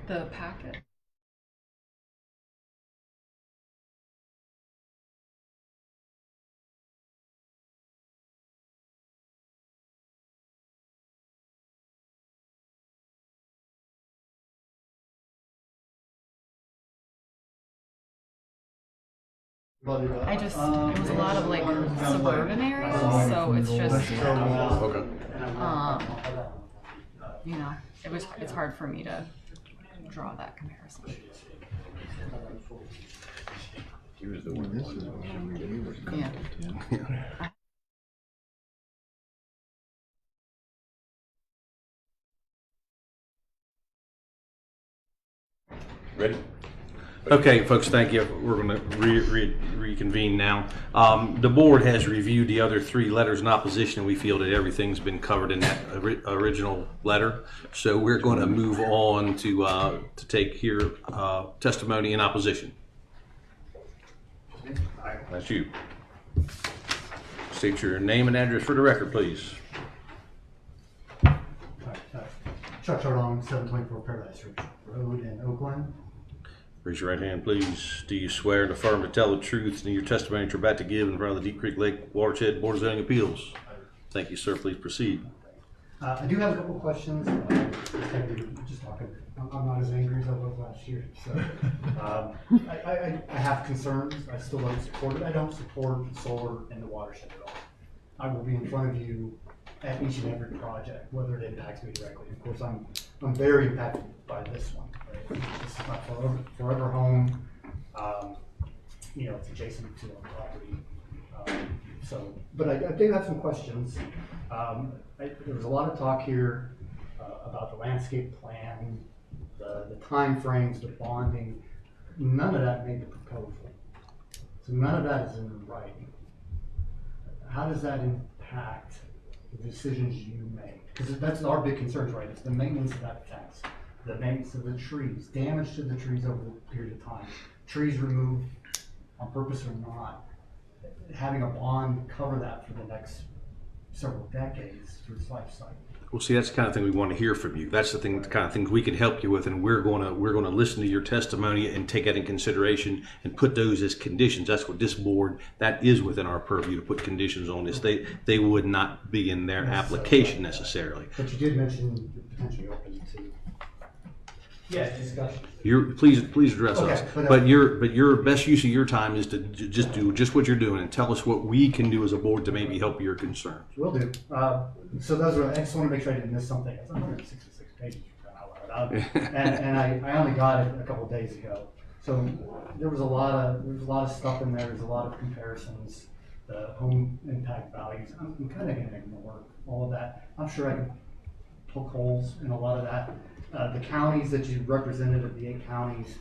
The packet. I just, it was a lot of like suburban areas, so it's just, Okay. you know, it's hard for me to draw that comparison. He was the one. Yeah. Ready? Okay, folks, thank you. We're going to reconvene now. The board has reviewed the other 3 letters in opposition, and we feel that everything's been covered in that original letter. So we're going to move on to take here testimony in opposition. That's you. State your name and address for the record, please. Chuck Chardon, 724 Paradise Ridge Road in Oakland. Raise your right hand, please. Do you swear and affirm to tell the truth in your testimony that you're about to give in front of the Deep Creek Lake Watershed Board of Zoning Appeals? Thank you, sir. Please proceed. I do have a couple questions. Just talking. I'm not as angry as I was last year. So I have concerns. I still don't support it. I don't support solar in the watershed at all. I will be in front of you at each and every project, whether it impacts me directly. Of course, I'm very impacted by this one. Right? This is my forever home. You know, it's adjacent to our property. But I do have some questions. There was a lot of talk here about the landscape plan, the time frames, the bonding. None of that made the proposal. So none of that is in writing. How does that impact the decisions you make? Because that's our big concerns, right? It's the maintenance of that fence, the maintenance of the trees, damage to the trees over a period of time, trees removed on purpose or not. Having a bond cover that for the next several decades through its life cycle. Well, see, that's the kind of thing we want to hear from you. That's the kind of things we can help you with, and we're going to listen to your testimony and take that in consideration and put those as conditions. That's what this board, that is within our purview to put conditions on this. They would not be in their application necessarily. But you did mention potentially open to discussion. Please address Okay, us. but your best use of your time is to just do just what you're doing and tell us what we can do as a board to maybe help your concerns. Will do. So those are. I just want to make sure I didn't miss something. It's 166 pages for crying out loud. And I only got it a couple of days ago. So there was a lot of stuff in there. There's a lot of comparisons, the home impact values. I'm kind of going to ignore all of that. I'm sure I can poke holes in a lot of that. The counties that you represented of the 8 counties,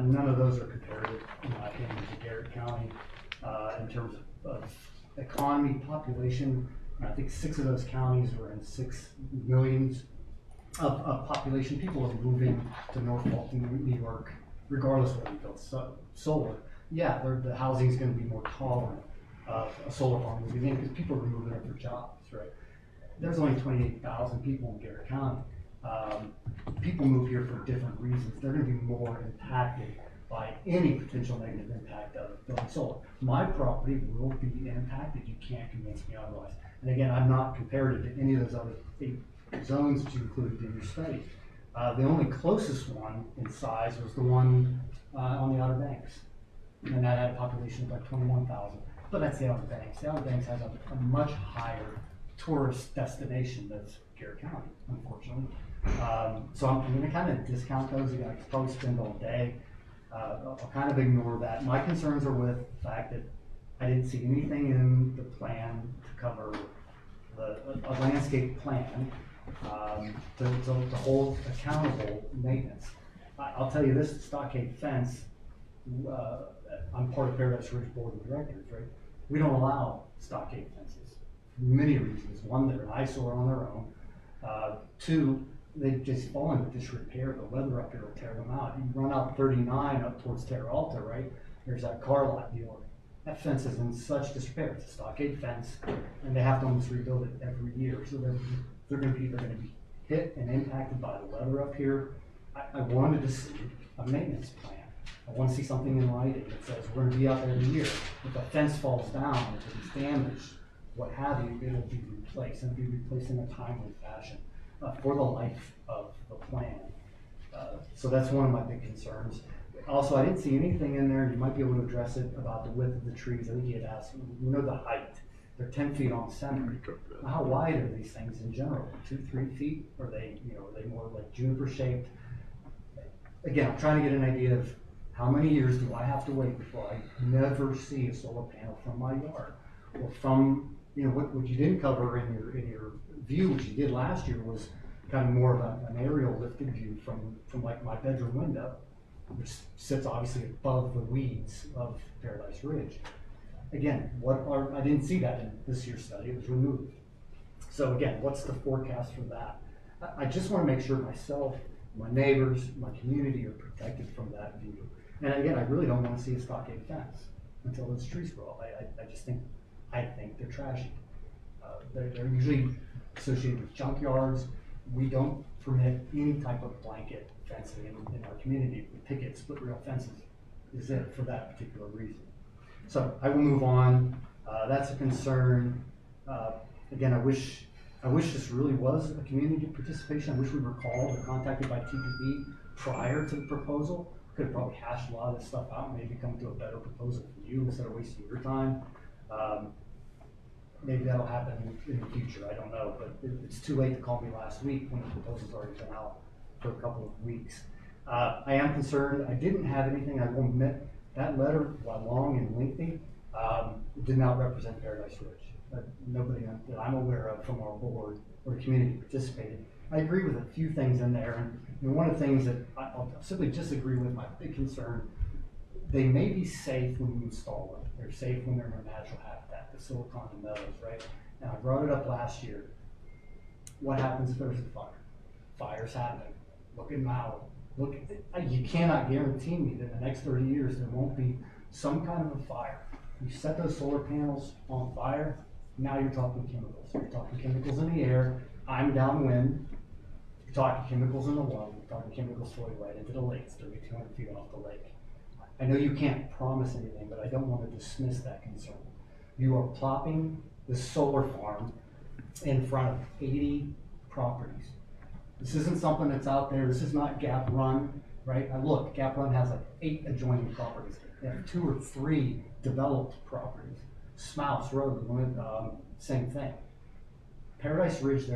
none of those are comparative, in my opinion, to Garrett County in terms of economy, population. I think 6 of those counties were in 6 millions of population. People are moving to North Walton, New York, regardless of whether you build solar. Yeah, the housing is going to be more tolerant of a solar farm moving in because people are moving up their jobs, right? There's only 28,000 people in Garrett County. People move here for different reasons. They're going to be more impacted by any potential negative impact of building solar. My property will be impacted. You can't convince me otherwise. And again, I'm not comparative to any of those other 8 zones that you included in your study. The only closest one in size was the one on the Outer Banks. And that had a population of like 21,000. But that's the Outer Banks. The Outer Banks has a much higher tourist destination that's Garrett County, unfortunately. So I'm going to kind of discount those. Again, I could probably spend all day. I'll kind of ignore that. My concerns are with the fact that I didn't see anything in the plan to cover a landscape plan to hold accountable maintenance. I'll tell you this, stockade fence, I'm part of Paradise Ridge Board of Directors, right? We don't allow stockade fences for many reasons. One, they're an eyesore on their own. 2, they just fall into disrepair. The weather up here will tear them out. You run out 39 up towards Terra Alta, right? There's that car lot dealer. That fence is in such disrepair. It's a stockade fence, and they have to almost rebuild it every year. So they're going to be hit and impacted by the weather up here. I wanted to see a maintenance plan. I want to see something in writing that says we're gonna be out there in a year. If a fence falls down, if it's damaged, what have you, it'll be replaced, and be replaced in a timely fashion for the life of the plan. So that's one of my big concerns. Also, I didn't see anything in there, and you might be able to address it, about the width of the trees. I think you had asked, you know the height. They're 10 feet on center. How wide are these things in general? 2-3 feet? Are they, are they more like juniper shaped? Again, I'm trying to get an idea of how many years do I have to wait before I never see a solar panel from my yard? Or from, what you didn't cover in your view, which you did last year, was kind of more of an aerial lifted view from like my bedroom window, which sits obviously above the weeds of Paradise Ridge. Again, I didn't see that in this year's study, it was removed. So again, what's the forecast for that? I just want to make sure myself, my neighbors, my community are protected from that view. And again, I really don't want to see a stockade fence until those trees grow up. I think they're trashy. They're usually associated with junkyards. We don't permit any type of blanket fencing in our community. Picket split rail fences is it for that particular reason. So I will move on. That's a concern. Again, I wish this really was a community participation. I wish we were called or contacted by TPE prior to the proposal. Could have probably hashed a lot of this stuff out and maybe come to a better proposal for you instead of wasting your time. Maybe that'll happen in the future, I don't know, but it's too late to call me last week when the proposal's already been out for a couple of weeks. I am concerned. I didn't have anything, I will admit, that letter, while long and lengthy, did not represent Paradise Ridge. Nobody that I'm aware of from our board or the community participated. I agree with a few things in there, and one of the things that I'll simply disagree with, my big concern, they may be safe when you install them. They're safe when they're in their natural habitat, the silicon and meadows, right? Now, I brought it up last year. What happens if there's a fire? Fires happen. Look at Maui. You cannot guarantee me that in the next 30 years there won't be some kind of a fire. You set those solar panels on fire, now you're talking chemicals. You're talking chemicals in the air. I'm downwind. You're talking chemicals in the water. You're talking chemicals flowing right into the lake. It's 3,200 feet off the lake. I know you can't promise anything, but I don't want to dismiss that concern. You are plopping the solar farm in front of 80 properties. This isn't something that's out there. This is not Gap Run, right? Look, Gap Run has like 8 adjoining properties. They have 2 or 3 developed properties. Smouse Road, same thing. Paradise Ridge,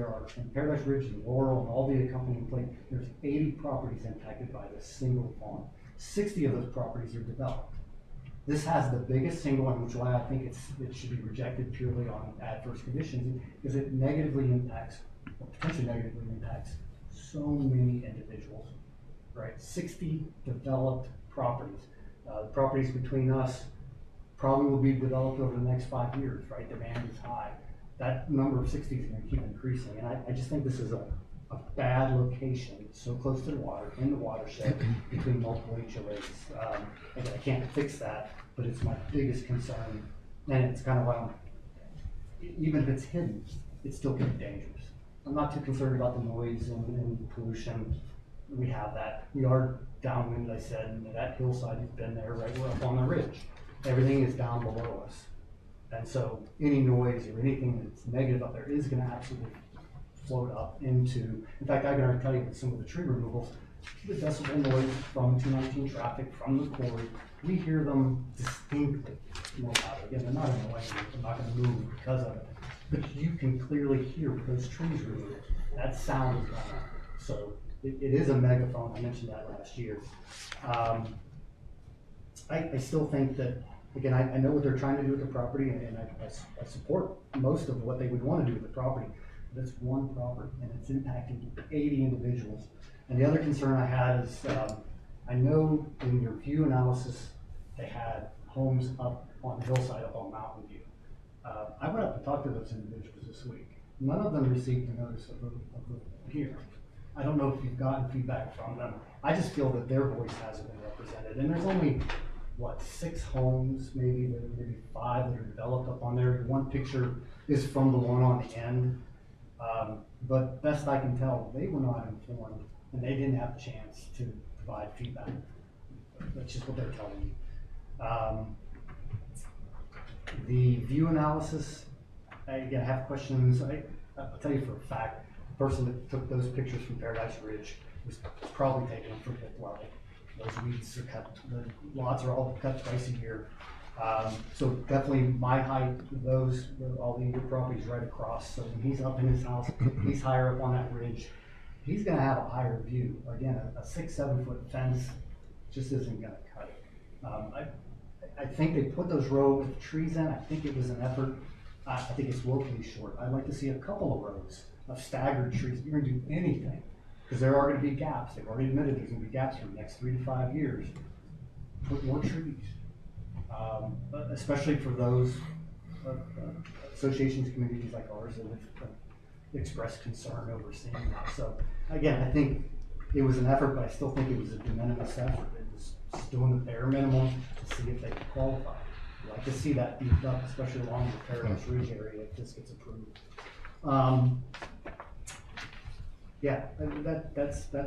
Paradise Ridge and Laurel and all the accompanying place, there's 80 properties impacted by this single farm. 60 of those properties are developed. This has the biggest single, and which is why I think it should be rejected purely on adverse conditions, is it negatively impacts, or potentially negatively impacts, so many individuals, right? 60 developed properties. The properties between us probably will be developed over the next 5 years, right? Demand is high. That number of 60 is going to keep increasing, and I just think this is a bad location, so close to the water, in the watershed, between multiple HOAs. I can't fix that, but it's my biggest concern, and it's kind of why even if it's hidden, it still can be dangerous. I'm not too concerned about the noise and pollution. We have that. We are downwind, as I said, and that hillside has been there, right? We're up on the ridge. Everything is down below us. And so any noise or anything that's negative up there is going to absolutely float up into, in fact, I can already tell you with some of the tree removals, the decibel noise from 219 traffic, from the quarry, we hear them distinctly more louder. Again, they're not annoying, they're not going to move because of it. But you can clearly hear those trees removed. That sound is gone up. So it is a megaphone. I mentioned that last year. I still think that, again, I know what they're trying to do with the property, and I support most of what they would want to do with the property. But it's one property, and it's impacting 80 individuals. And the other concern I had is, I know in your view analysis, they had homes up on the hillside up on Mountain View. I went up and talked to those individuals this week. None of them received a notice of the hearing. I don't know if you've gotten feedback from them. I just feel that their voice hasn't been represented. And there's only, 6 homes, maybe 5 that are developed up on there. One picture is from the one on the end. But best I can tell, they were not informed and they didn't have a chance to provide feedback. That's just what they're telling me. The view analysis, again, I have questions. I'll tell you for a fact, the person that took those pictures from Paradise Ridge was probably taking them from pit level. Those weeds are cut, the lots are all cut twice a year. So definitely my height, all the properties right across. So when he's up in his house, he's higher up on that ridge. He's gonna have a higher view. Again, a 6-7 foot fence just isn't gonna cut it. I think they put those rows of trees in. I think it was an effort. I think it's woefully short. I'd like to see a couple of rows of staggered trees. If you're gonna do anything, because there are gonna be gaps. They've already admitted there's gonna be gaps for the next 3 to 5 years. Put more trees. Especially for those associations, communities like ours that have expressed concern over seeing that. So again, I think it was an effort, but I still think it was a de minimis effort. It was just doing the bare minimum to see if they could qualify. I'd like to see that beefed up, especially along the Paradise Ridge area if this gets approved. Yeah, that's the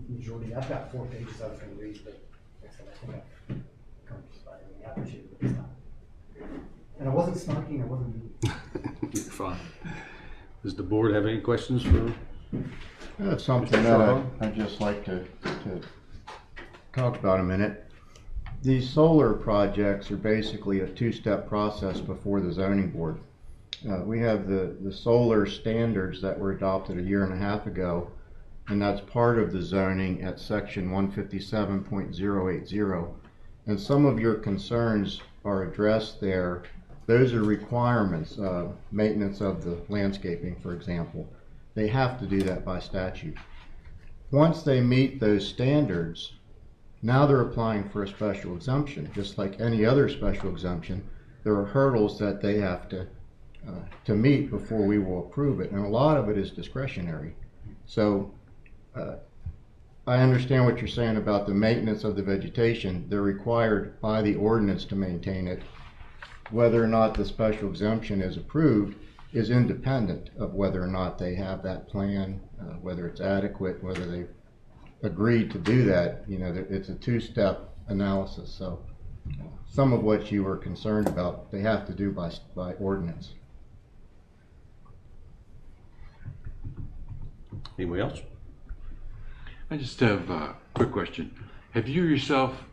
majority. I've got 4 pages I was going to read, but like I said, I think I've come just by. I appreciate it this time. And I wasn't snarky, I wasn't mean. You're fine. Does the board have any questions for? That's something that I'd just like to talk about a minute. These solar projects are basically a 2-step process before the zoning board. We have the solar standards that were adopted a year and a half ago, and that's part of the zoning at section 157.080. And some of your concerns are addressed there. Those are requirements, maintenance of the landscaping, for example. They have to do that by statute. Once they meet those standards, now they're applying for a special exemption. Just like any other special exemption, there are hurdles that they have to meet before we will approve it. And a lot of it is discretionary. So I understand what you're saying about the maintenance of the vegetation. They're required by the ordinance to maintain it. Whether or not the special exemption is approved is independent of whether or not they have that plan, whether it's adequate, whether they've agreed to do that. You know, it's a 2-step analysis. So some of what you were concerned about, they have to do by ordinance. Anybody else? I just have a quick question. Have you yourself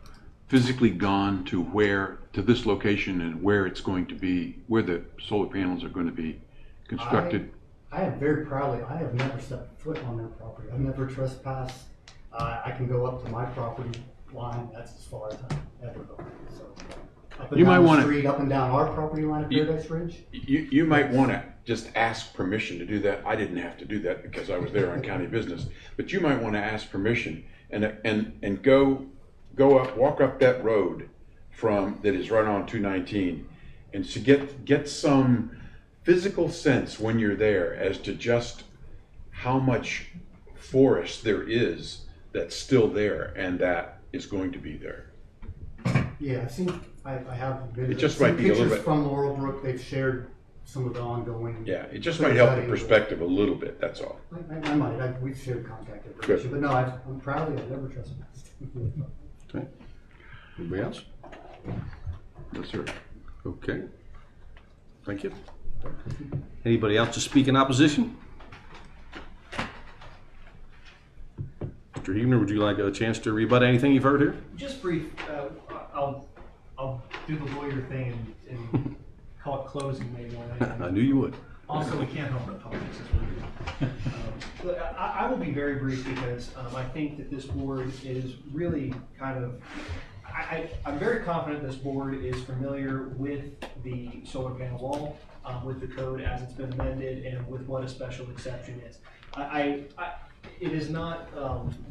physically gone to this location and where it's going to be, where the solar panels are going to be constructed? I am very proudly, I have never stepped foot on their property. I've never trespassed. I can go up to my property line. That's as far as I've ever gone. So up and down the street, up and down our property line at Paradise Ridge. You might want to just ask permission to do that. I didn't have to do that because I was there on county business. But you might want to ask permission and go up, walk up that road that is right on 219, and to get some physical sense when you're there as to just how much forest there is that's still there and that is going to be there. Yeah, I have videos. It just might be a little bit from Laurel Brook. They've shared some of the ongoing. Yeah, it just might help the perspective a little bit. That's all. I might. We've shared contact information, but no, I'm proud of it. I've never trespassed. Okay. Anybody else? Yes, sir. Okay. Thank you. Anybody else to speak in opposition? Mr. Huebner, would you like a chance to rebut anything you've heard here? Just brief, I'll do the lawyer thing and call it closing maybe on anything. I knew you would. Also, we can't help but politics as well. I will be very brief because I think that this board is really kind of, I'm very confident this board is familiar with the solar panel wall, with the code as it's been amended, and with what a special exception is. It is not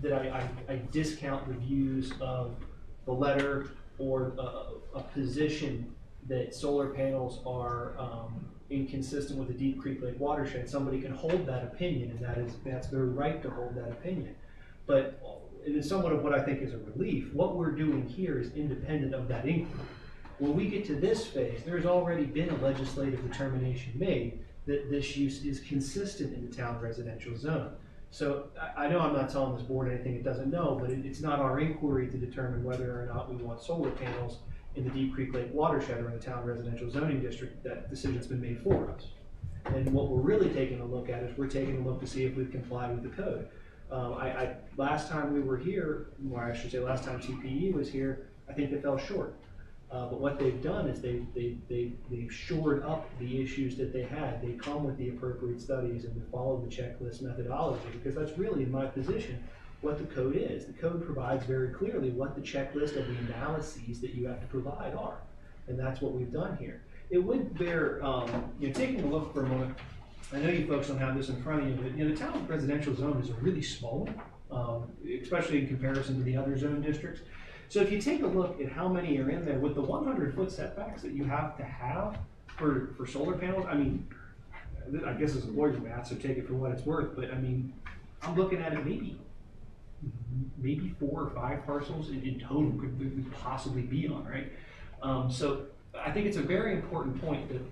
that I discount the views of the letter or a position that solar panels are inconsistent with the Deep Creek Lake Watershed. Somebody can hold that opinion, and that's their right to hold that opinion. But it is somewhat of what I think is a relief. What we're doing here is independent of that inquiry. When we get to this phase, there's already been a legislative determination made that this use is consistent in the town residential zone. So I know I'm not telling this board anything it doesn't know, but it's not our inquiry to determine whether or not we want solar panels in the Deep Creek Lake Watershed or in the town residential zoning district. That decision's been made for us. And what we're really taking a look at is we're taking a look to see if we've complied with the code. Last time we were here, or I should say last time TPE was here, I think they fell short. But what they've done is they've shored up the issues that they had. They come with the appropriate studies and they follow the checklist methodology, because that's really, in my position, what the code is. The code provides very clearly what the checklist of the analyses that you have to provide are. And that's what we've done here. It would bear, taking a look for a moment. I know you folks don't have this in front of you, but the town residential zone is a really small one, especially in comparison to the other zone districts. So if you take a look at how many are in there with the 100-foot setbacks that you have to have for solar panels, I mean, I guess it's a lawyer's math, so take it for what it's worth, but I mean, I'm looking at it maybe 4 or 5 parcels in total could possibly be on, right? So I think it's a very important point that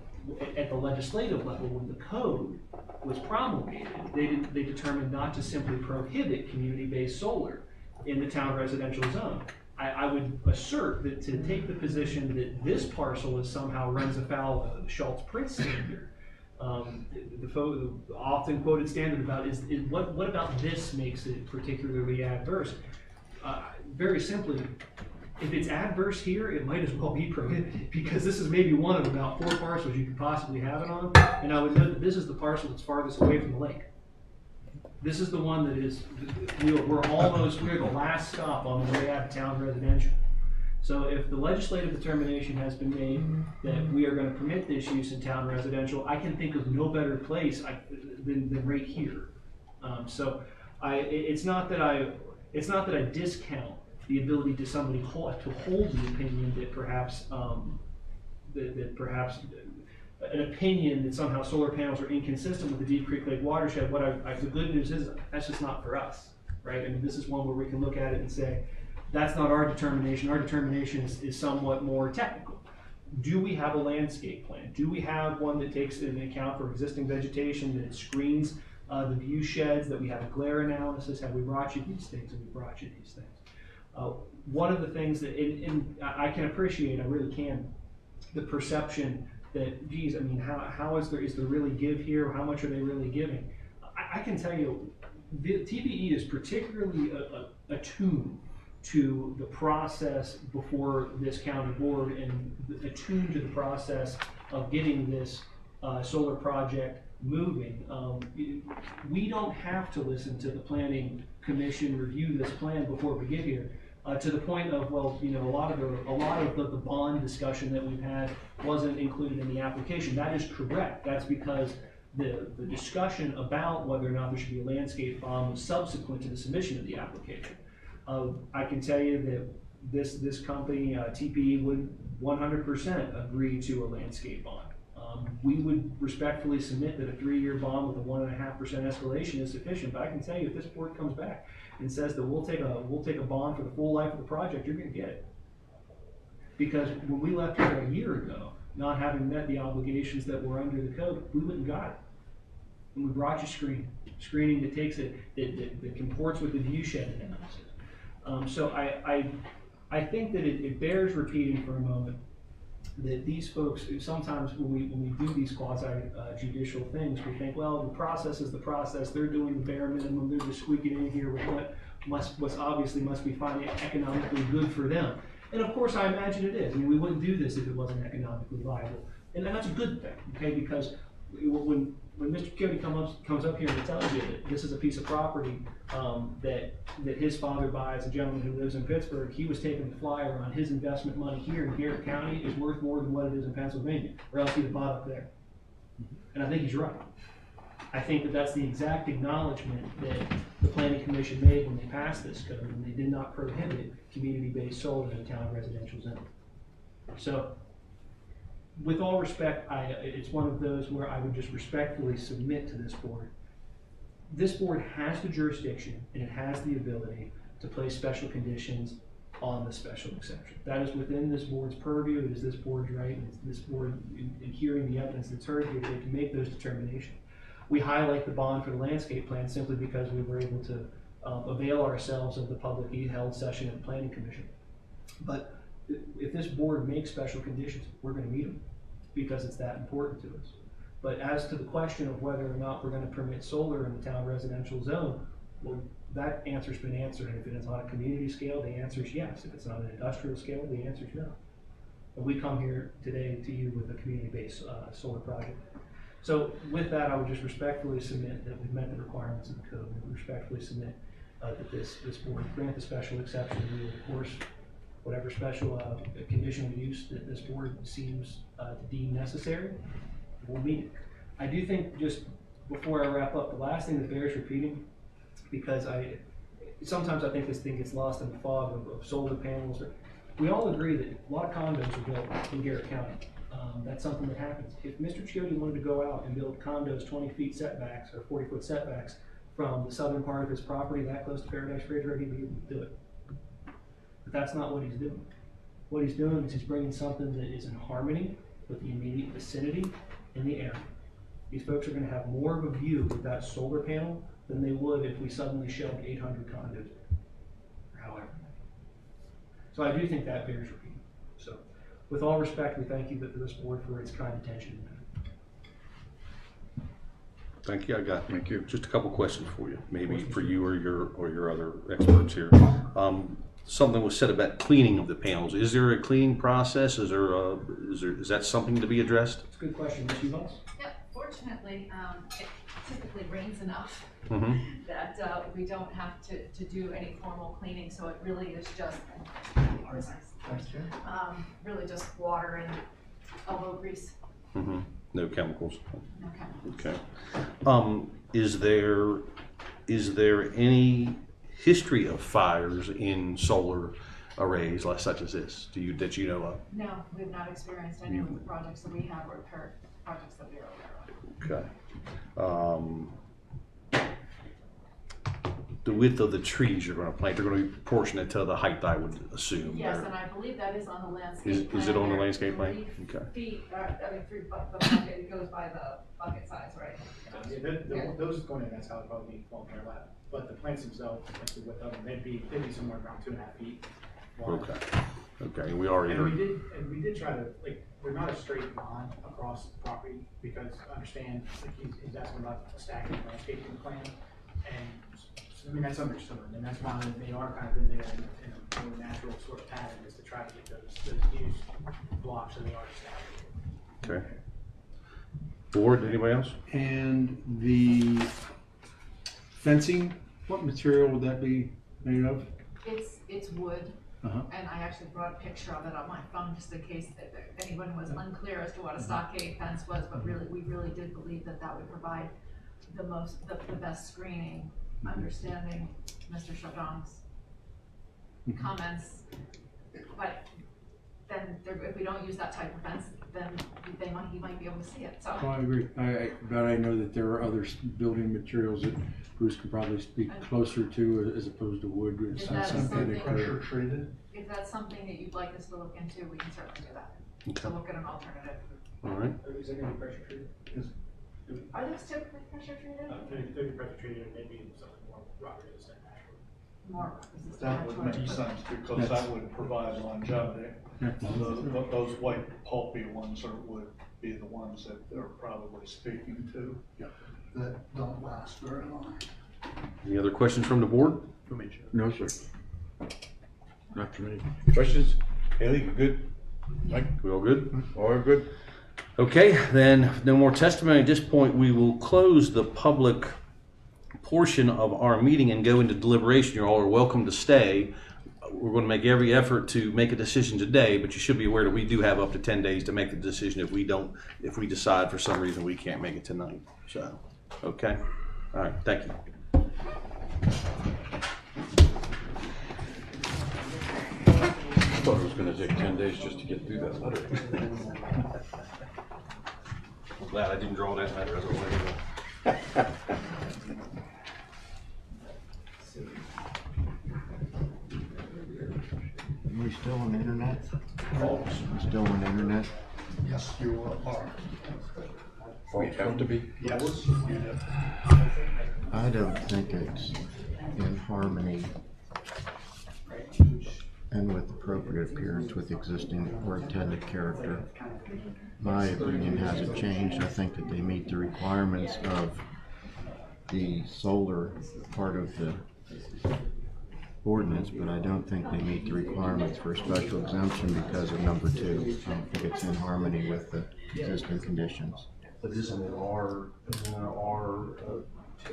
at the legislative level, when the code was promulgated, they determined not to simply prohibit community-based solar in the town residential zone. I would assert that to take the position that this parcel is somehow runs afoul of the Schultz-Prince standard, the often quoted standard about is what about this makes it particularly adverse? Very simply, if it's adverse here, it might as well be prohibited, because this is maybe one of about 4 parcels you could possibly have it on. And I would note that this is the parcel that's farthest away from the lake. This is the one that is, we're the last stop on the way out of town residential. So if the legislative determination has been made that we are going to permit this use in town residential, I can think of no better place than right here. It's not that I discount the ability to somebody to hold the opinion that perhaps an opinion that somehow solar panels are inconsistent with the Deep Creek Lake Watershed. The good news is that's just not for us, right? I mean, this is one where we can look at it and say, that's not our determination. Our determination is somewhat more technical. Do we have a landscape plan? Do we have one that takes into account for existing vegetation, that it screens the view sheds, that we have a glare analysis? Have we brought you these things? And we brought you these things. One of the things that I can appreciate, I really can, the perception that, geez, I mean, how is there really give here? How much are they really giving? I can tell you, the TPE is particularly attuned to the process before this county board and attuned to the process of getting this solar project moving. We don't have to listen to the planning commission review this plan before we get here. To the point of, well, a lot of the bond discussion that we've had wasn't included in the application. That is correct. That's because the discussion about whether or not there should be a landscape bond was subsequent to the submission of the application. I can tell you that this company, TPE, would 100% agree to a landscape bond. We would respectfully submit that a 3-year bond with a 1.5% escalation is sufficient. But I can tell you, if this board comes back and says that we'll take a bond for the full life of the project, you're going to get it. Because when we left here a year ago, not having met the obligations that were under the code, we wouldn't got it. And we brought you screening that takes it, that comports with the view shed analysis. So I think that it bears repeating for a moment that these folks, sometimes when we do these quasi-judicial things, we think, well, the process is the process. They're doing the bare minimum. They're just squeaking in here with what obviously must be finding economically good for them. And of course, I imagine it is. I mean, we wouldn't do this if it wasn't economically viable. And that's a good thing, okay? Because when Mr. Cody comes up here and tells you that this is a piece of property that his father buys, a gentleman who lives in Pittsburgh, he was taking the flyer on his investment money here in Garrett County is worth more than what it is in Pennsylvania, or else he'd have bought up there. And I think he's right. I think that that's the exact acknowledgement that the Planning Commission made when they passed this code, and they did not prohibit community-based solar in a town residential zone. So, with all respect, it's one of those where I would just respectfully submit to this board. This board has the jurisdiction and it has the ability to place special conditions on the special exception. That is within this board's purview. It is this board's right, and it's this board, in hearing the evidence that's heard here, they can make those determinations. We highlight the bond for the landscape plan simply because we were able to avail ourselves of the publicly held session of the planning commission. But if this board makes special conditions, we're gonna meet them because it's that important to us. But as to the question of whether or not we're gonna permit solar in the town residential zone, well, that answer's been answered. And if it's on a community scale, the answer is yes. If it's on an industrial scale, the answer is no. And we come here today to you with a community-based solar project. So with that, I would just respectfully submit that we've met the requirements of the code. We respectfully submit that this board grant the special exception. We will, of course, whatever special conditional use that this board seems to deem necessary, we'll meet it. I do think, just before I wrap up, the last thing that bears repeating, because sometimes I think this thing gets lost in the fog of solar panels. We all agree that a lot of condos are built in Garrett County. That's something that happens. If Mr. Chiotti wanted to go out and build condos 20 feet setbacks or 40-foot setbacks from the southern part of his property that close to Paradise Ridge, he'd be able to do it. But that's not what he's doing. What he's doing is he's bringing something that is in harmony with the immediate vicinity and the area. These folks are going to have more of a view with that solar panel than they would if we suddenly shelved 800 condos, or however. So I do think that bears repeating. So, with all respect, we thank you to this board for its kind attention. Thank you. I got Thank you. just a couple questions for you, maybe for you or your other experts here. Something was said about cleaning of the panels. Is there a cleaning process? Is that something to be addressed? It's a good question, Ms. Evans. Yep, fortunately, it typically rains enough Mm-hmm. that we don't have to do any formal cleaning, so it really is just, really just water and elbow grease. Mm-hmm. No chemicals. No chemicals. Okay. Is there any history of fires in solar arrays such as this that you know of? No, we've not experienced any of the projects that we have or projects that we are aware of. Okay. The width of the trees you're going to plant, they're going to be proportionate to the height, I would assume. Yes, and I believe that is on the landscape plan. Is it on the landscape plan? Okay. 3 feet, the bucket, it goes by the bucket size, right? Those going in, that's how it'd probably be falling in our lap. But the plants themselves, like the width of them, they'd be somewhere around 2.5 feet wide. Okay. We already And we did try to, they're not a straight line across the property, because understand, he's asking about a stacking landscaping plan, and that's understood, and that's why they are kind of in there in a more natural sort of pattern, is to try to get those used blocks so they are stacked. Okay. Board, anybody else? And the fencing, what material would that be made of? It's wood. Uh-huh. And I actually brought a picture of it on my phone just in case that anyone was unclear as to what a stockade fence was, but we really did believe that would provide the best screening, understanding Mr. Chardon's comments. But then if we don't use that type of fence, then he might be able to see it, so. Oh, I agree. But I know that there are other building materials that Bruce could probably speak closer to as opposed to wood. If that's something Pressure treated? If that's something that you'd like us to look into, we can certainly do that. To look at an alternative. All right. Is it going to be pressure treated? Are those typically pressure treated? They'd be pressure treated, and maybe something more rock resistant naturally. More resistant. That would make sense, because that would provide longevity. Those white pulpy ones would be the ones that they're probably speaking to. That don't last very long. Any other questions from the board? No, sir. Not for me. Questions? Haley, you good? Mike? We all good? All good? Okay, then no more testimony. At this point, we will close the public portion of our meeting and go into deliberation. You all are welcome to stay. We're going to make every effort to make a decision today, but you should be aware that we do have up to 10 days to make the decision if we decide for some reason we can't make it tonight. So, okay. All right, thank you. I thought it was going to take 10 days just to get through that letter. I'm glad I didn't draw that letter as a letter. Are we still on the internet? Oh. We still on the internet? Yes, you are. We have to be? Yes. I don't think it's in harmony and with appropriate appearance with existing or intended character. My opinion hasn't changed. I think that they meet the requirements of the solar part of the ordinance, but I don't think they meet the requirements for a special exemption because of number 2. I don't think it's in harmony with the existing conditions. But isn't it our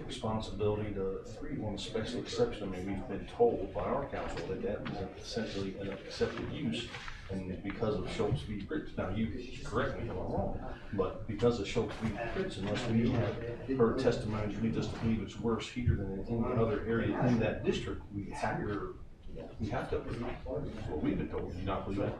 responsibility to want a special exception? I mean, we've been told by our council that that is essentially an accepted use. And because of Schultz v. Fritz, now you correct me if I'm wrong, but because of Schultz v. Fritz, unless we have heard testimony leads us to believe it's worse here than in any other area in that district, we have to approve. That's what we've been told. Do you not believe that?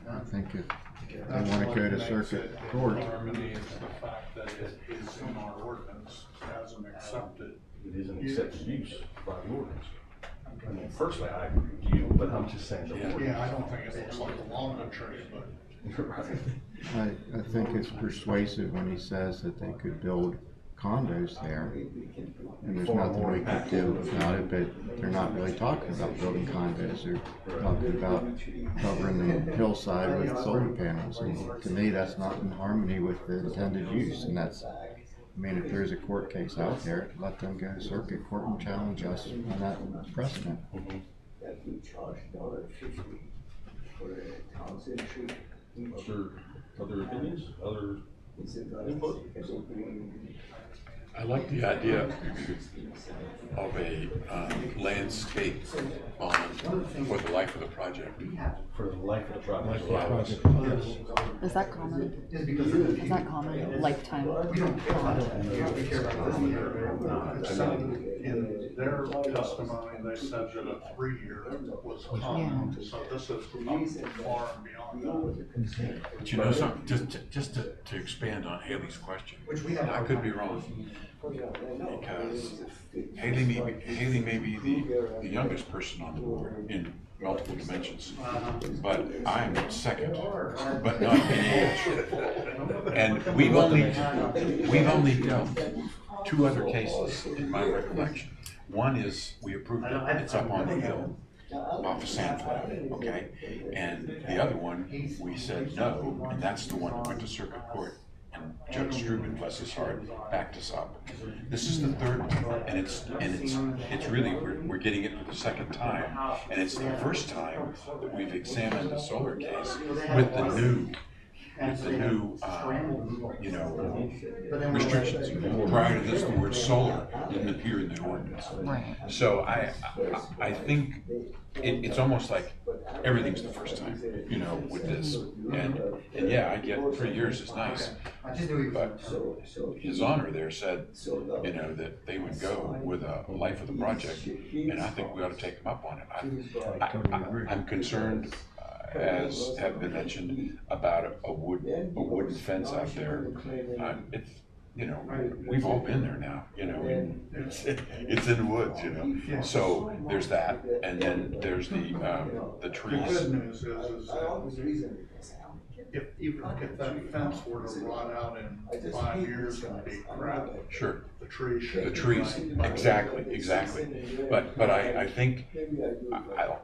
I think if they want to go to circuit court. Harmony is the fact that it is in our ordinance as an accepted. It is an accepted use by the ordinance. I mean, personally, I agree with you, but I'm just saying. Yeah, I don't think it looks like a walnut tree, but. I think it's persuasive when he says that they could build condos there, and there's nothing we could do about it, but they're not really talking about building condos. They're talking about covering the hillside with solar panels, and to me, that's not in harmony with the intended use, and that's, I mean, if there's a court case out there, let them go to circuit court and challenge us on that precedent. Other opinions? Other input? I like the idea of a landscape on for the life of the project. For the life of the project. Is that common? Is that common? Lifetime? In their testimony, they said that a 3-year was common, so this is far and beyond that. But you know something, just to expand on Haley's question, I could be wrong. Because Haley may be the youngest person on the board in multiple dimensions, but I'm second, but not in age. And we've only dealt 2 other cases in my recollection. One is we approved it; it's up on the hill off of Sand Flat, okay? And the other one we said no, and that's the one that went to circuit court. And Judge Struben, bless his heart, backed us up. This is the 3rd one, and it's really we're getting it for the 2nd time, and it's the first time that we've examined the solar case with the new restrictions. Prior to this, the word solar didn't appear in the ordinance. Right. So I think it's almost like everything's the first time, with this. And yeah, I get 3 years is nice. But His Honor there said, that they would go with a life of the project, and I think we ought to take them up on it. I'm concerned, as have been mentioned, about a wooden fence out there. It's, we've all been there now, it's in the woods, So there's that, and then there's the trees. The good news is if that fence were to rot out in 5 years and be crap, Sure. the trees should. The trees, exactly. But I think,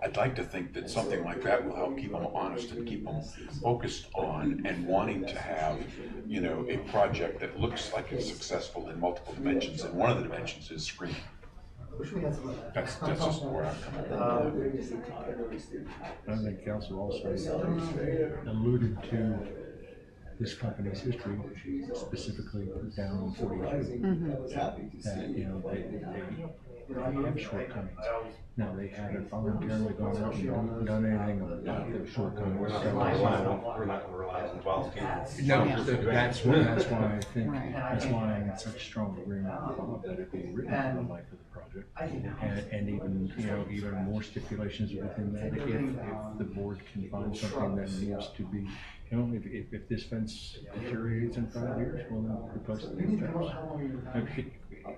I'd like to think that something like that will help keep them honest and keep them focused on and wanting to have, a project that looks like it's successful in multiple dimensions, and one of the dimensions is screening. That's just where I'm coming from. I think council also alluded to this company's history, specifically down in 42. That, they have shortcomings. Now, they haven't voluntarily gone out and done anything about their shortcomings. We're not going to rely on volunteers. No, that's why I think, that's why I'm in such strong agreement with Bob that it be written for the life of the project. And even, even more stipulations within that, if the board can find something that needs to be, if this fence deteriorates in 5 years, well, then replace the new fence.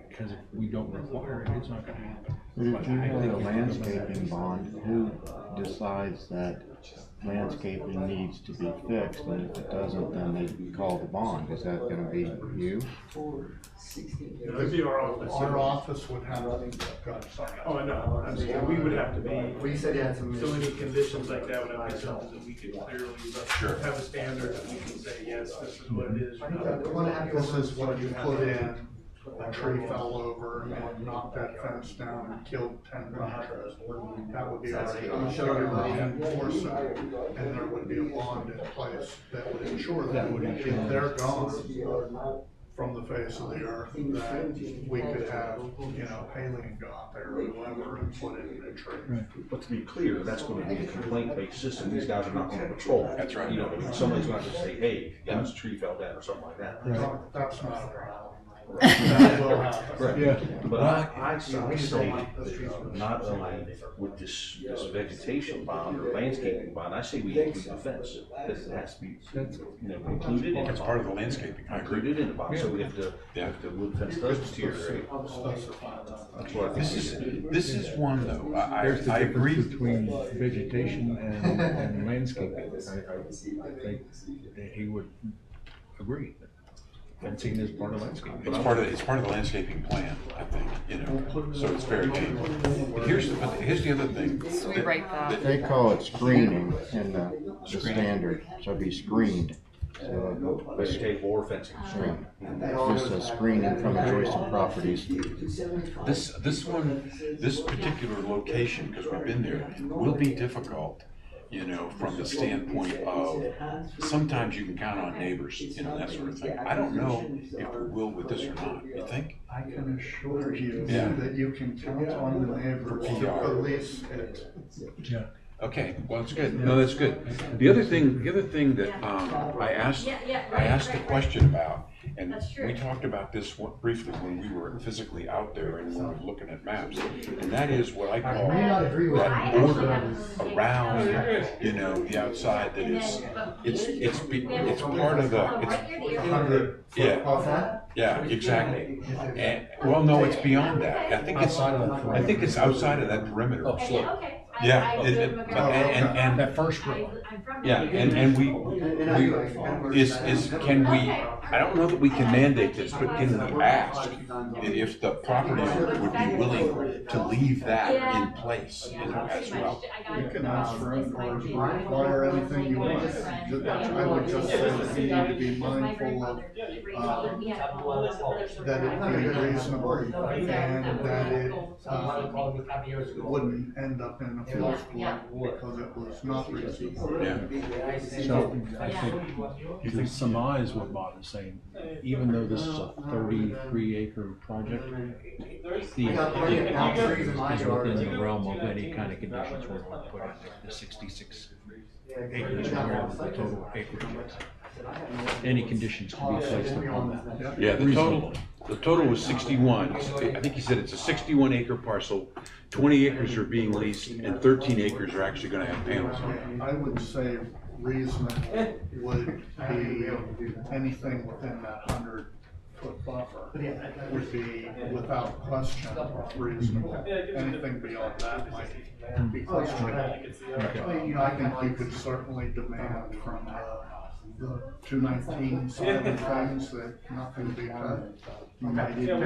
Because if we don't require it, it's not going to happen. If you have a landscaping bond, who decides that landscaping needs to be fixed, and if it doesn't, then they call the bond. Is that gonna be you? It'd be our office. Our office would have to. Oh, no, I mean, we would have to be, Well, you said you had some. so any conditions like that would have to be something that we could clearly have a standard that we can say, yes, this is what it is. This is what you put in, a tree fell over and knocked that fence down and killed 10 branches. That would be our enforcement, and there would be a bond in place that would ensure that if they're gone from the face of the earth, that we could have, Alien go out there or whoever and put in a tree. But to be clear, that's gonna be a complaint-based system, these guys are not gonna patrol. That's right. Somebody's not gonna say, hey, guys, a tree fell down or something like that. That's not a problem. That will happen. Right. Yeah. But I say that not only with this vegetation bond or landscaping bond, I say we include the fence. That it has to be, included in the It's part of the landscaping. I agree. Included in the bond, so if the wood fence does deteriorate. That's what I think. This is one though, There's the I difference agree. between vegetation and landscaping. I think that he would agree. Fencing is part of landscaping. It's part of the landscaping plan, I think, so it's very key. But here's the other thing. So we write that. They call it screening in the standard, so it'd be screened. Vegetative or fencing. Just a screening from adjacent properties. This particular location, because we've been there, will be difficult, from the standpoint of sometimes you can count on neighbors, that sort of thing. I don't know if we will with this or not. You think? I can assure you that you can count on the neighbors to police it. Yeah. Okay, well, that's good. No, that's good. The other thing that I asked a question about, and we talked about this briefly when we were physically out there and when we were looking at maps, and that is what I call that border around, the outside that is, it's part of the, yeah, exactly. And, well, no, it's beyond that. I think it's outside of that perimeter. Oh, slope. Yeah, and that first row. Yeah, and can we, I don't know that we can mandate this, but can we ask if the property owner would be willing to leave that in place, as well? You can ask for it or require anything you want. I would just say that you need to be mindful of, that it be reasonable and that it wouldn't end up in a appeals court because it was not reasonable. Yeah. So I think the surmise what Bob is saying, even though this is a 33-acre project, the option is within the realm of any kind of conditions we're going to put in the 66 acres or whatever the total acreage is. Any conditions can be placed upon that. Yeah, the total was 61. I think he said it's a 61-acre parcel. 20 acres are being leased, and 13 acres are actually going to have panels on it. I would say reasonable would be anything within that 100-foot buffer would be without question reasonable. Anything beyond that might be questionable. I think you could certainly demand from the 219 side of things that nothing be cut. You might even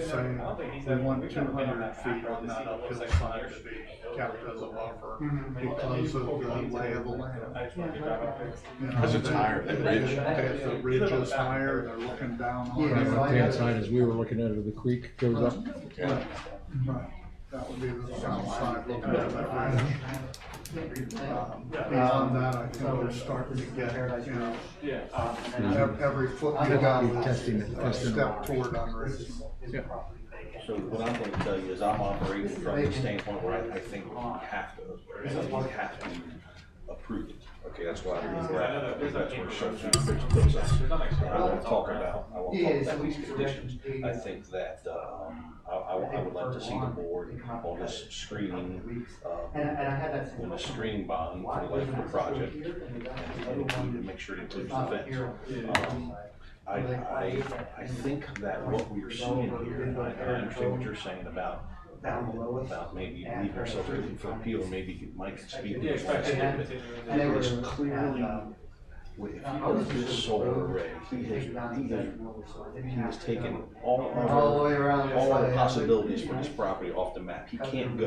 say we want 200 feet on that uphill side to be kept as a buffer because of the lay of the land. Because it's higher, the ridge. If the ridge is higher, they're looking down on it. The left-hand side, as we were looking at it, the creek goes up. Right. That would be the south side looking at that ridge. Beyond that, I think we're starting to get, every foot you got is a step toward unreasonable. So what I'm gonna tell you is I'm operating from the standpoint where I think we have to approve it. Okay, that's why that's where Social puts us. I won't talk about these conditions. I think that, I would like to see the board on this screening, on the screening bond for the life of the project, and make sure it includes the fence. I think that what we are seeing here, and I understand what you're saying about about maybe leaving ourselves open for appeal, maybe Mike could speak to this last And little bit. they were, It is clearly, if you look at this solar array, he has taken all the way around all this the way. possibilities for this property off the map. He can't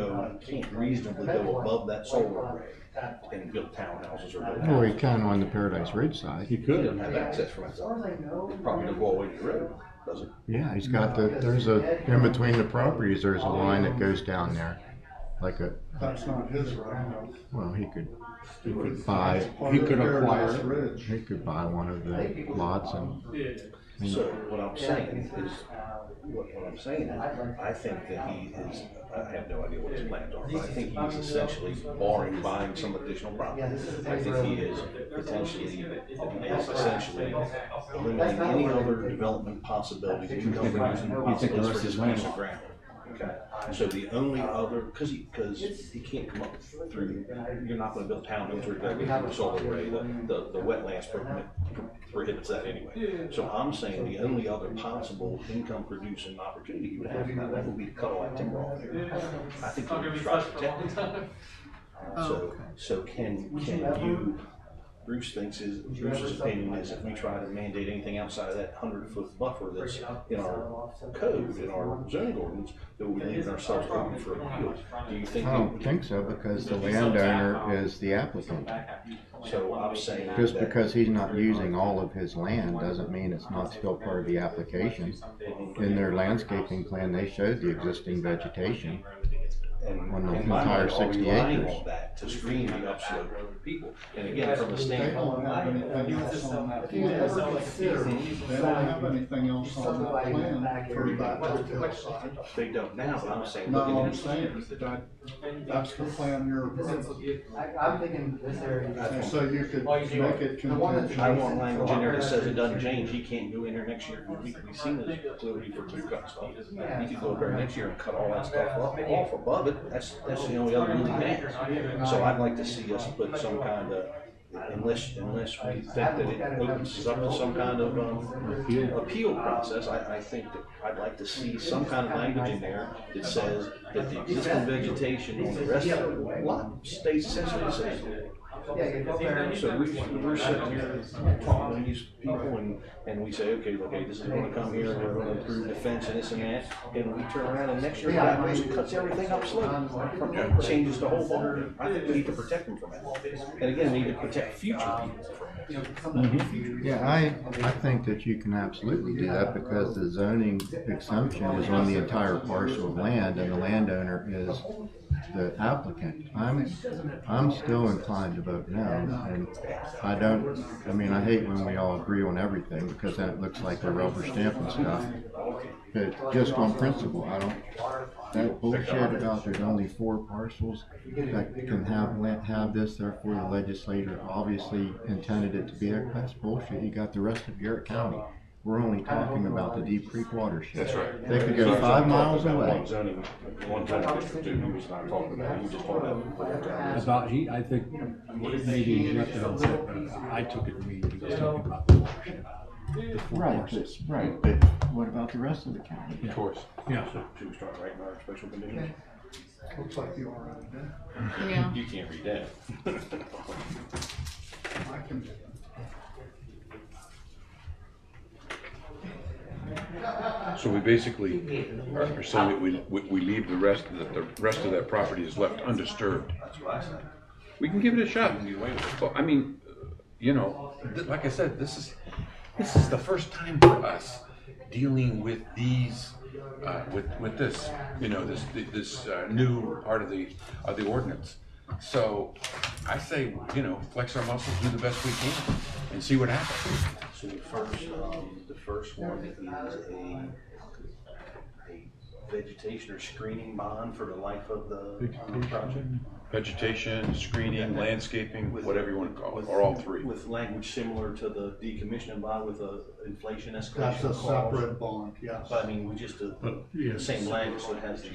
reasonably go above that solar array and build townhouses or build Well, he houses. can on the Paradise Ridge side. He doesn't have access from that side. Probably doesn't go all the way to the road, does it? Yeah, he's got in between the properties, there's a line that goes down there. Like That's not his right now. well, he could It's buy, part he of could Paradise acquire, Ridge. he could buy one of the lots and. So what I'm saying is, I think that he is, I have no idea what his plans are, but I think he is essentially barring buying some additional property. I think he is essentially eliminating any other development possibilities, income producing possibilities for this piece of ground. Okay, so the only other, because he can't come up through, you're not gonna build townhomes where you're gonna the solar array, the wetlands prohibits that anyway. So I'm saying the only other possible income producing opportunity you would have in that land would be to cut all that timber off there. I think you would try to protect it. So can you, Bruce's opinion is if we try to mandate anything outside of that 100-foot buffer that's in our code, in our zoning ordinance, that we're leaving ourselves open for appeal. Do you think? I don't think so, because the landowner is the applicant. So I'm saying Just because he's not using all of his land doesn't mean it's not still part of the application. In their landscaping plan, they showed the existing vegetation on the entire 60 acres. On that to screen the upslope people. And again, from the standpoint. They don't have anything else on that plan for that hillside. They don't now, but I'm saying. No, I'm saying that's the plan you're approving. I'm thinking this area. And so you could make it contingent. I want language in there that says it doesn't change, he can't go in there next year. We've seen this ability for clear cut stuff. He could go over there next year and cut all that stuff off above it, that's the only other really has. So I'd like to see us put some kind of, unless we think that it opens us up to some kind of appeal process, I think that I'd like to see some kind of language in there that says that the existing vegetation on the rest of the lot stays essentially the same. So we're sitting here talking to these people and we say, okay, this is gonna come here, and we're gonna improve the fence and this and that, and we turn around and next year the guy comes and cuts everything up slope, changes the whole ballgame. I think we need to protect them from that. And again, we need to protect future people from that. Yeah, I think that you can absolutely do that, because the zoning exemption is on the entire parcel of land and the landowner is the applicant. I'm still inclined to vote no, and I hate when we all agree on everything, because then it looks like we're rubber stamping stuff. But just on principle, that bullshit about there's only 4 parcels that can have this, therefore the legislator obviously intended it to be there. That's bullshit. You got the rest of Garrett County. We're only talking about the Deep Creek watershed. That's right. They could go 5 miles away. One zoning district too, he was not talking about, he was just talking about. I think maybe he interrupted on that, but I took it to mean he was talking about the watershed. Right, but what about the rest of the county? Of course. Yeah. So should we start writing our special conditions? Looks like you already did. Yeah. You can't read that. I can. So we basically are saying that we leave the rest of that property is left undisturbed. That's what I said. We can give it a shot. Well, I mean, like I said, this is the first time for us dealing with these, with this, this new part of the ordinance. So I say, flex our muscles, do the best we can, and see what happens. So the first one is a vegetation or screening bond for the life of the project. Vegetation, screening, landscaping, whatever you want to call it, or all 3. With language similar to the decommissioning bond with a inflation escalation. That's a clause. separate bond, yes. But I mean, we just, the same language, so it has the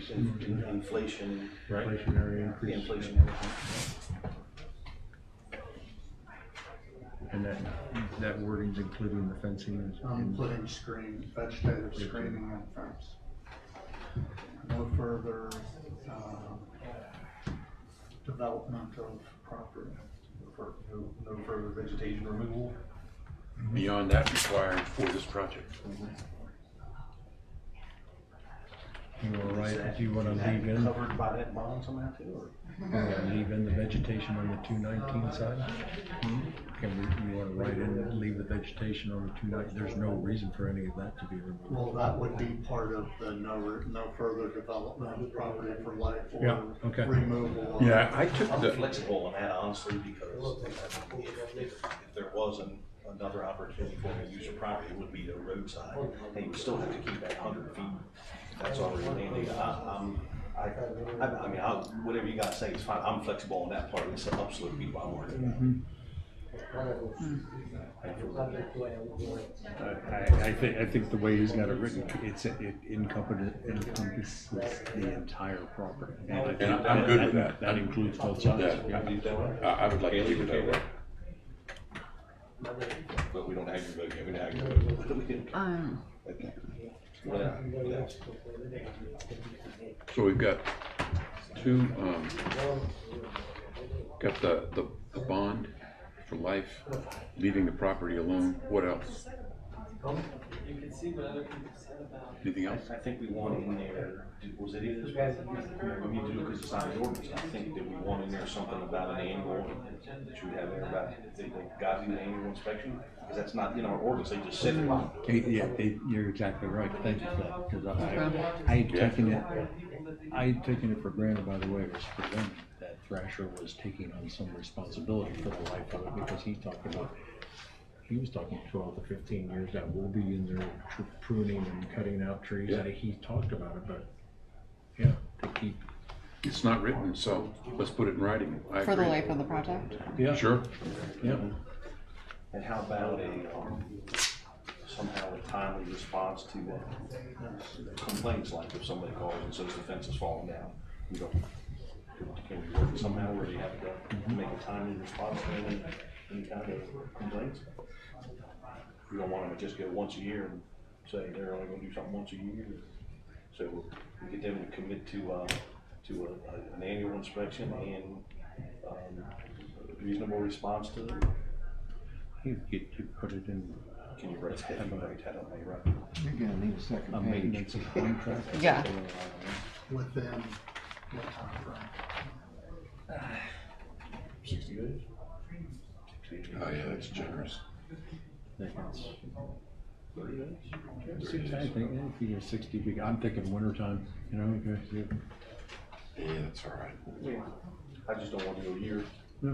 inflation. Right. Inflationary increase. Inflation, everything. And that wording's including the fencing. Including vegetative screening and fence. no further, development of property. No further vegetation removal. Beyond that required for this project. You wanna Is write, that- do you wanna is that leave in, covered by that bond somehow too, or? you wanna leave in the vegetation on the 219 side? You wanna write in, leave the vegetation on the 219, there's no reason for any of that to be removed. Well, that would be part of the no further development of property for life Yeah, or okay. removal. of- Yeah, I took I'm the, flexible on that honestly, because if there wasn't another opportunity for me to use the property, it would be the roadside. And you still have to keep that 100 feet. That's already mandated. I mean, whatever you guys say is fine. I'm flexible on that part. It's an absolute people I'm worried about. I think the way he's got it written, it encompasses the entire property. And I'm good with that. That includes both sides. Yeah, I would like to leave it that way. But we don't have your vote yet. We don't have your vote. Okay. What else? So we've got two, got the bond for life, leaving the property alone. What else? You can see what other people said about. Anything else? I think we want in there, was it in this? We need to do it because it's not an ordinance. I think that we want in there something about an annual, that you have there about, they got an annual inspection, because that's not in our ordinance, they just said it. Yeah, you're exactly right. Thank you for that, because I had taken it for granted, by the way, it was for them, that Thrasher was taking on some responsibility for the life of it, because he was talking 12 to 15 years that we'll be in there pruning and cutting out trees. Yeah. He talked about it, but yeah, to keep. It's not written, so let's put it in writing. I For the agree. life of the project? Yeah. Sure. Yeah. And how about somehow a timely response to complaints, like if somebody calls and says the fence is falling down, can we work somehow where they have to make a timely response to any kind of complaints? We don't want them to just go once a year and say they're only gonna do something once a year. So we get them to commit to an annual inspection and reasonable response to them. You put it in. Can you write that? You write that on me, right? You're gonna need a second A page. maintenance of contract. Yeah. Within what time frame? 60 days? Oh, yeah, that's generous. I think if you're 60, I'm thinking wintertime, you know. Yeah, that's all right. Yeah. I just don't want to go a year. No.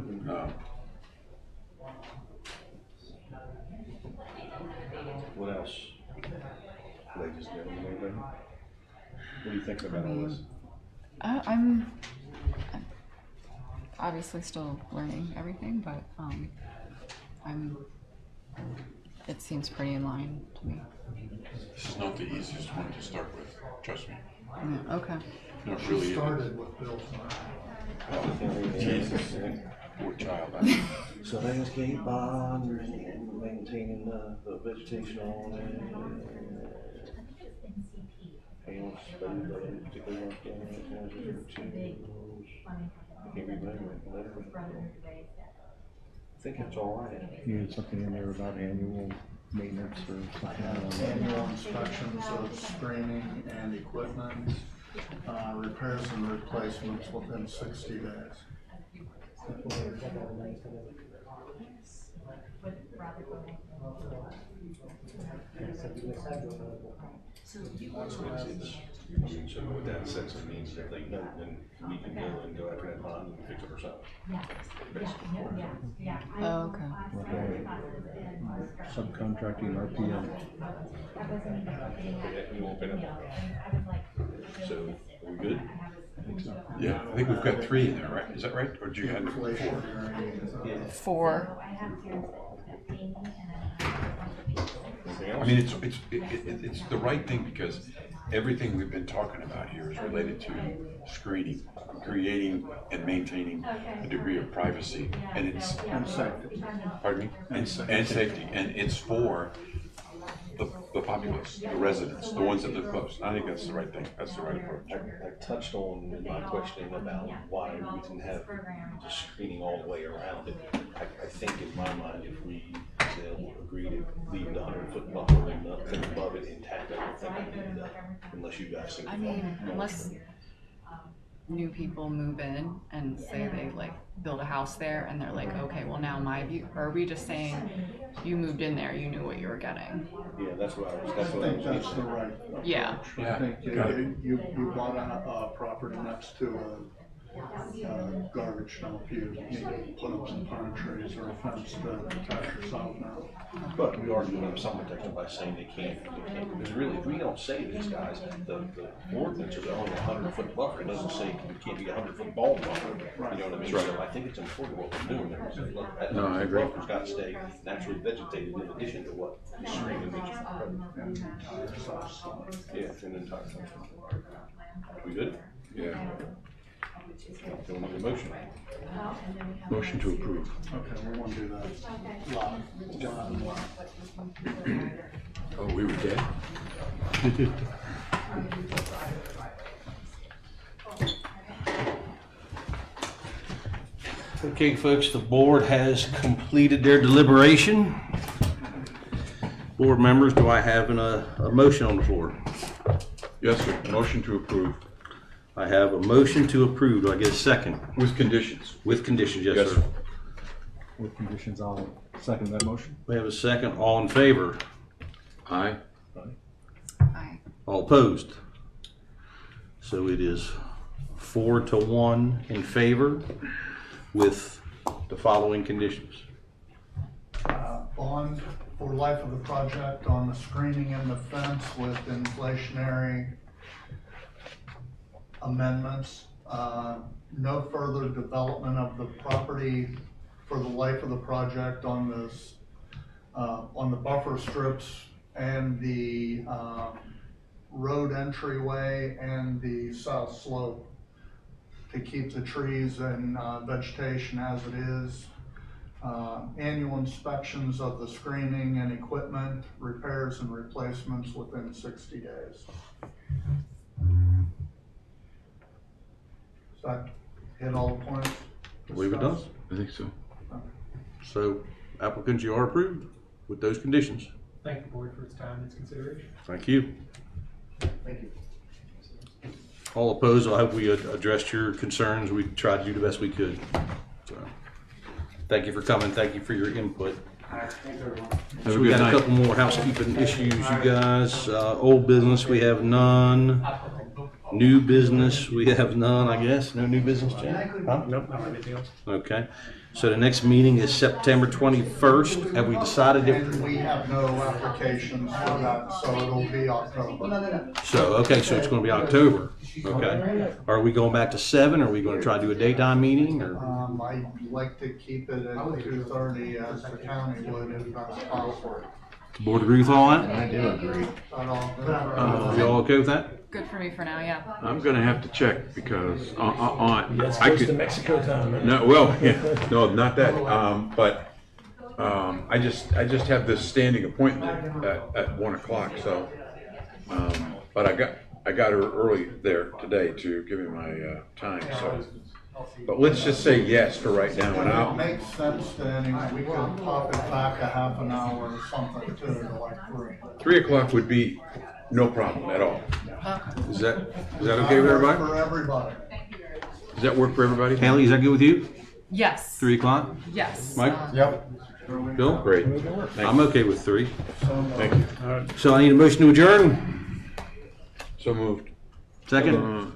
What else? They just did anything? What do you think about all this? I'm obviously still learning everything, but it seems pretty in line to me. This is not the easiest one to start with, trust me. Yeah, okay. No, it really Started with Bill's. Jesus, poor child. So landscape bond, maintaining the vegetation on it. Panels, particularly I think it's all right. You had something in there about annual maintenance or something. Annual inspections of screening and equipment, repairs and replacements within 60 days. So what that essentially means is if they don't, then we can go and go after that bond and fix it ourselves. Oh, okay. Subcontracting RPM. We won't pay that. So, are we good? Yeah, I think we've got 3 in there, right? Is that right? Or do you have 4? Yeah. 4. I mean, it's the right thing because everything we've been talking about here is related to screening, creating and maintaining a degree of privacy, and it's And safety. pardon me, and safety, and it's for the populace, the residents, the ones that live close. I think that's the right thing. That's the right approach. I touched on in my questioning about why we didn't have the screening all the way around it. I think in my mind, if we agree to leave the 100-foot buffer and nothing above it intact, I don't think I need that, unless you guys think. I mean, unless new people move in and say they like build a house there and they're like, okay, well now my view, or are we just saying you moved in there, you knew what you were getting? Yeah, that's what I was, I that's what I think was that's the getting. right approach. Yeah. I think you bought a property next to a garbage dump, you need to put up some pine trees or a fence to protect yourself now. But we are giving them some protection by saying they can't, because really, if we don't say these guys, the ordinance is only 100-foot buffer, it doesn't say it can't be a 100-foot ball buffer, you know what I mean? Right. So I think it's important what we're doing there, so look, that No, I agree. buffer's gotta stay naturally vegetated in addition to what the screening makes. Yeah, in the entire thing. We good? Yeah. Do we need a motion? Motion to approve. Okay, we're gonna do that live. Oh, we were dead? Okay, folks, the board has completed their deliberation. Board members, do I have a motion on the floor? Yes, sir. Motion to approve. I have a motion to approve. Do I get a second? With conditions. With conditions, yes, Yes, sir. sir. With conditions, I'll second that motion. We have a second. All in favor? Aye. Aye. All opposed? So it is 4-1 in favor with the following conditions. Bond for life of the project on the screening and the fence with inflationary amendments. No further development of the property for the life of the project on this, on the buffer strips and the road entryway and the south slope, to keep the trees and vegetation as it is. Annual inspections of the screening and equipment, repairs and replacements within 60 days. Does that hit all the points? I believe it does. I think so. So applicants, you are approved with those conditions. Thank the board for its time and its consideration. Thank you. Thank you. All opposed, I hope we addressed your concerns. We tried to do the best we could. So, thank you for coming. Thank you for your input. Have So a we good got a night. couple more housekeeping issues, you guys. Old business, we have none. New business, we have none, I guess. No new business, Jan? Huh? Nope, not anything else. Okay. So the next meeting is September 21st. Have we decided if, And we have no applications for that, so it'll be October. so, okay, so it's gonna be October. Okay. Are we going back to 7? Are we gonna try to do a daytime meeting or? I'd like to keep it at 2:30 as the county would if that's possible. Board agree with all that? I do agree. Is that all good? You all okay with that? Good for me for now, yeah. I'm gonna have to check because That's I close to could, Mexico time. Right? no, well, yeah, no, not that, but I just have this standing appointment at 1 o'clock, so, but I got her early there today to give me my time, so. But let's just say yes for right now, and If it I'll, makes sense, then we could pop it back a half an hour or something to like 3. 3 o'clock would be no problem at all. Is that okay with everybody? For everybody. Does that work for everybody? Haley, is that good with you? Yes. 3 o'clock? Yes. Mike? Yep. Bill? Great. I'm okay with 3. Thank you. So I need a motion to adjourn. So moved. Second?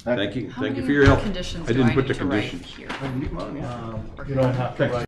Thank you. How Thank you many for your help. Conditions I do didn't I put need the to write conditions. here? You don't have to write